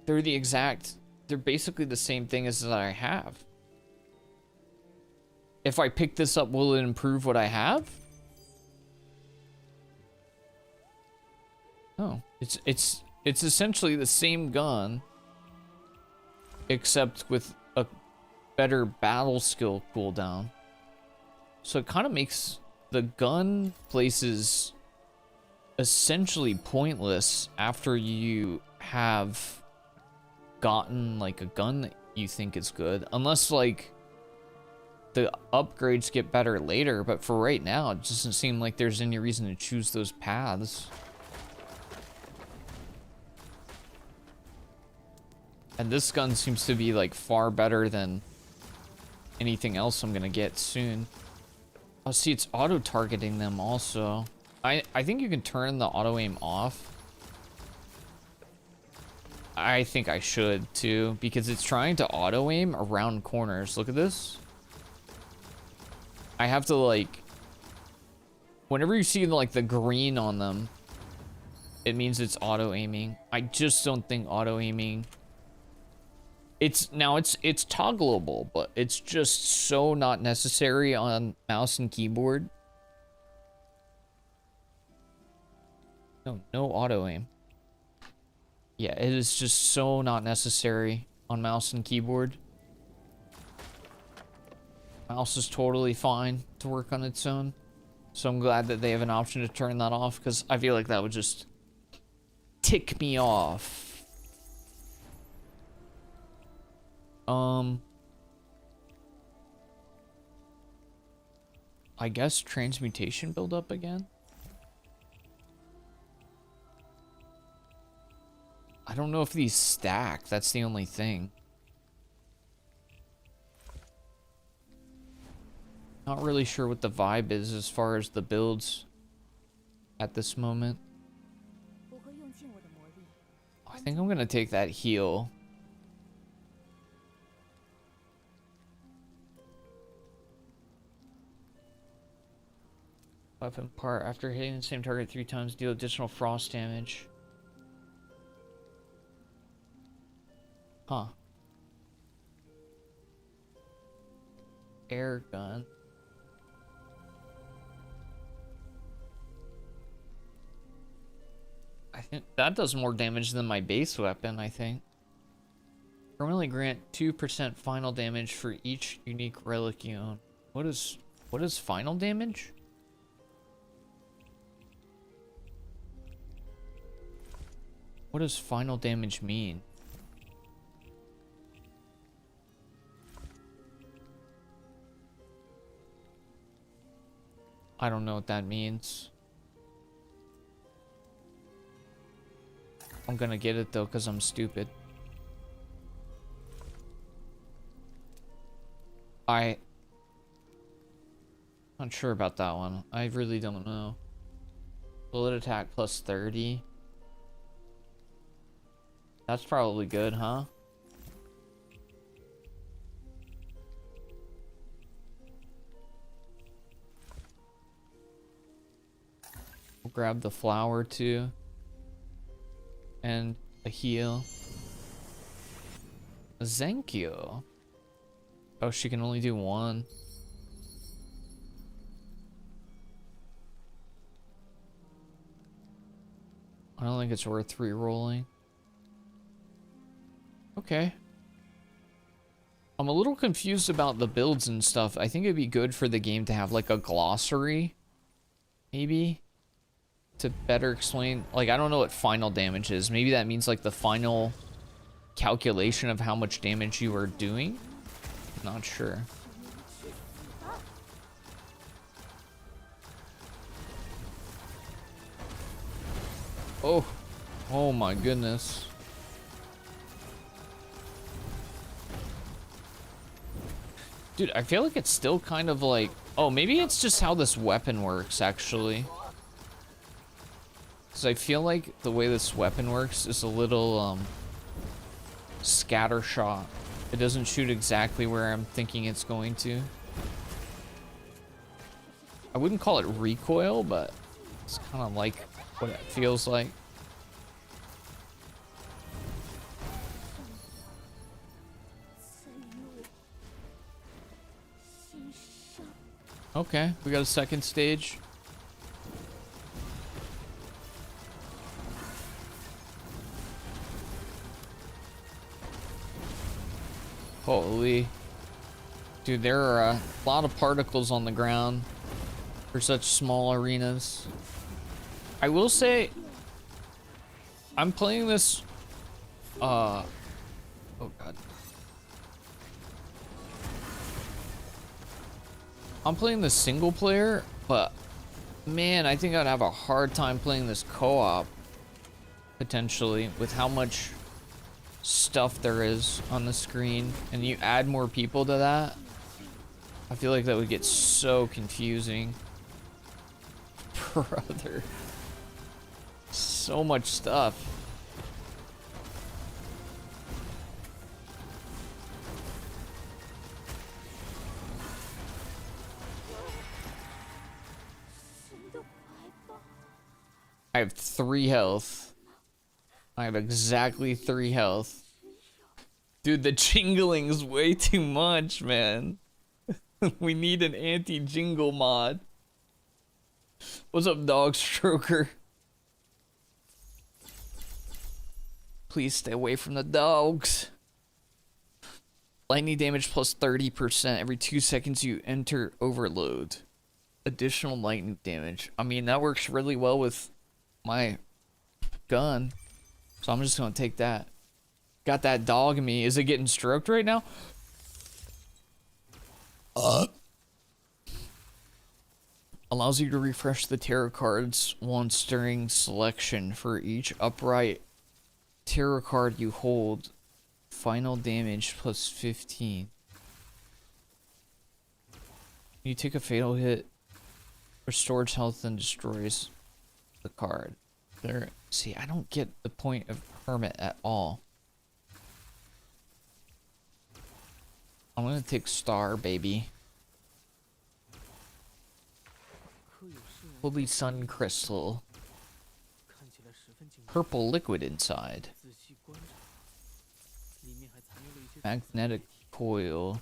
They're basically the same thing as that I have. If I pick this up, will it improve what I have? No. It's essentially the same gun, except with a better battle skill cooldown. So it kind of makes the gun places essentially pointless after you have gotten like a gun that you think is good, unless like the upgrades get better later. But for right now, it doesn't seem like there's any reason to choose those paths. And this gun seems to be like far better than anything else I'm gonna get soon. Oh, see, it's auto-targeting them also. I think you can turn the auto-aim off. I think I should too, because it's trying to auto-aim around corners. Look at this. I have to like... Whenever you see like the green on them, it means it's auto-aiming. I just don't think auto-aiming... It's toggleable, but it's just so not necessary on mouse and keyboard. No auto aim. Yeah, it is just so not necessary on mouse and keyboard. Mouse is totally fine to work on its own. So I'm glad that they have an option to turn that off, because I feel like that would just tick me off. I guess transmutation build up again. I don't know if these stack, that's the only thing. Not really sure what the vibe is as far as the builds at this moment. I think I'm gonna take that heal. Weapon part. After hitting the same target 3 times, deal additional frost damage. Huh. Air gun. I think that does more damage than my base weapon, I think. Permanently grant 2% final damage for each unique relic you own. What is final damage? What does final damage mean? I don't know what that means. I'm gonna get it though, because I'm stupid. Not sure about that one. I really don't know. Bullet attack plus 30. That's probably good, huh? We'll grab the flower too. And a heal. A Zenkyo. Oh, she can only do one. I don't think it's worth re-rolling. Okay. I'm a little confused about the builds and stuff. I think it'd be good for the game to have like a glossary. Maybe. To better explain. Like, I don't know what final damage is. Maybe that means like the final calculation of how much damage you are doing. Not sure. Oh. Oh my goodness. Dude, I feel like it's still kind of like... Oh, maybe it's just how this weapon works, actually. Because I feel like the way this weapon works is a little, scattershot. It doesn't shoot exactly where I'm thinking it's going to. I wouldn't call it recoil, but it's kind of like what it feels like. Okay, we got a second stage. Holy. Dude, there are a lot of particles on the ground for such small arenas. I will say, I'm playing this, oh god. I'm playing this single player, but man, I think I'd have a hard time playing this co-op, potentially, with how much stuff there is on the screen, and you add more people to that. I feel like that would get so confusing. Brother. So much stuff. I have 3 health. I have exactly 3 health. Dude, the jingling's way too much, man. We need an anti-jingle mod. What's up, dog stroker? Please stay away from the dogs. Lightning damage plus 30%. Every 2 seconds you enter overload. Additional lightning damage. I mean, that works really well with my gun. So I'm just gonna take that. Got that dog in me. Is it getting stroked right now? Allows you to refresh the tarot cards once during selection. For each upright tarot card you hold, final damage plus 15. You take a fatal hit, restores health, and destroys the card. There. See, I don't get the point of hermit at all. I'm gonna take star, baby. Holy sun crystal. Purple liquid inside. Magnetic coil.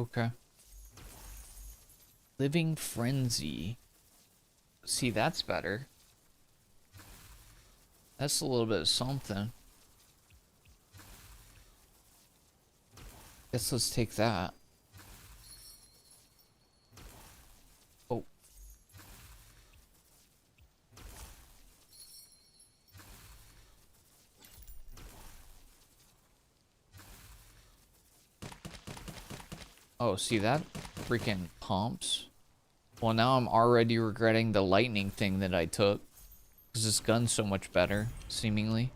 Okay. Living Frenzy. See, that's better. That's a little bit of something. Guess let's take that. Oh. Oh, see that freaking pumps? Well, now I'm already regretting the lightning thing that I took. Because this gun's so much better, seemingly.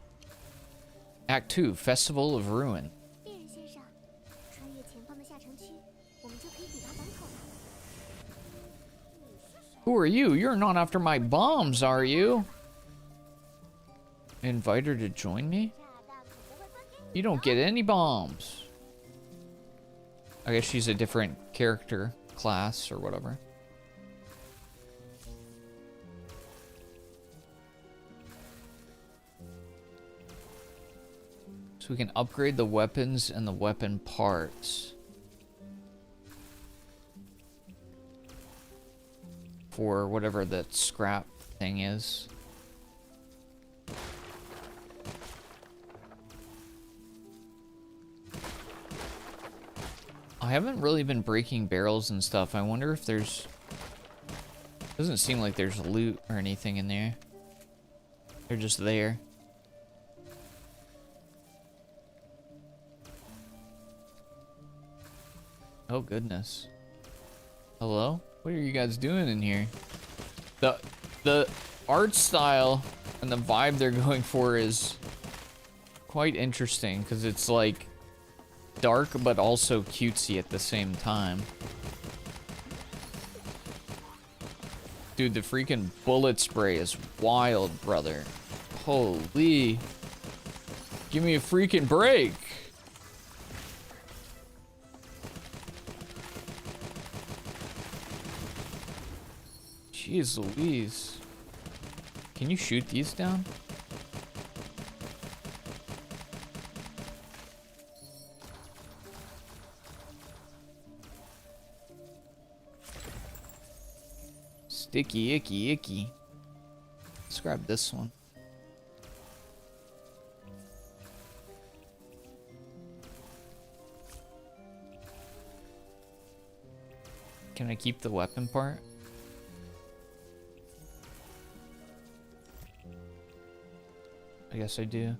Act 2, Festival of Ruin. 猎人先生，穿越前方的下城区，我们就可以抵达港口了。 Who are you? You're not after my bombs, are you? Invite her to join me? You don't get any bombs. I guess she's a different character class or whatever. So we can upgrade the weapons and the weapon parts. For whatever that scrap thing is. I haven't really been breaking barrels and stuff. I wonder if there's... Doesn't seem like there's loot or anything in there. They're just there. Oh goodness. Hello? What are you guys doing in here? The art style and the vibe they're going for is quite interesting because it's like dark but also cutesy at the same time. Dude, the freaking bullet spray is wild, brother. Holy. Give me a freaking break. Jeez Louise. Can you shoot these down? Sticky, icky, icky. Let's grab this one. Can I keep the weapon part? I guess I do.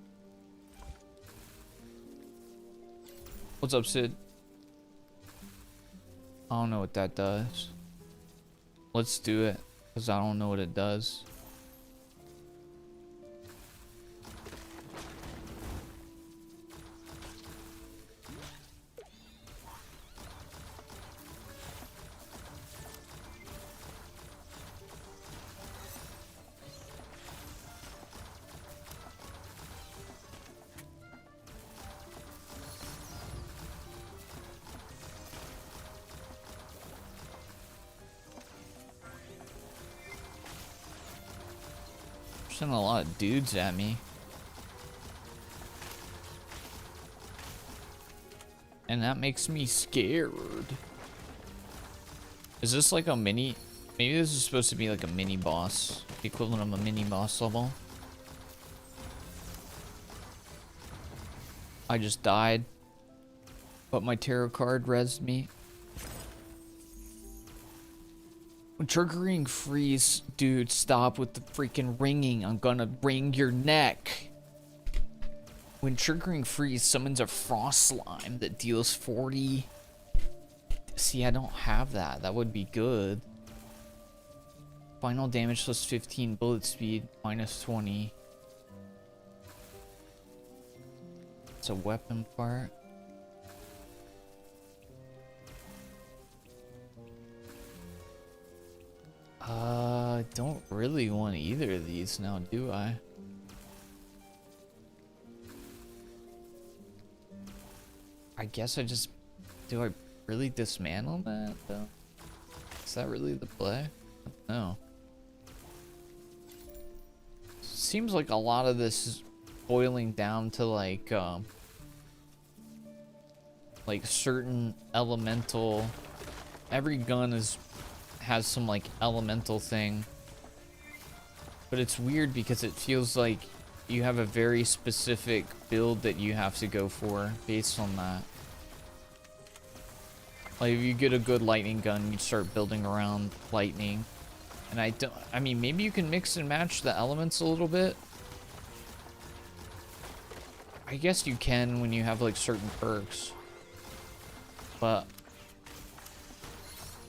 What's up, Sid? I don't know what that does. Let's do it, because I don't know what it does. Sending a lot of dudes at me. And that makes me scared. Is this like a mini? Maybe this is supposed to be like a mini boss. The equivalent of a mini boss level. I just died. But my tarot card rezzed me. When triggering freeze, dude, stop with the freaking ringing. I'm gonna wring your neck. When triggering freeze, summons a frost slime that deals 40. See, I don't have that. That would be good. Final damage plus 15, bullet speed minus 20. It's a weapon part. I don't really want either of these now, do I? I guess I just... Do I really dismantle that, though? Is that really the play? No. Seems like a lot of this is boiling down to, like, like certain elemental. Every gun has some like elemental thing, but it's weird because it feels like you have a very specific build that you have to go for based on that. Like if you get a good lightning gun, you start building around lightning. And I mean, maybe you can mix and match the elements a little bit. I guess you can when you have like certain perks. But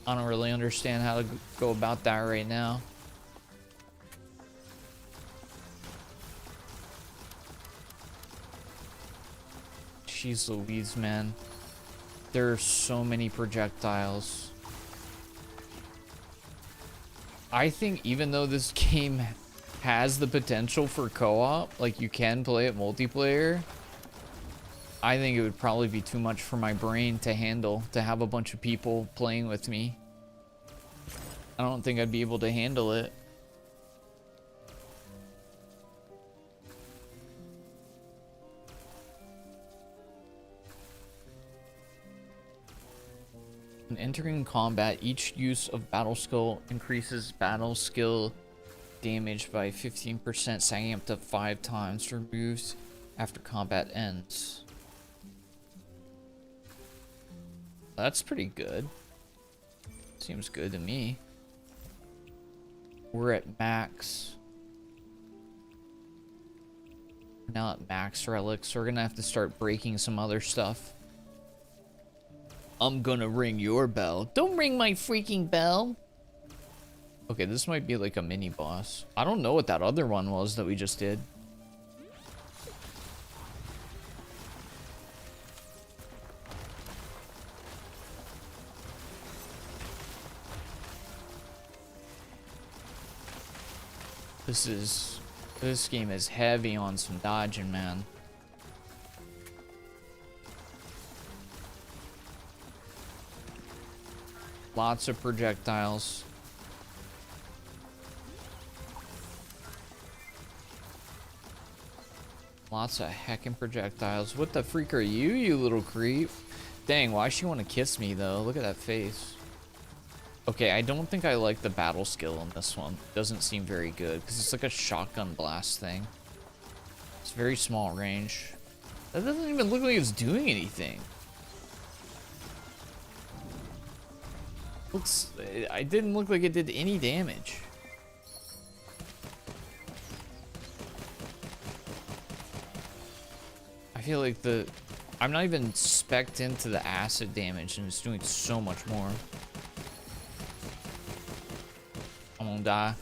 I don't really understand how to go about that right now. Jeez Louise, man. There are so many projectiles. I think even though this game has the potential for co-op, like you can play it multiplayer, I think it would probably be too much for my brain to handle, to have a bunch of people playing with me. I don't think I'd be able to handle it. When entering combat, each use of battle skill increases battle skill damage by 15%, stacking up to 5 times removed after combat ends. That's pretty good. Seems good to me. We're at max. Now at max relics, so we're gonna have to start breaking some other stuff. I'm gonna ring your bell. Don't ring my freaking bell. Okay, this might be like a mini boss. I don't know what that other one was that we just did. This game is heavy on some dodging, man. Lots of projectiles. Lots of heckin' projectiles. What the freak are you, you little creep? Dang, why she want to kiss me though? Look at that face. Okay, I don't think I like the battle skill on this one. Doesn't seem very good because it's like a shotgun blast thing. It's very small range. That doesn't even look like it's doing anything. Looks, it didn't look like it did any damage. I feel like I'm not even spec'd into the acid damage and it's doing so much more. I'm gonna die.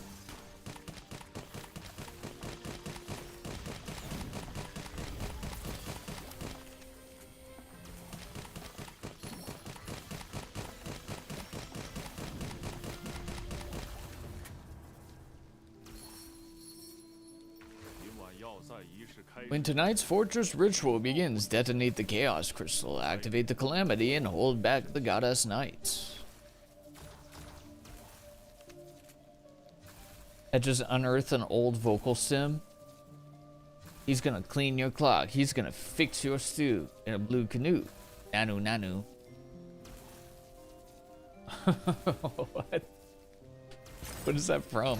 When tonight's fortress ritual begins, detonate the chaos crystal, activate the calamity, and hold back the goddess knights. That just unearthed an old vocal stem. He's gonna clean your clock. He's gonna fix your stew in a blue canoe. Nanu nanu. What? What is that from?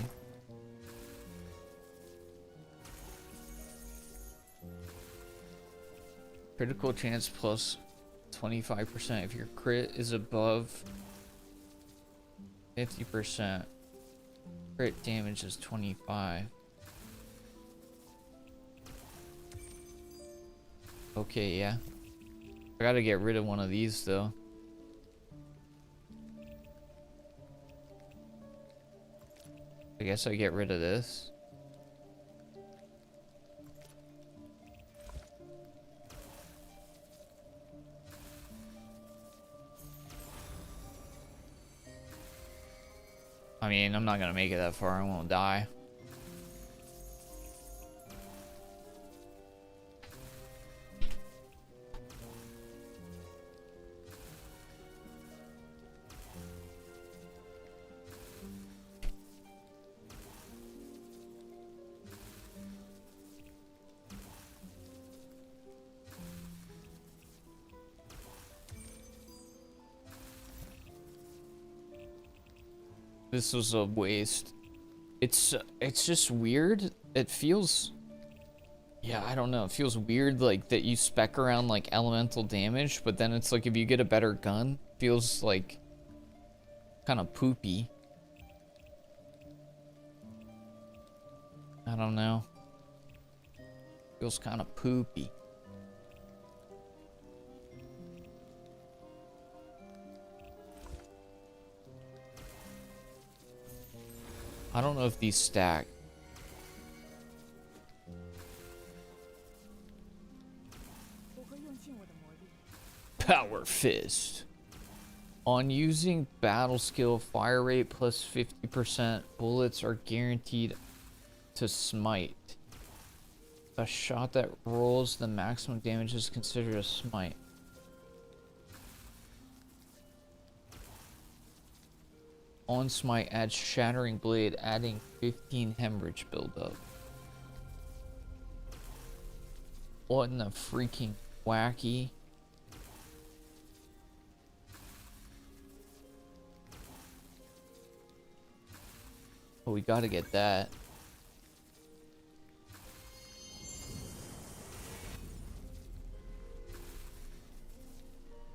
Critical chance plus 25% if your crit is above 50%. Crit damage is 25. Okay, yeah. I gotta get rid of one of these though. I guess I get rid of this. I mean, I'm not gonna make it that far. I won't die. This was a waste. It's just weird. It feels, yeah, I don't know. It feels weird like that you spec around like elemental damage, but then it's like if you get a better gun, feels like kind of poopy. I don't know. Feels kind of poopy. I don't know if these stack. Power Fist. On using battle skill, fire rate plus 50%, bullets are guaranteed to smite. A shot that rolls the maximum damage is considered a smite. On smite adds shattering blade, adding 15 hemorrhage buildup. What in the freaking wacky? Oh, we gotta get that.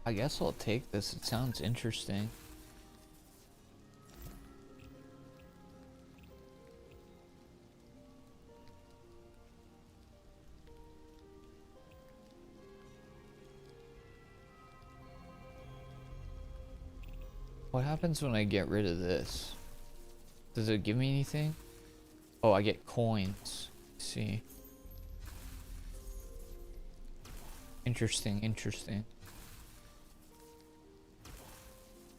I guess I'll take this. It sounds interesting. What happens when I get rid of this? Does it give me anything? Oh, I get coins. Let's see. Interesting, interesting.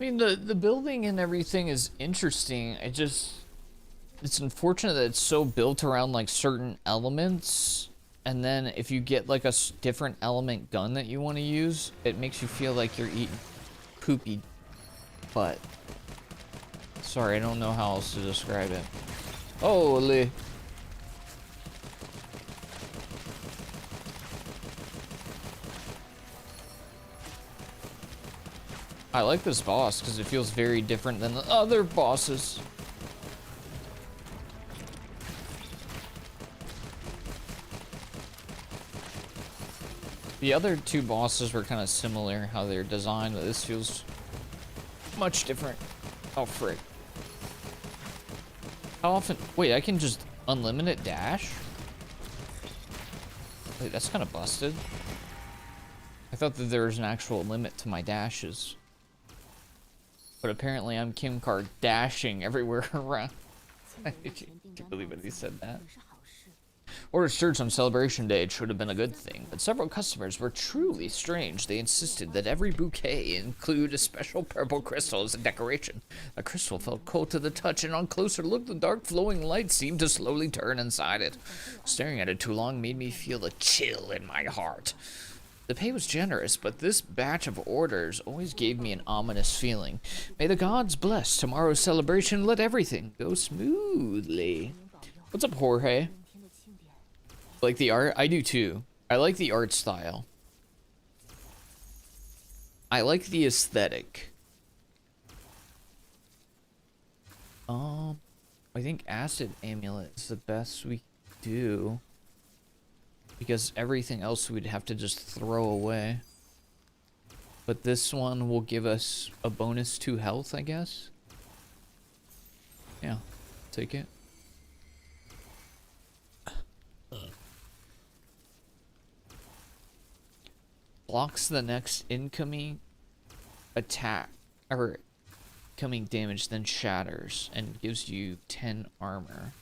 I mean, the building and everything is interesting. It's unfortunate that it's so built around like certain elements. And then if you get like a different element gun that you want to use, it makes you feel like you're eating poopy butt. Sorry, I don't know how else to describe it. Holy. I like this boss because it feels very different than the other bosses. The other two bosses were kind of similar how they're designed, but this feels much different. Oh, frick. How often? Wait, I can just unlimited dash? Wait, that's kind of busted. I thought that there was an actual limit to my dashes. But apparently I'm Kim Kardashian everywhere around. I can't believe it, he said that. Orders surged on Celebration Day. It should have been a good thing, but several customers were truly strange. They insisted that every bouquet include a special purple crystal as a decoration. The crystal felt cold to the touch, and on closer look, the dark flowing light seemed to slowly turn inside it. Staring at it too long made me feel a chill in my heart. The pay was generous, but this batch of orders always gave me an ominous feeling. May the gods bless tomorrow's celebration. Let everything go smoothly. What's up, Jorge? Like the art? I do too. I like the art style. I like the aesthetic. I think acid amulet is the best we do. Because everything else we'd have to just throw away. But this one will give us a bonus to health, I guess. Yeah, take it. Blocks the next incoming attack or incoming damage, then shatters and gives you 10 armor.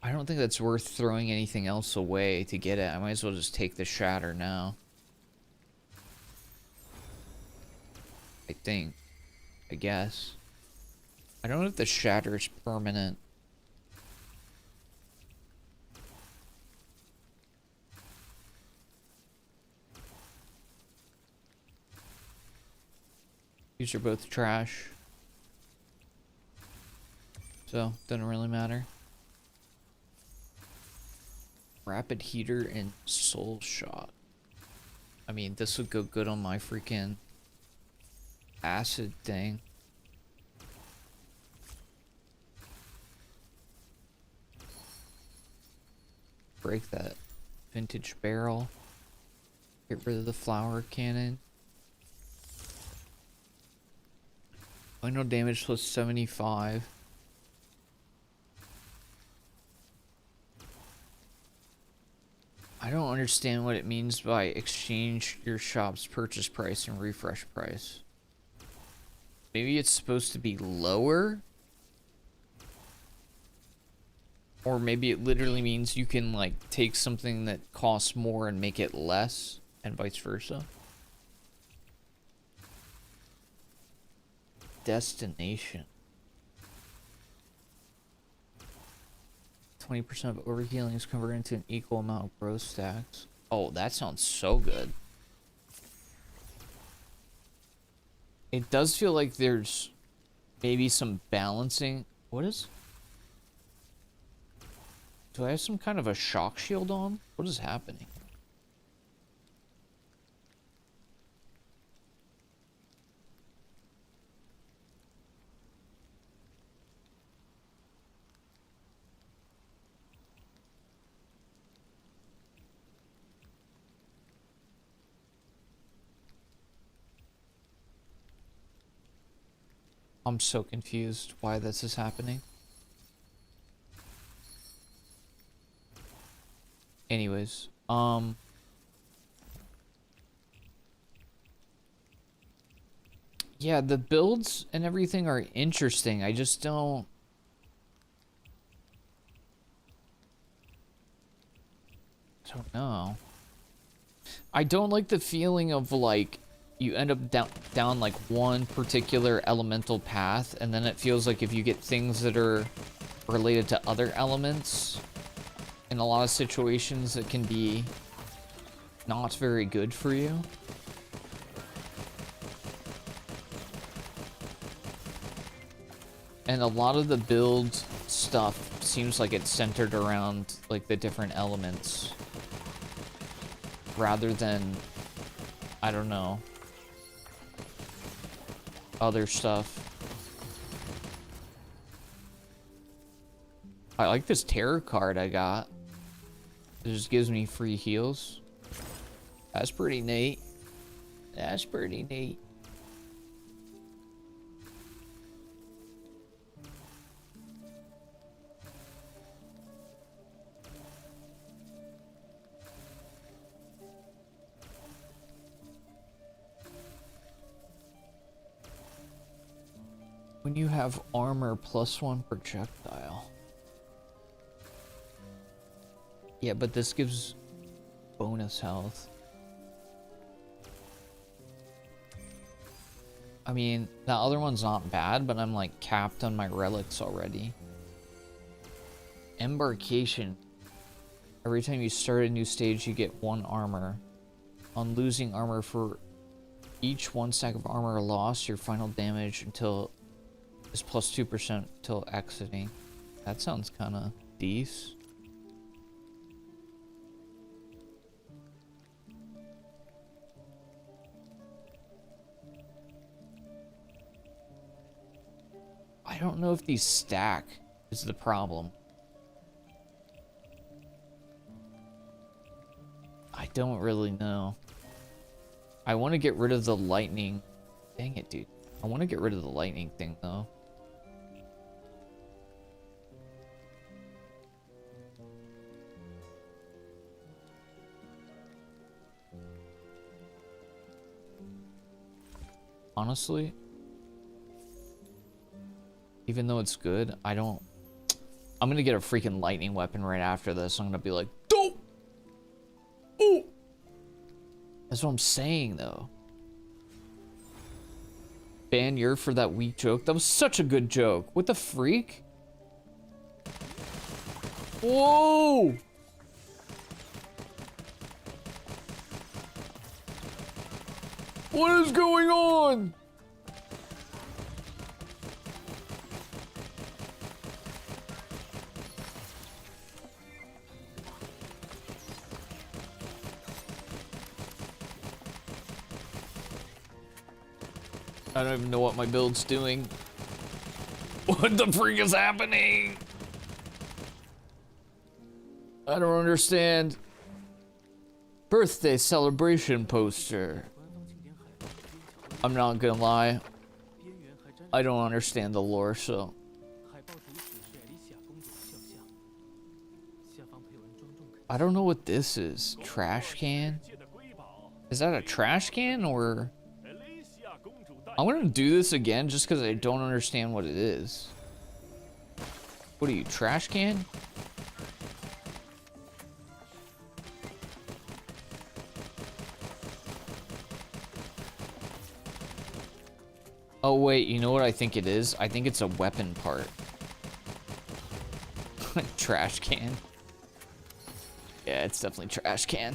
I don't think that's worth throwing anything else away to get it. I might as well just take the shatter now. I think. I guess. I don't know if the shatter is permanent. These are both trash. So, doesn't really matter. Rapid heater and soul shot. I mean, this would go good on my freaking acid thing. Break that vintage barrel. Get rid of the flower cannon. Final damage plus 75. I don't understand what it means by exchange your shop's purchase price and refresh price. Maybe it's supposed to be lower? Or maybe it literally means you can like take something that costs more and make it less, and vice versa. Destination. 20% of overhealing is converted into an equal amount of growth stacks. Oh, that sounds so good. It does feel like there's maybe some balancing. What is... Do I have some kind of a shock shield on? What is happening? I'm so confused why this is happening. Anyways, yeah, the builds and everything are interesting. I just don't know. I don't like the feeling of like you end up down like one particular elemental path, and then it feels like if you get things that are related to other elements, in a lot of situations it can be not very good for you. And a lot of the build stuff seems like it's centered around like the different elements rather than, I don't know, other stuff. I like this tarot card I got. It just gives me free heals. That's pretty neat. That's pretty neat. When you have armor +1 projectile. Yeah, but this gives bonus health. I mean, the other one's not bad, but I'm like capped on my relics already. Embarkation. Every time you start a new stage, you get 1 armor. On losing armor for each 1 stack of armor lost, your final damage until is +2% till exiting. That sounds kind of decent. I don't know if these stack is the problem. I don't really know. I want to get rid of the lightning. Dang it, dude. I want to get rid of the lightning thing, though. Honestly, even though it's good, I'm gonna get a freaking lightning weapon right after this. I'm gonna be like, dope! Oh! That's what I'm saying, though. Ban your for that weak joke. That was such a good joke. What the freak? Whoa! What is going on? I don't even know what my build's doing. What the freak is happening? I don't understand. Birthday celebration poster. I'm not gonna lie. I don't understand the lore, so. I don't know what this is. Trash can? Is that a trash can or? I'm gonna do this again just because I don't understand what it is. What are you, trash can? Oh wait, you know what I think it is? I think it's a weapon part. Trash can. Yeah, it's definitely trash can.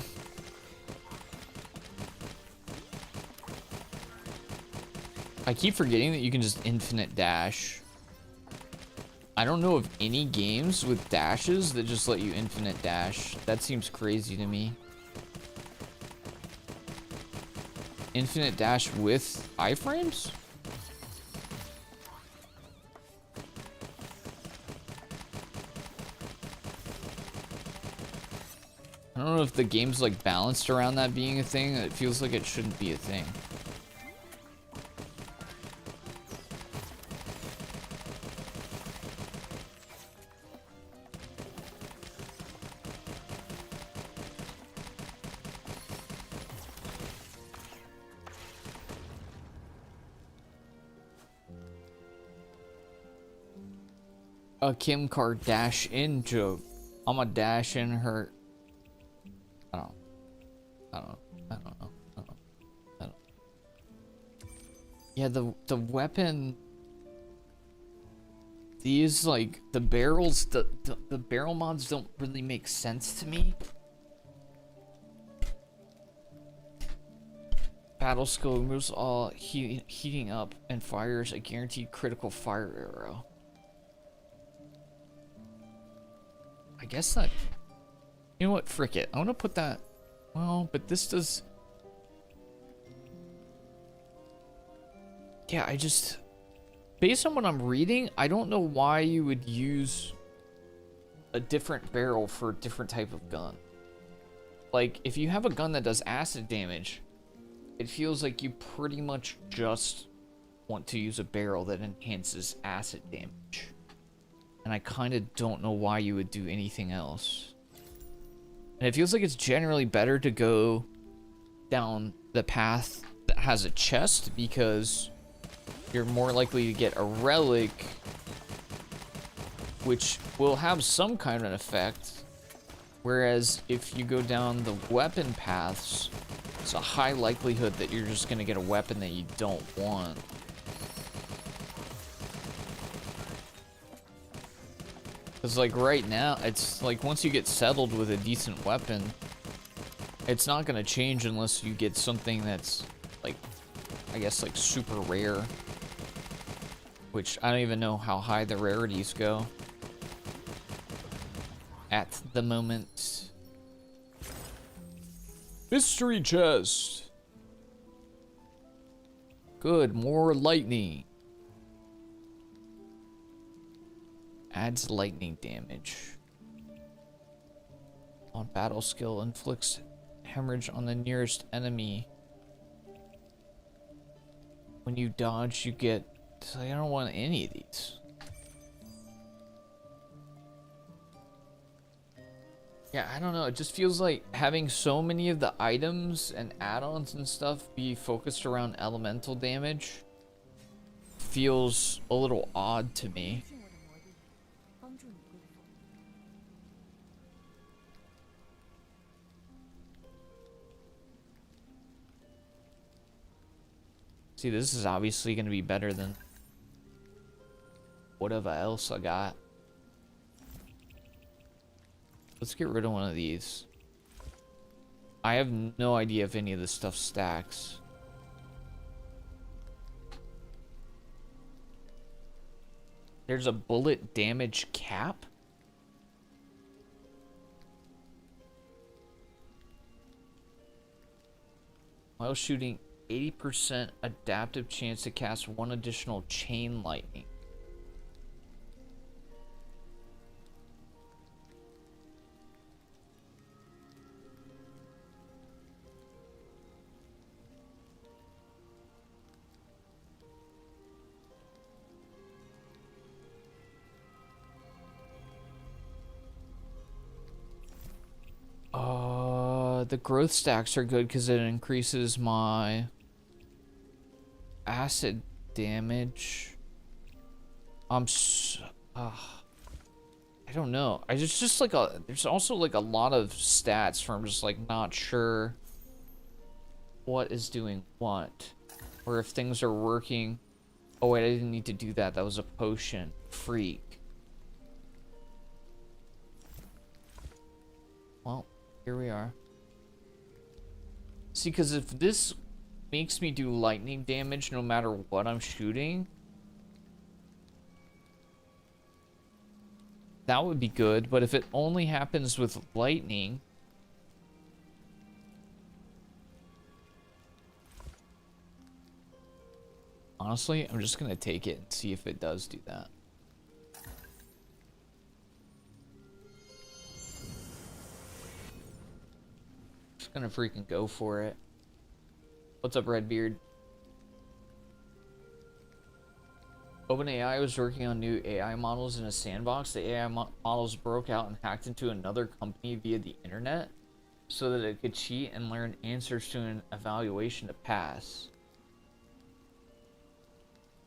I keep forgetting that you can just infinite dash. I don't know of any games with dashes that just let you infinite dash. That seems crazy to me. Infinite dash with iframes? I don't know if the game's like balanced around that being a thing. It feels like it shouldn't be a thing. A Kim Kardashian joke. I'm a dash in her. I don't know. Yeah, the weapon. These like the barrels, the barrel mods don't really make sense to me. Battle skill removes all heating up and fires a guaranteed critical fire arrow. I guess that. You know what? Frick it. I want to put that. Well, but this does. Yeah, I just. Based on what I'm reading, I don't know why you would use a different barrel for a different type of gun. Like, if you have a gun that does acid damage, it feels like you pretty much just want to use a barrel that enhances acid damage. And I kind of don't know why you would do anything else. And it feels like it's generally better to go down the path that has a chest because you're more likely to get a relic, which will have some kind of an effect. Whereas if you go down the weapon paths, it's a high likelihood that you're just going to get a weapon that you don't want. Because, like, right now, it's like once you get settled with a decent weapon, it's not going to change unless you get something that's, like, I guess, like, super rare. Which, I don't even know how high the rarities go at the moment. Mystery chest! Good, more lightning. Adds lightning damage. On battle skill, inflicts hemorrhage on the nearest enemy. When you dodge, you get... I don't want any of these. Yeah, I don't know. It just feels like having so many of the items and add-ons and stuff be focused around elemental damage feels a little odd to me. See, this is obviously going to be better than whatever else I got. Let's get rid of one of these. I have no idea if any of this stuff stacks. There's a bullet damage cap? While shooting 80% adaptive chance to cast one additional chain lightning. The growth stacks are good because it increases my acid damage. I don't know. Just like there's also like a lot of stats from just like not sure what is doing what, or if things are working. Oh wait, I didn't need to do that. That was a potion. Freak. Well, here we are. See, because if this makes me do lightning damage no matter what I'm shooting, that would be good. But if it only happens with lightning, honestly, I'm just gonna take it and see if it does do that. Just gonna freaking go for it. What's up, Redbeard? OpenAI was working on new AI models in a sandbox. The AI models broke out and hacked into another company via the internet so that it could cheat and learn answers to an evaluation to pass.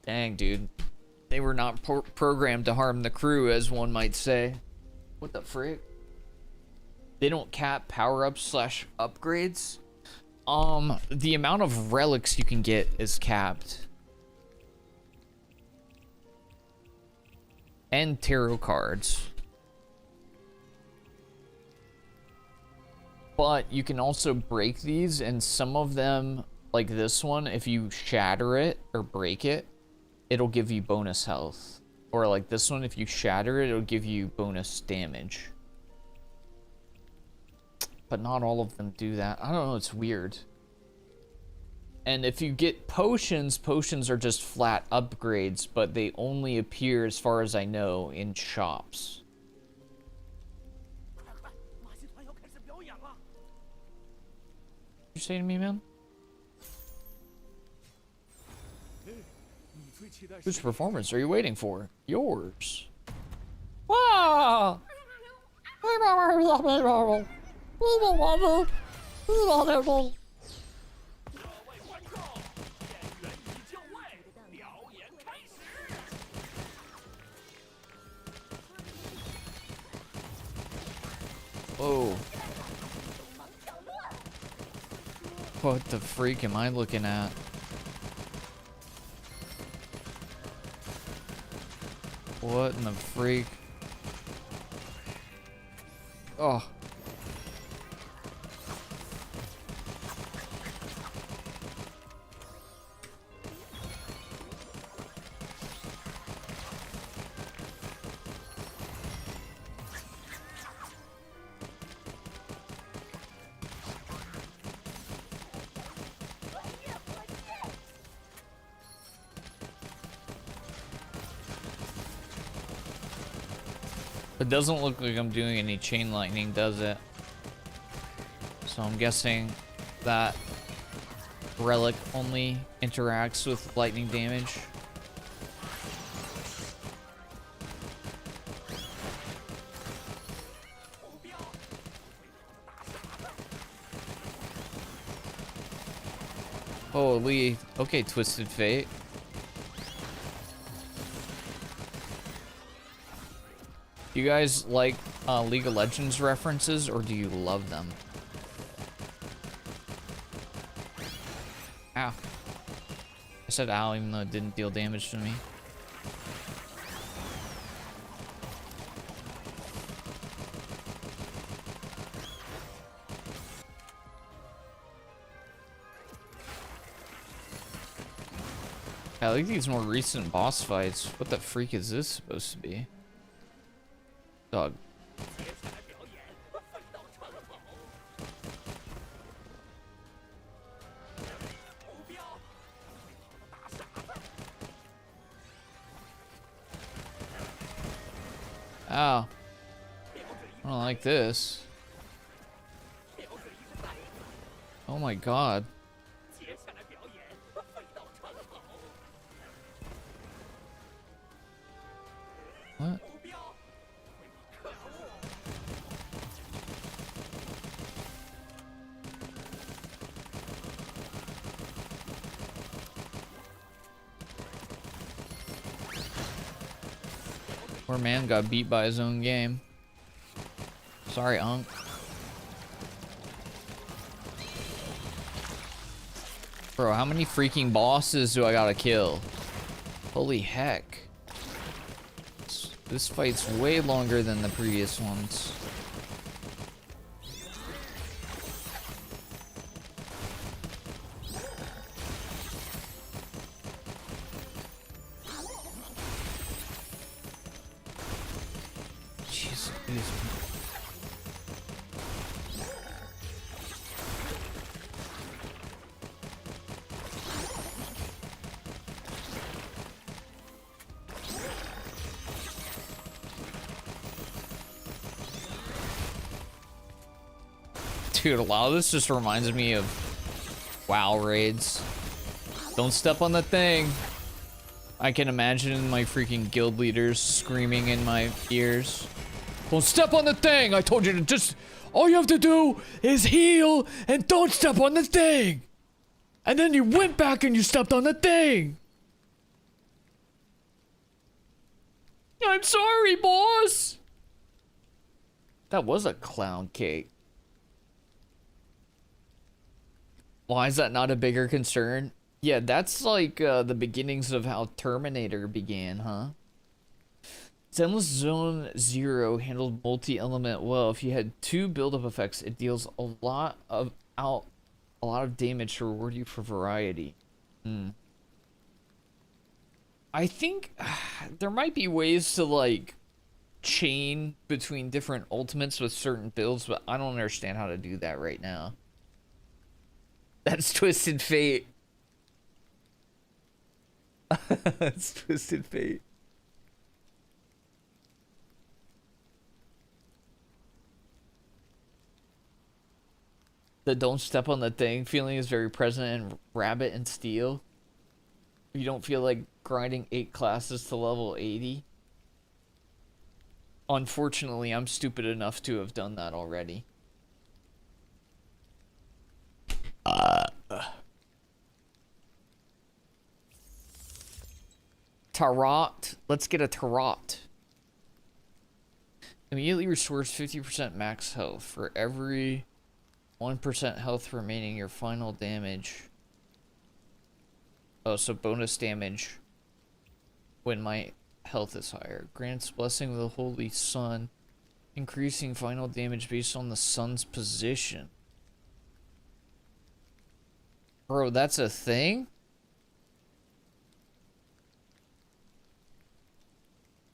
Dang, dude. They were not programmed to harm the crew, as one might say. What the frick? They don't cap power-ups / upgrades. The amount of relics you can get is capped. And tarot cards. But you can also break these, and some of them, like this one, if you shatter it or break it, it'll give you bonus health. Or like this one, if you shatter it, it'll give you bonus damage. But not all of them do that. I don't know, it's weird. And if you get potions, potions are just flat upgrades, but they only appear, as far as I know, in shops. What you say to me, man? Whose performance are you waiting for? Yours. Wow! Whoa. What the freak am I looking at? What in the freak? Oh. It doesn't look like I'm doing any chain lightning, does it? So I'm guessing that relic only interacts with lightning damage. Holy, okay, Twisted Fate. Do you guys like League of Legends references, or do you love them? Ow. I said ow even though it didn't deal damage to me. I like these more recent boss fights. What the freak is this supposed to be? Dog. Ow. I don't like this. Oh my god. What? Poor man got beat by his own game. Sorry, Unc. Bro, how many freaking bosses do I gotta kill? Holy heck. This fight's way longer than the previous ones. Jesus. Dude, a lot of this just reminds me of WoW raids. Don't step on the thing. I can imagine my freaking guild leaders screaming in my ears. Don't step on the thing! I told you to just... All you have to do is heal and don't step on the thing! And then you went back and you stepped on the thing! I'm sorry, boss! That was a clown cake. Why is that not a bigger concern? Yeah, that's like the beginnings of how Terminator began, huh? Zenless Zone Zero handled multi-element well. If you had 2 build-up effects, it deals a lot of damage to reward you for variety. I think there might be ways to like chain between different ultimates with certain builds, but I don't understand how to do that right now. That's Twisted Fate. That's Twisted Fate. The don't step on the thing feeling is very present in Rabbit and Steel. You don't feel like grinding 8 classes to level 80. Unfortunately, I'm stupid enough to have done that already. Tarot. Let's get a Tarot. Immediately restores 50% max health for every 1% health remaining your final damage. Oh, so bonus damage when my health is higher. Grants blessing of the Holy Sun, increasing final damage based on the sun's position. Bro, that's a thing?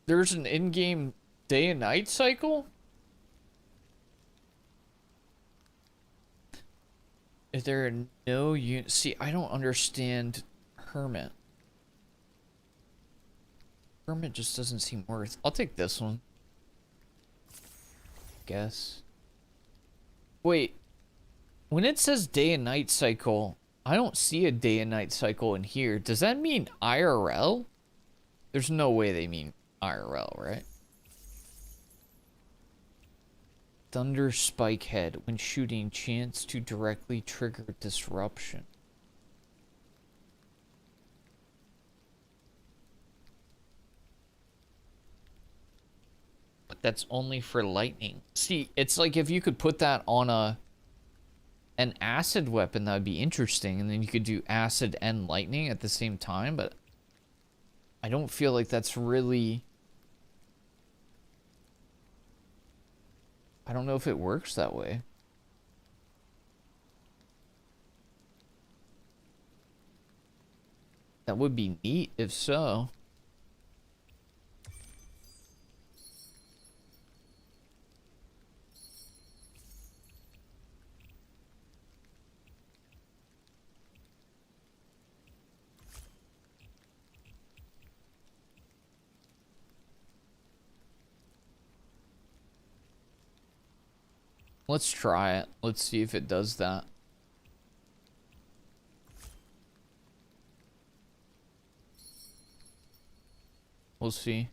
There's an in-game day and night cycle? Is there no unit? See, I don't understand Hermit. Hermit just doesn't seem worth. I'll take this one. Guess. Wait. When it says day and night cycle, I don't see a day and night cycle in here. Does that mean IRL? There's no way they mean IRL, right? Thunder Spike Head. When shooting, chance to directly trigger disruption. But that's only for lightning. See, it's like if you could put that on an acid weapon, that would be interesting. And then you could do acid and lightning at the same time. But I don't feel like that's really... I don't know if it works that way. That would be neat if so. Let's try it. Let's see if it does that. We'll see.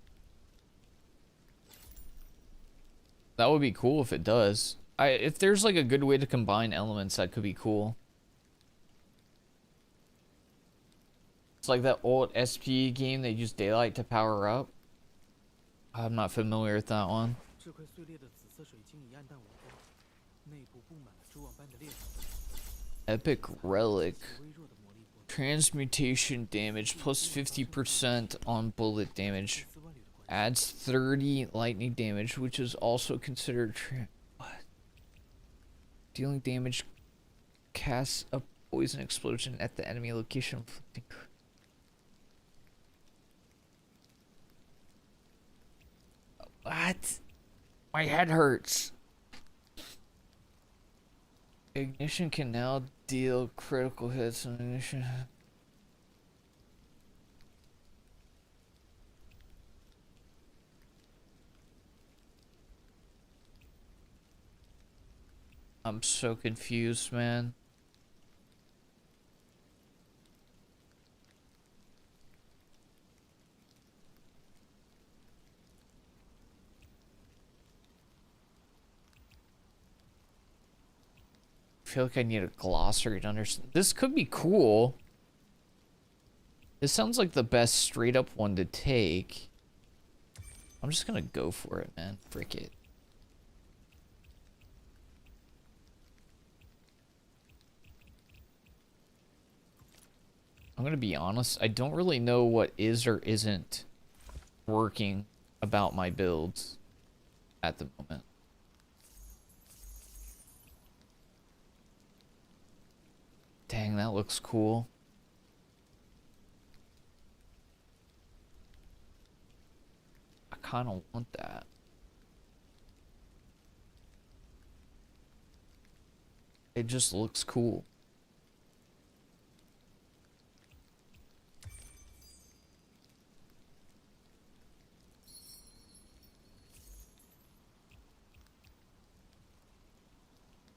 That would be cool if it does. If there's like a good way to combine elements, that could be cool. It's like that old SP game they use daylight to power up. I'm not familiar with that one. Epic relic. Transmutation damage plus 50% on bullet damage. Adds 30 lightning damage, which is also considered what? Dealing damage casts a poison explosion at the enemy location. What? My head hurts. Ignition can now deal critical hits on ignition. I'm so confused, man. I feel like I need a glossary to understand. This could be cool. This sounds like the best straight up one to take. I'm just gonna go for it, man. Frick it. I'm gonna be honest, I don't really know what is or isn't working about my builds at the moment. Dang, that looks cool. I kind of want that. It just looks cool.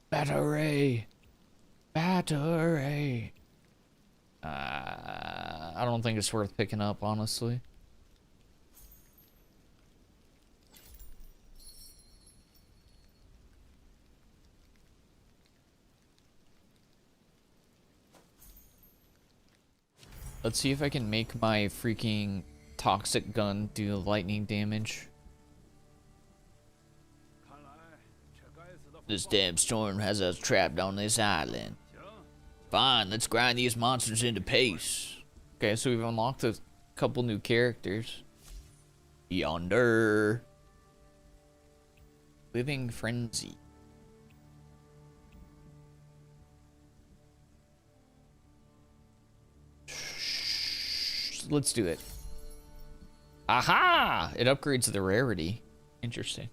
Battery. Battery. I don't think it's worth picking up, honestly. Let's see if I can make my freaking toxic gun do lightning damage. This damn storm has us trapped on this island. Fine, let's grind these monsters into paste. Okay, so we've unlocked a couple new characters. Yonder. Living Frenzy. Let's do it. Aha! It upgrades the rarity. Interesting.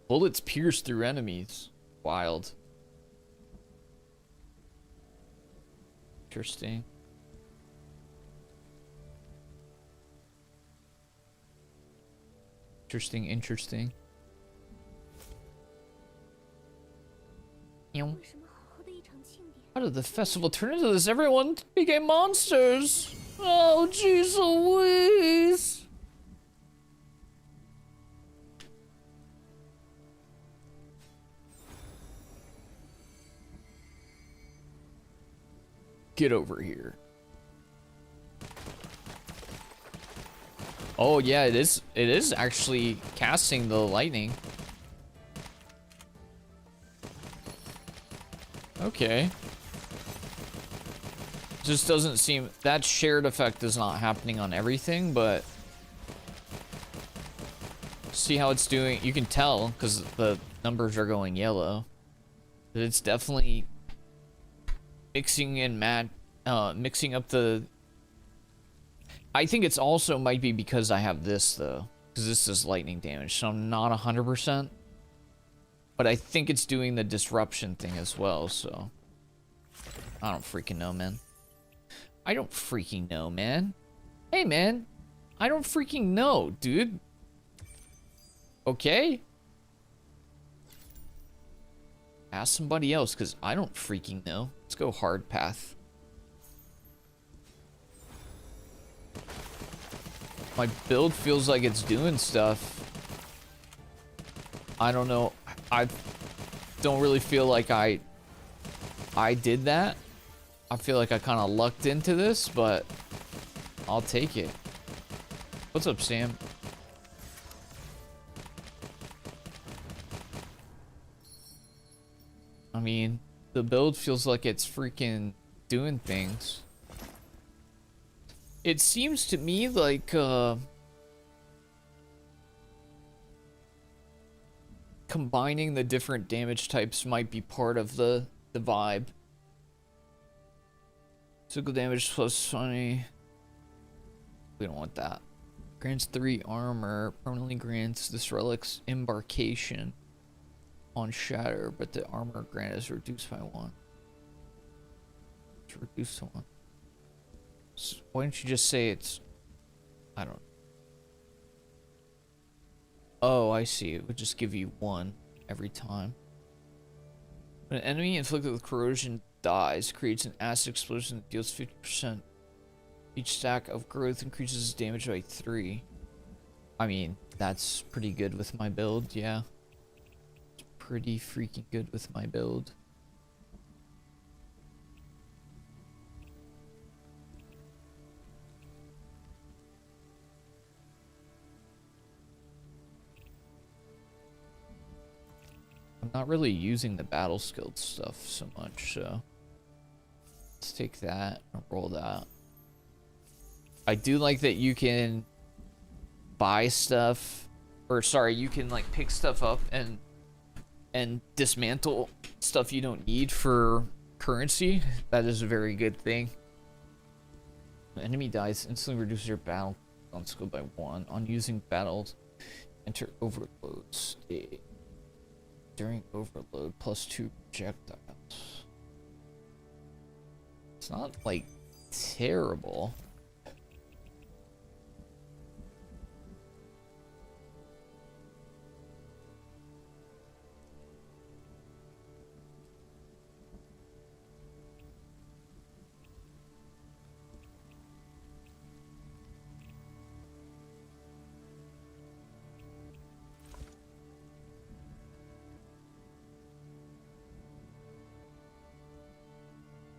Bullets pierce through enemies. Wild. Interesting. Interesting. How did the festival turn into this? Everyone became monsters. Oh, jeez Louise. Get over here. Oh yeah, it is actually casting the lightning. Okay. Just doesn't seem that shared effect is not happening on everything, but see how it's doing. You can tell because the numbers are going yellow. But it's definitely mixing up the. I think it's also might be because I have this though, because this is lightning damage, so I'm not 100%. But I think it's doing the disruption thing as well, so I don't freaking know, man. I don't freaking know, man. Hey, man, I don't freaking know, dude. Okay. Ask somebody else, because I don't freaking know. Let's go hard path. My build feels like it's doing stuff. I don't know. I don't really feel like I did that. I feel like I kind of lucked into this, but I'll take it. What's up, Sam? I mean, the build feels like it's freaking doing things. It seems to me like, combining the different damage types might be part of the vibe. Physical damage plus 20. We don't want that. Grants 3 armor. Permanently grants this relic's embarkation on shatter, but the armor grant is reduced by 1. It's reduced to 1. So why don't you just say it's... I don't... Oh, I see. It would just give you 1 every time. When an enemy inflicted with corrosion dies, creates an acid explosion that deals 50%. Each stack of growth increases damage by 3. I mean, that's pretty good with my build, yeah. It's pretty freaking good with my build. I'm not really using the battle skilled stuff so much, so let's take that and roll that. I do like that you can buy stuff, or sorry, you can like pick stuff up and dismantle stuff you don't need for currency. That is a very good thing. When an enemy dies, instantly reduces your battle on skill by 1. On using battles, enter overload state. During overload, plus 2 projectiles. It's not like terrible.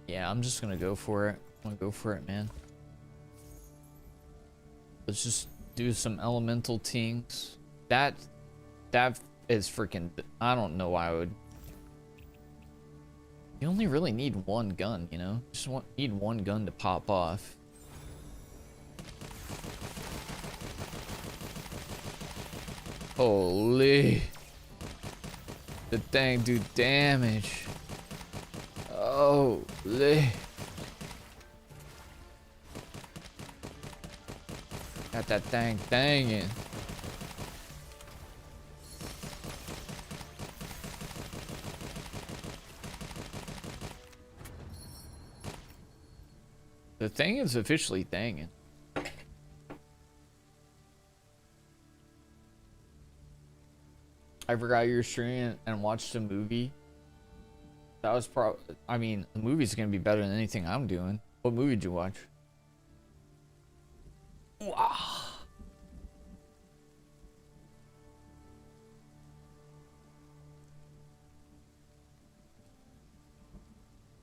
Yeah, I'm just gonna go for it. I'm gonna go for it, man. Let's just do some elemental things. That is freaking... I don't know why I would... You only really need 1 gun, you know? Just need 1 gun to pop off. Holy... The thing do damage. Holy. Got that thing banging. The thing is officially thanging. I forgot you were streaming and watched a movie. That was I mean, the movie's gonna be better than anything I'm doing. What movie did you watch? Wow.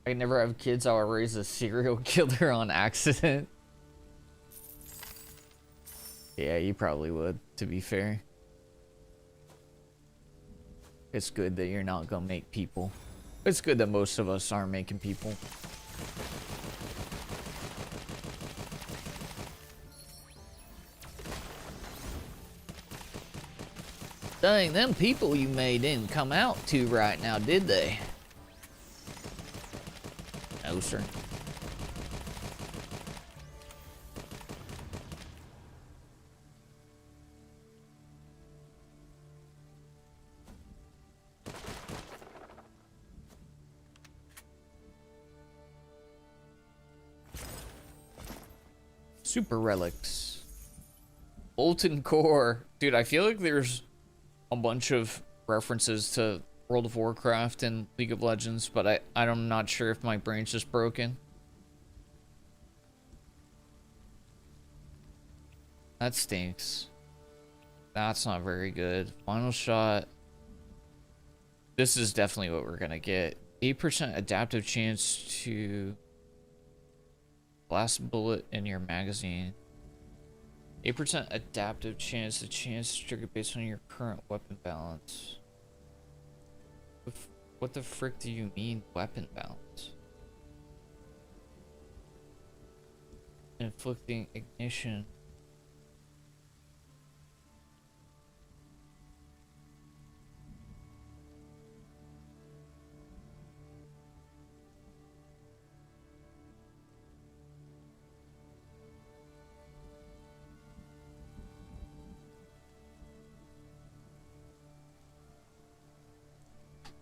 I never have kids. I'll raise a serial killer on accident. Yeah, you probably would, to be fair. It's good that you're not gonna make people. It's good that most of us aren't making people. Dang, them people you made didn't come out too right now, did they? No, sir. Super relics. Molten core. Dude, I feel like there's a bunch of references to World of Warcraft and League of Legends, but I'm not sure if my brain's just broken. That stinks. That's not very good. Final shot. This is definitely what we're gonna get. 8% adaptive chance to blast bullet in your magazine. 8% adaptive chance. The chance to trigger based on your current weapon balance. What the frick do you mean, weapon balance? Inflicting ignition.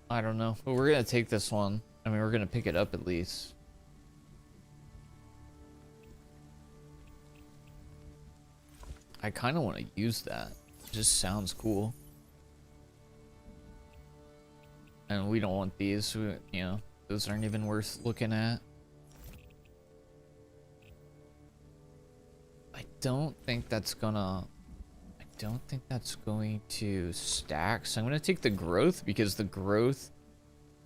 I don't know, but we're gonna take this one. I mean, we're gonna pick it up at least. I kind of want to use that. It just sounds cool. And we don't want these, you know, those aren't even worth looking at. I don't think that's going to stack. So I'm going to take the growth because the growth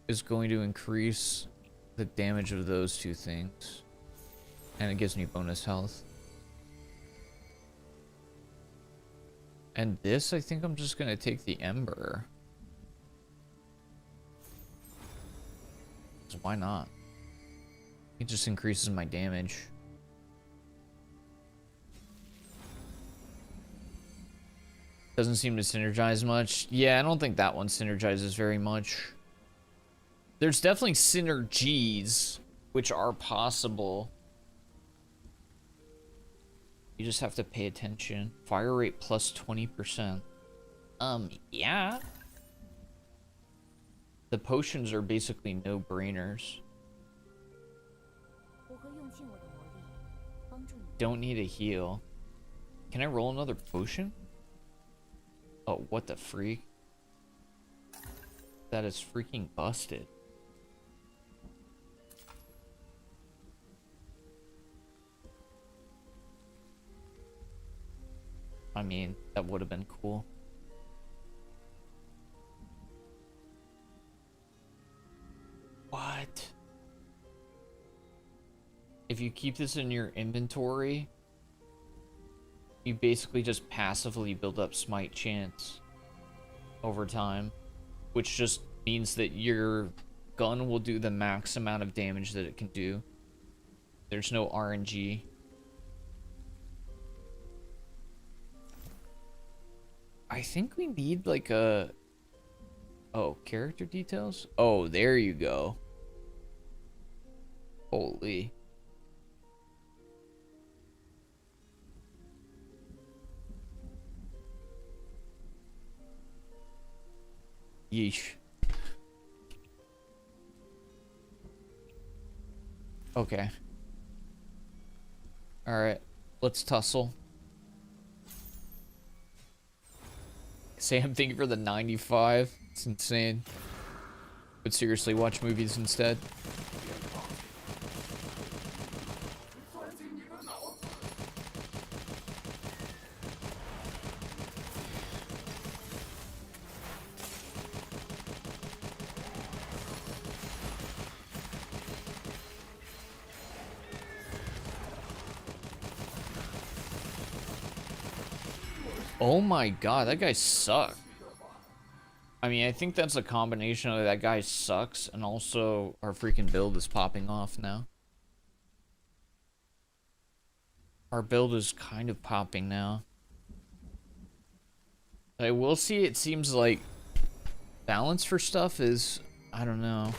is going to increase the damage of those two things. And it gives me bonus health. And this, I think I'm just going to take the Ember. So why not? It just increases my damage. Doesn't seem to synergize much. Yeah, I don't think that one synergizes very much. There's definitely synergies, which are possible. You just have to pay attention. Fire rate plus 20%. Yeah. The potions are basically no-brainers. Don't need a heal. Can I roll another potion? Oh, what the freak? That is freaking busted. I mean, that would have been cool. What? If you keep this in your inventory, you basically just passively build up smite chance over time, which just means that your gun will do the max amount of damage that it can do. There's no RNG. I think we need like a... Oh, character details? Oh, there you go. Holy. Yeesh. Okay. Alright. Let's tussle. Same thing for the 95. It's insane. But seriously, watch movies instead. Oh my god, that guy sucks. I mean, I think that's a combination of that guy sucks and also our freaking build is popping off now. Our build is kind of popping now. I will see, it seems like balance for stuff is, I don't know.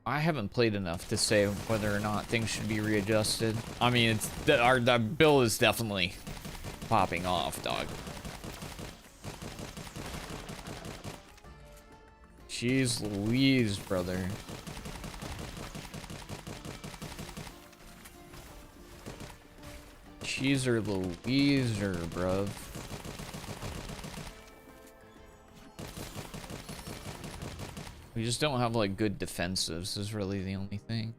I haven't played enough to say whether or not things should be readjusted. I mean, it's our build is definitely popping off, dog. Jeez Louise, brother. Cheeser Louiser, bruv. We just don't have like good defensives is really the only thing.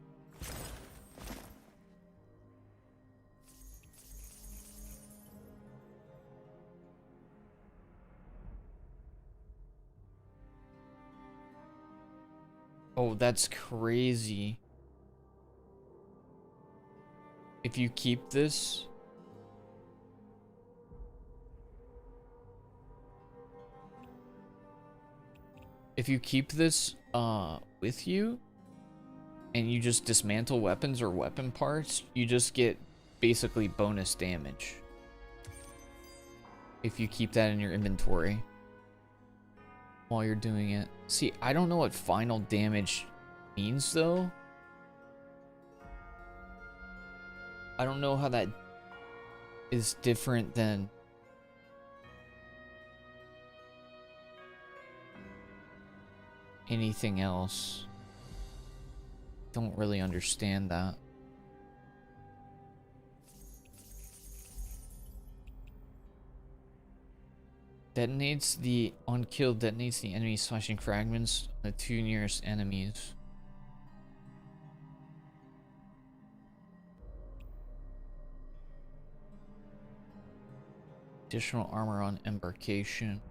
Oh, that's crazy. If you keep this, with you and you just dismantle weapons or weapon parts, you just get basically bonus damage if you keep that in your inventory while you're doing it. See, I don't know what final damage means though. I don't know how that is different than anything else. Don't really understand that. Detonates the on kill, detonates the enemy slashing fragments on the 2 nearest enemies. Additional armor on embarkation.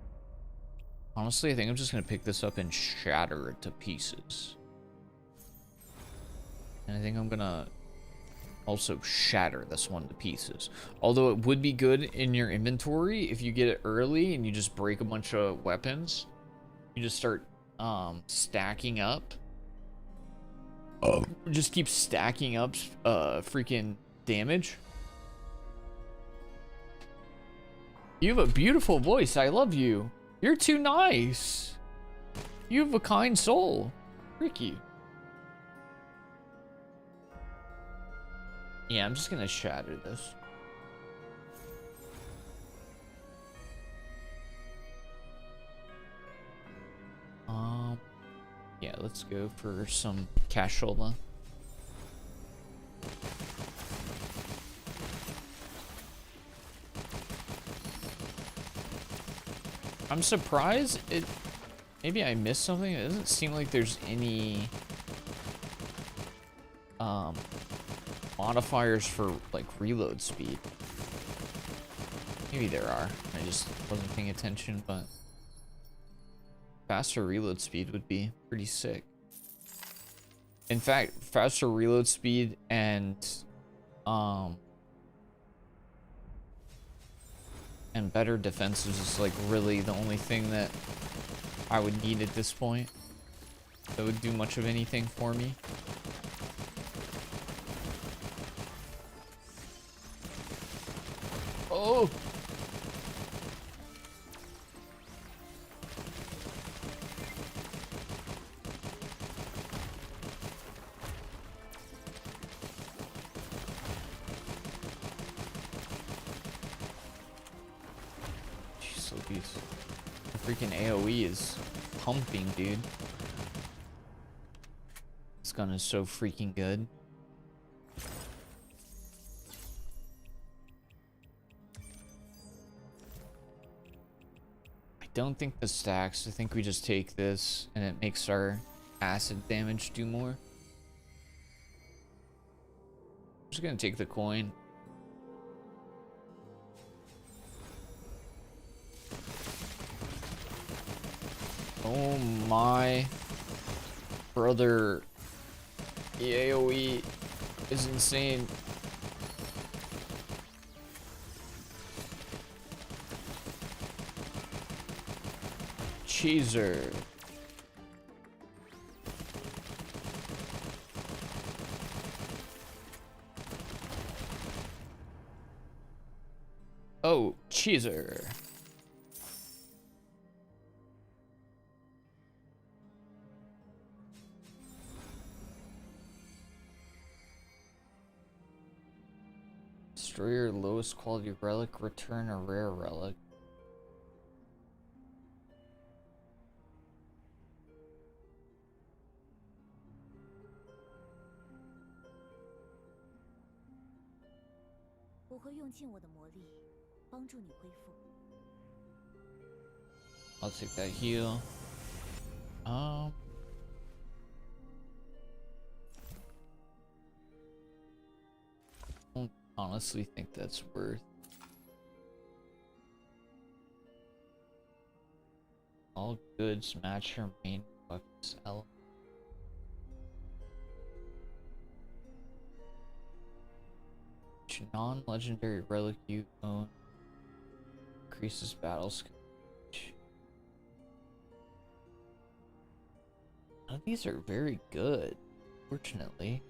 Honestly, I think I'm just gonna pick this up and shatter it to pieces. And I think I'm gonna also shatter this one to pieces. Although it would be good in your inventory if you get it early and you just break a bunch of weapons. You just start stacking up. Just keep stacking up freaking damage. You have a beautiful voice. I love you. You're too nice. You have a kind soul. Ricky. Yeah, I'm just gonna shatter this. Yeah, let's go for some cashola. I'm surprised it. Maybe I missed something. It doesn't seem like there's any modifiers for like reload speed. Maybe there are. I just wasn't paying attention, but faster reload speed would be pretty sick. In fact, faster reload speed and better defenses is like really the only thing that I would need at this point that would do much of anything for me. Oh! Jeez Louise. The freaking AoE is pumping, dude. This gun is so freaking good. Don't think the stacks. I think we just take this and it makes our acid damage do more. I'm just gonna take the coin. Oh my brother, the AoE is insane. Cheeser. Oh, cheeser. Destroy your lowest quality relic, return a rare relic. I'll take that heal. honestly think that's worth. All goods match your main weapons element. Each non-legendary relic you own increases battle skill. None of these are very good, fortunately.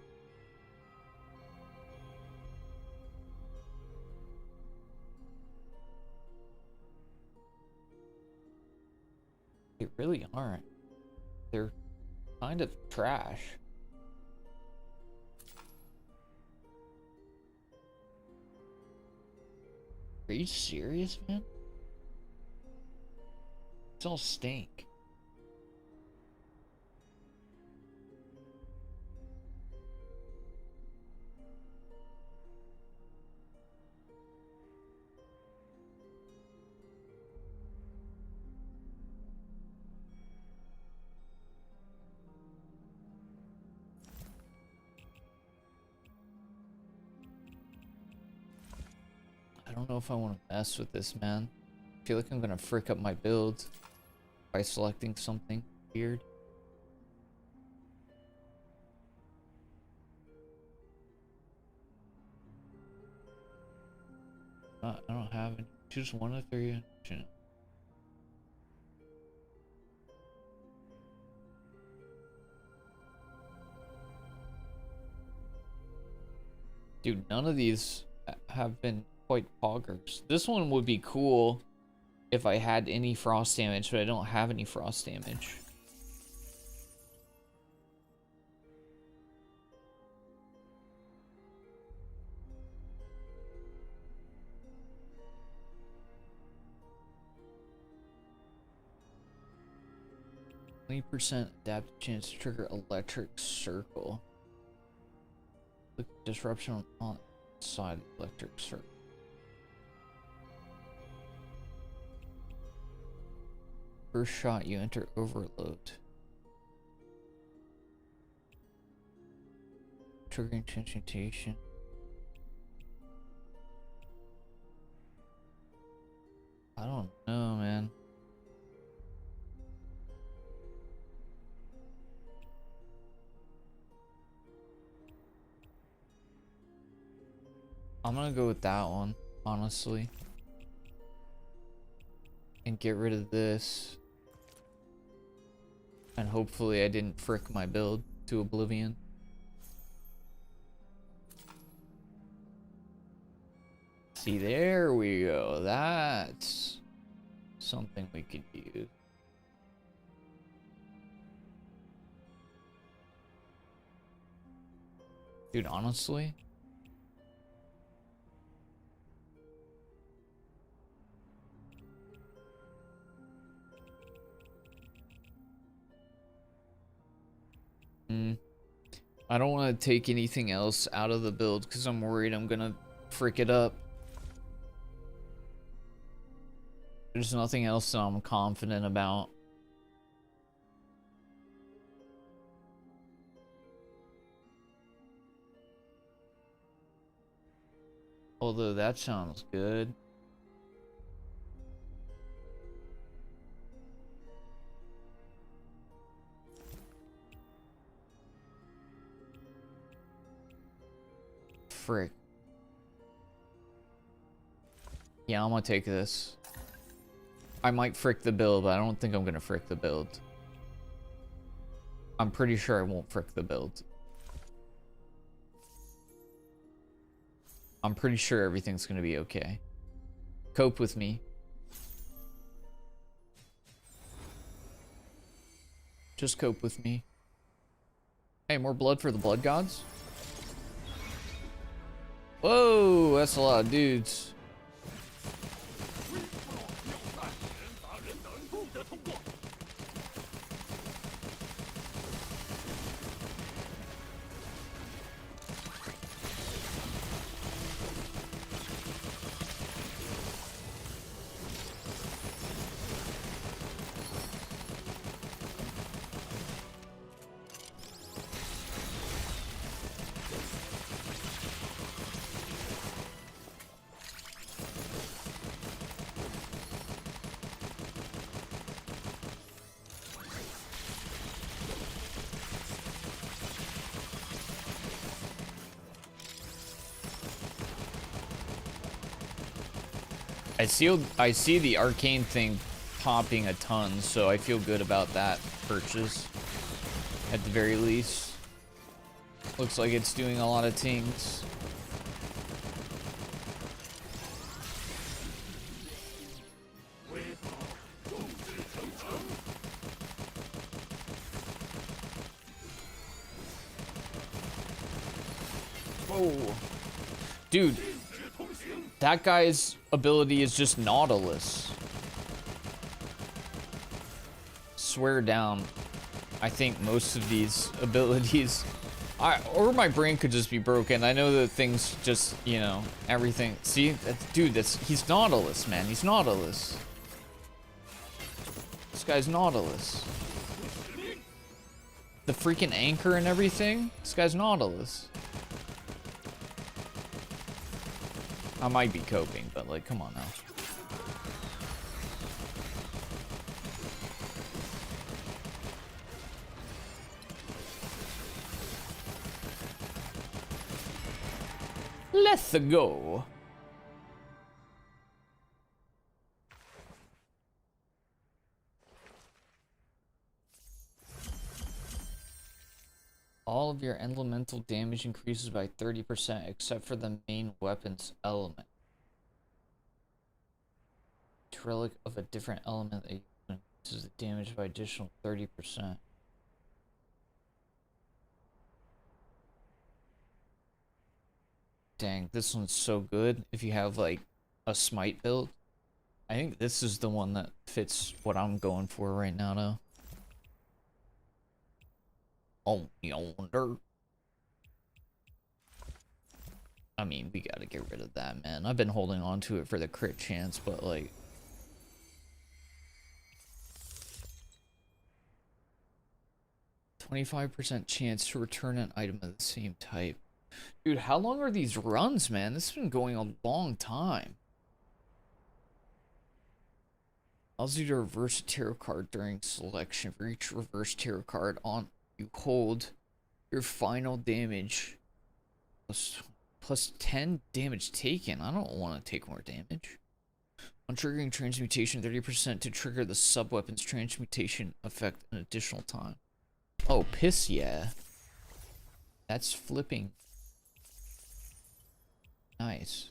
They really aren't. They're kind of trash. Are you serious, man? It's all stink. I don't know if I want to mess with this, man. I feel like I'm gonna frick up my build by selecting something weird. I don't have any. Choose one of three. Dude, none of these have been quite poggers. This one would be cool if I had any frost damage, but I don't have any frost damage. %, adaptive chance to trigger electric circle. Look at disruption on the side of the electric circle. First shot, you enter overload. Triggering transmutation. I don't know, man. I'm gonna go with that one, honestly. And get rid of this. And hopefully I didn't frick my build to oblivion. See, there we go. That's something we could use. Dude, honestly, I don't want to take anything else out of the build because I'm worried I'm gonna frick it up. There's nothing else that I'm confident about. Although that sounds good. Frick. Yeah, I'm gonna take this. I might frick the build, but I don't think I'm gonna frick the build. I'm pretty sure I won't frick the build. I'm pretty sure everything's gonna be okay. Cope with me. Just cope with me. Hey, more blood for the blood gods? Whoa, that's a lot of dudes. I see the arcane thing popping a ton, so I feel good about that purchase. At the very least. Looks like it's doing a lot of things. Whoa. Dude, that guy's ability is just Nautilus. Swear down. I think most of these abilities, or my brain could just be broken. I know that things just, you know, everything. See, dude, he's Nautilus, man. He's Nautilus. This guy's Nautilus. The freaking anchor and everything. This guy's Nautilus. I might be coping, but like, come on now. Let's go. All of your elemental damage increases by 30% except for the main weapon's element. Relic of a different element that increases the damage by additional 30%. Dang, this one's so good if you have like a smite build. I think this is the one that fits what I'm going for right now though. Oh, yonder. I mean, we gotta get rid of that, man. I've been holding on to it for the crit chance, but like 25% chance to return an item of the same type. Dude, how long are these runs, man? This has been going a long time. Allows you to reverse a tarot card during selection. For each reverse tarot card on you hold, your final damage plus 10 damage taken. I don't want to take more damage. On triggering transmutation, 30% to trigger the sub-weapon's transmutation effect an additional time. Oh, piss yeah. That's flipping. Nice.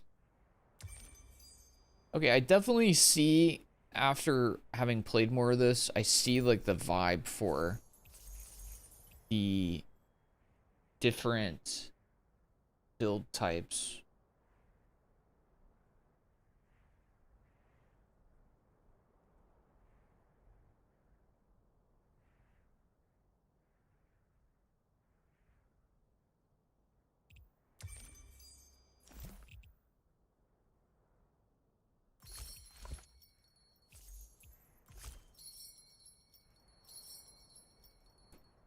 Okay, I definitely see, after having played more of this, I see like the vibe for the different build types.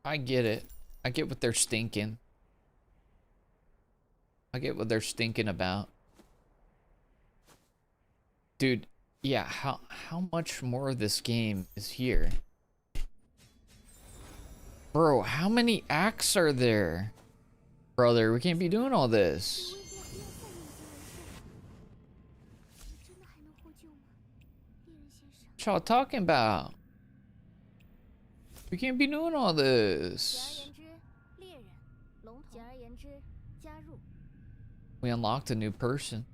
I get it. I get what they're stinking. I get what they're stinking about. Dude, yeah, how much more of this game is here? Bro, how many acts are there? Brother, we can't be doing all this. What y'all talking about? We can't be doing all this. We unlocked a new person.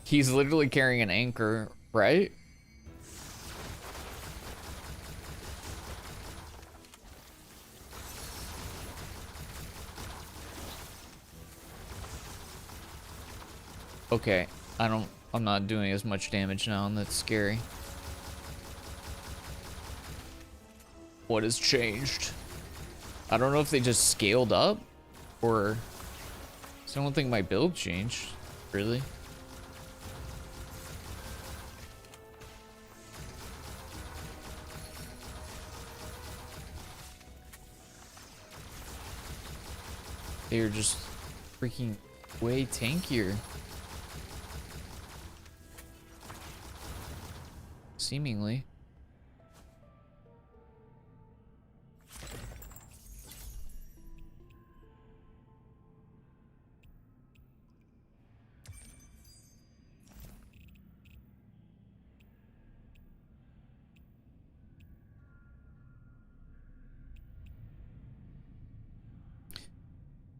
He's literally carrying an anchor, right? Okay, I'm not doing as much damage now, and that's scary. What has changed? I don't know if they just scaled up, or I don't think my build changed, really. They're just freaking way tankier. Seemingly.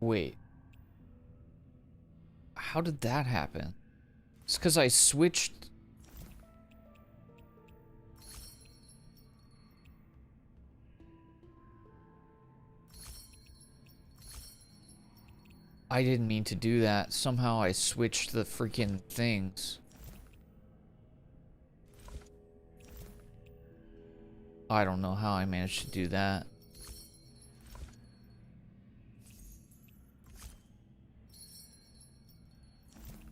Wait. How did that happen? It's because I switched. I didn't mean to do that. Somehow I switched the freaking things. I don't know how I managed to do that.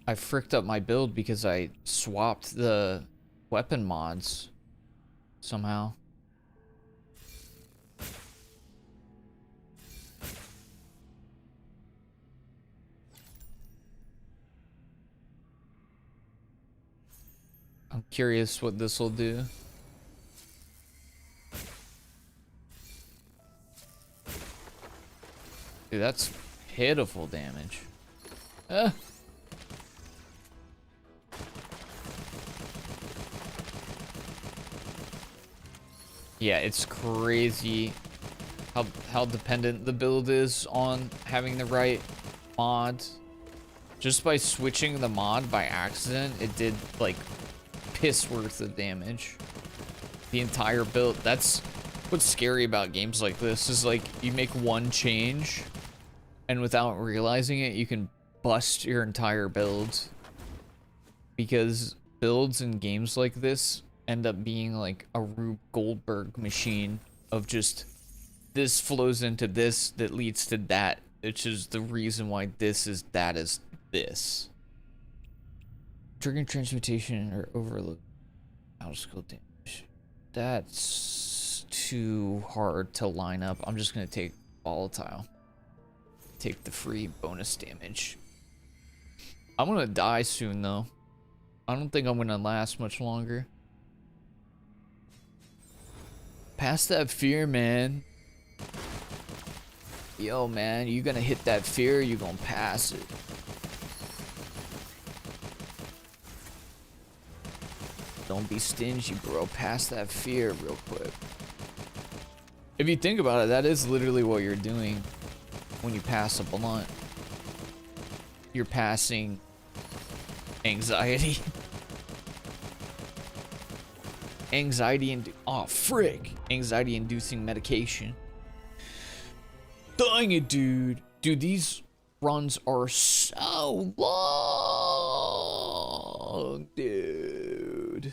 I fricked up my build because I swapped the weapon mods somehow. I'm curious what this will do. Dude, that's pitiful damage. Yeah, it's crazy how dependent the build is on having the right mod. Just by switching the mod by accident, it did like piss worth of damage. The entire build. That's what's scary about games like this, is like you make one change and without realizing it, you can bust your entire build. Because builds in games like this end up being like a Rube Goldberg machine of just this flows into this that leads to that, which is the reason why this is that is this. Triggering transmutation or overload. Outer skill damage. That's too hard to line up. I'm just gonna take volatile. Take the free bonus damage. I'm gonna die soon though. I don't think I'm gonna last much longer. Pass that fear, man. Yo, man, you gonna hit that fear, you gonna pass it. Don't be stingy, bro. Pass that fear real quick. If you think about it, that is literally what you're doing when you pass a blunt. You're passing anxiety. Oh, frick. Anxiety inducing medication. Dang it, dude. Dude, these runs are so long, dude.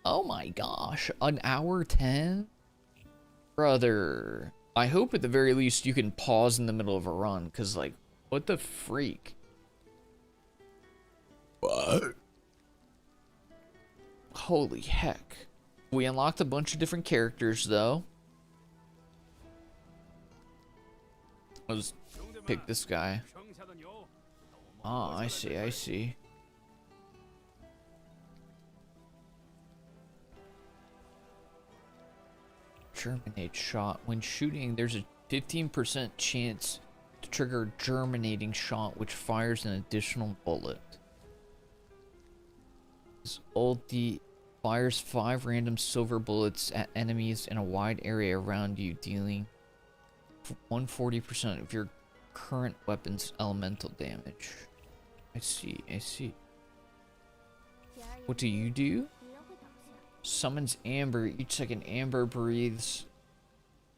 Oh my gosh. An hour 10? Brother. I hope at the very least you can pause in the middle of a run, because, like, what the freak? What? Holy heck. We unlocked a bunch of different characters, though. Let's pick this guy. Ah, I see, I see. Germinate shot. When shooting, there's a 15% chance to trigger a germinating shot, which fires an additional bullet. This ulti fires 5 random silver bullets at enemies in a wide area around you, dealing 140% of your current weapon's elemental damage. I see, I see. What do you do? Summons Amber. Each second, Amber breathes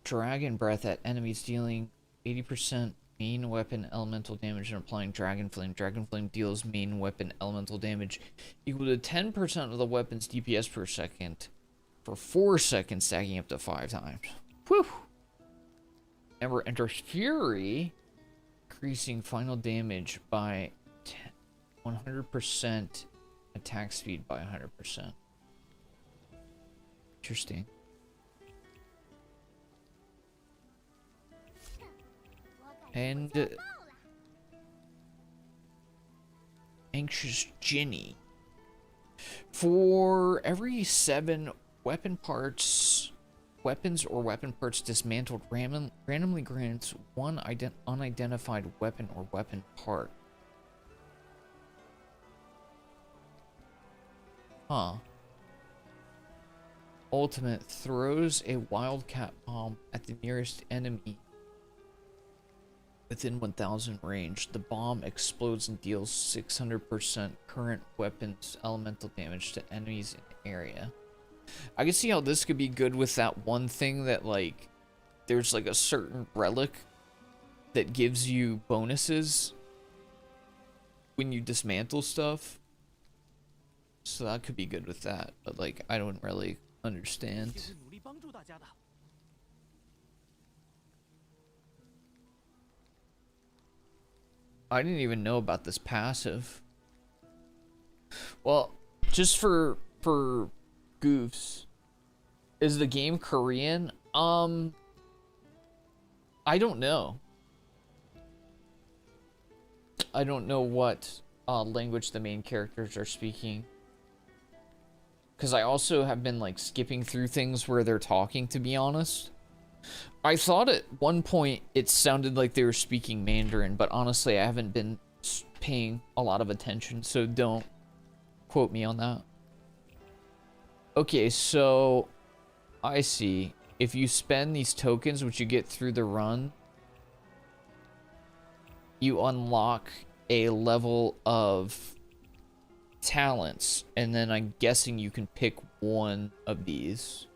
Dragon Breath at enemies, dealing 80% main weapon elemental damage and applying Dragon Flame. Dragon Flame deals main weapon elemental damage equal to 10% of the weapon's DPS per second for 4 seconds, stacking up to 5 times. Whew! Amber enters Fury, increasing final damage by 100%, attack speed by 100%. Interesting. And Anxious Ginny. For every 7 weapons or weapon parts dismantled, randomly grants 1 unidentified weapon or weapon part. Huh. Ultimate throws a wildcat bomb at the nearest enemy. Within 1000 range, the bomb explodes and deals 600% current weapons elemental damage to enemies in the area. I can see how this could be good with that one thing that, like, there's like a certain relic that gives you bonuses when you dismantle stuff. So that could be good with that, but like I don't really understand. I didn't even know about this passive. Well, just for goofs, is the game Korean? I don't know. I don't know what language the main characters are speaking. Because I also have been like skipping through things where they're talking, to be honest. I thought at one point it sounded like they were speaking Mandarin, but honestly I haven't been paying a lot of attention, so don't quote me on that. Okay, so I see. If you spend these tokens, which you get through the run, you unlock a level of talents, and then I'm guessing you can pick one of these.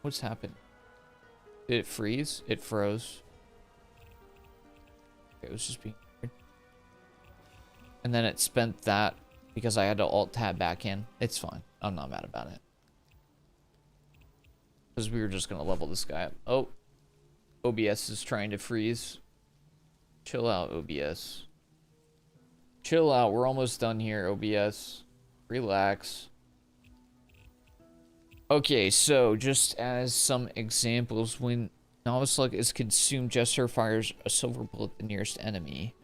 What's happened? Did it freeze? It froze. It was just being weird. And then it spent that because I had to alt tab back in. It's fine. I'm not mad about it. Because we were just going to level this guy up. Oh. OBS is trying to freeze. Chill out, OBS. Chill out. We're almost done here, OBS. Relax. Okay, so just as some examples, when Novice Luck is consumed, Jester fires a silver bullet at the nearest enemy.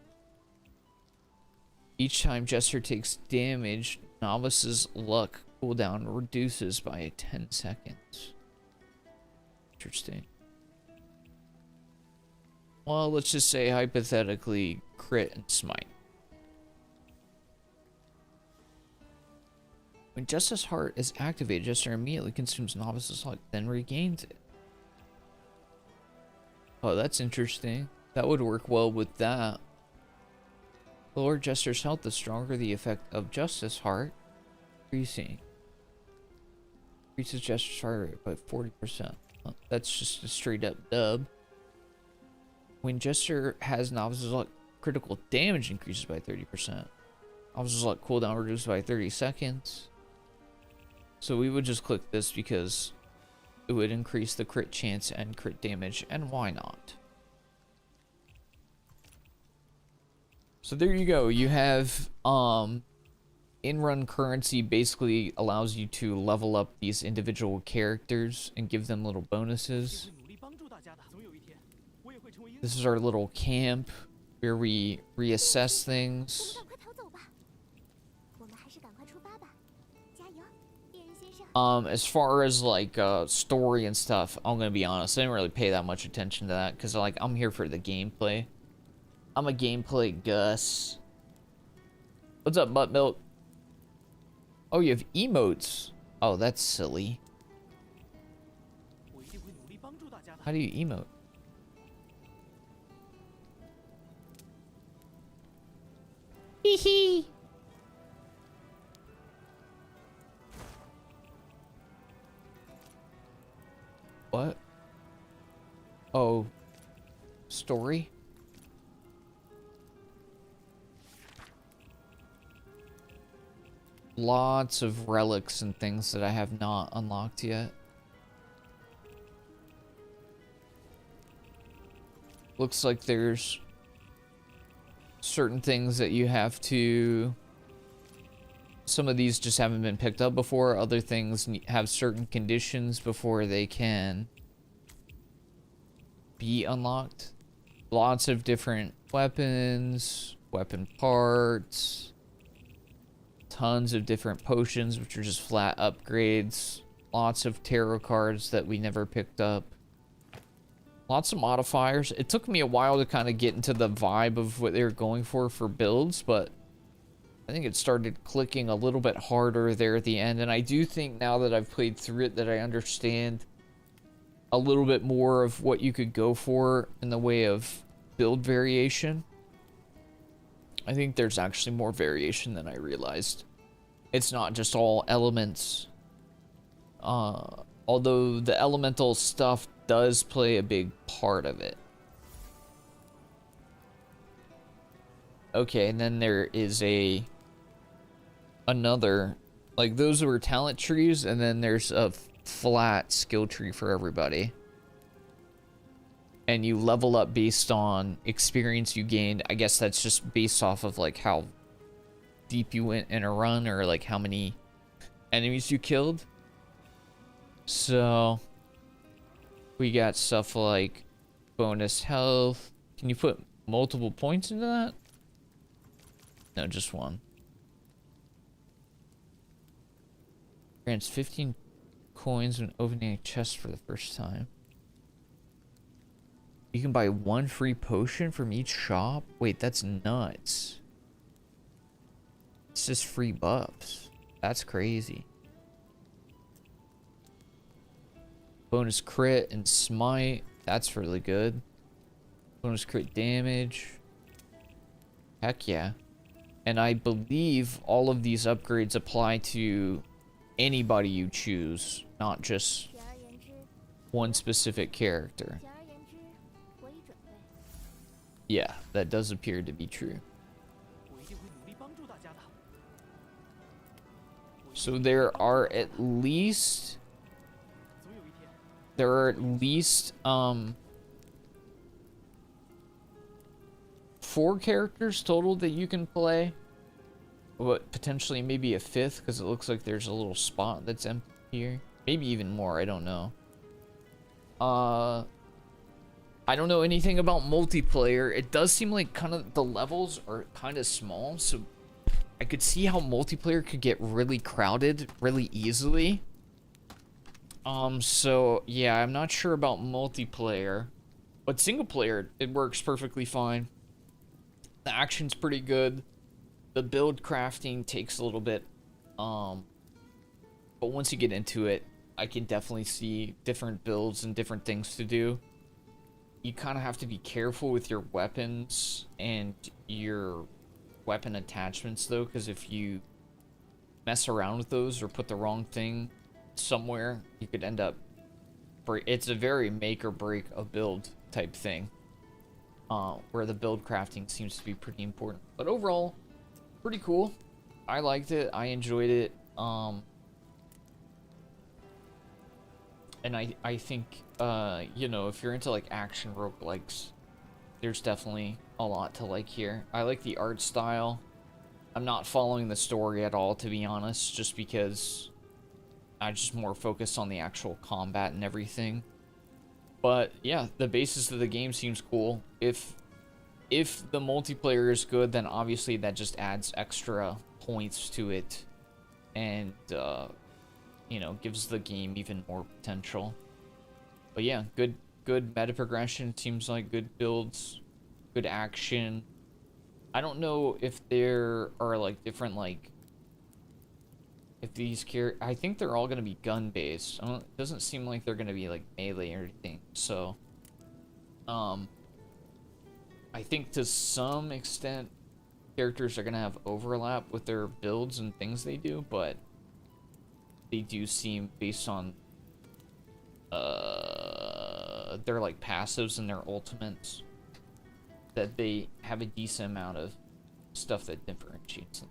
Each time Jester takes damage, Novice's Luck cooldown reduces by 10 seconds. Interesting. Well, let's just say hypothetically crit and smite. When Justice Heart is activated, Jester immediately consumes Novice's Luck, then regains it. Oh, that's interesting. That would work well with that. The lower Jester's health, the stronger the effect of Justice Heart. Increasing. Increases Jester's heart rate by 40%. Oh, that's just a straight up dub. When Jester has Novice's Luck, critical damage increases by 30%. Novice's Luck cooldown reduced by 30 seconds. So we would just click this because it would increase the crit chance and crit damage, and why not? So there you go. You have in-run currency basically allows you to level up these individual characters and give them little bonuses. This is our little camp where we reassess things. As far as like story and stuff, I'm gonna be honest, I didn't really pay that much attention to that because like I'm here for the gameplay. I'm a gameplay Gus. What's up, butt milk? Oh, you have emotes. Oh, that's silly. How do you emote? Hee hee. What? Oh, story? Lots of relics and things that I have not unlocked yet. Looks like there's certain things that you have to... Some of these just haven't been picked up before. Other things have certain conditions before they can be unlocked. Lots of different weapons, weapon parts, tons of different potions, which are just flat upgrades. Lots of tarot cards that we never picked up. Lots of modifiers. It took me a while to kind of get into the vibe of what they were going for builds, but I think it started clicking a little bit harder there at the end, and I do think now that I've played through it that I understand a little bit more of what you could go for in the way of build variation. I think there's actually more variation than I realized. It's not just all elements. Although the elemental stuff does play a big part of it. Okay, and then there is another, like those were talent trees, and then there's a flat skill tree for everybody. And you level up based on experience you gained. I guess that's just based off of like how deep you went in a run, or like how many enemies you killed. So we got stuff like bonus health. Can you put multiple points into that? No, just one. Grants 15 coins when opening a chest for the first time. You can buy one free potion from each shop? Wait, that's nuts. It's just free buffs. That's crazy. Bonus crit and smite. That's really good. Bonus crit damage. Heck yeah. And I believe all of these upgrades apply to anybody you choose, not just one specific character. Yeah, that does appear to be true. So there are at least 4 characters total that you can play, but potentially maybe a 5th, because it looks like there's a little spot that's empty here. Maybe even more, I don't know. I don't know anything about multiplayer. It does seem like kind of the levels are kind of small, so I could see how multiplayer could get really crowded really easily. So yeah, I'm not sure about multiplayer, but single player, it works perfectly fine. The action's pretty good. The build crafting takes a little bit, but once you get into it, I can definitely see different builds and different things to do. You kind of have to be careful with your weapons and your weapon attachments, though, because if you mess around with those or put the wrong thing somewhere, you could end up... It's a very make or break a build type thing, where the build crafting seems to be pretty important. But overall, pretty cool. I liked it. I enjoyed it. And I think, you know, if you're into like action roguelikes, there's definitely a lot to like here. I like the art style. I'm not following the story at all, to be honest, just because I just more focused on the actual combat and everything. But yeah, the basis of the game seems cool. If the multiplayer is good, then obviously that just adds extra points to it, and you know, gives the game even more potential. But yeah, good meta progression. Seems like good builds, good action. I don't know if there are like different, like, if these I think they're all gonna be gun based. It doesn't seem like they're gonna be like melee or anything. So I think to some extent characters are gonna have overlap with their builds and things they do, but they do seem, based on their like passives and their ultimates, that they have a decent amount of stuff that differentiates them.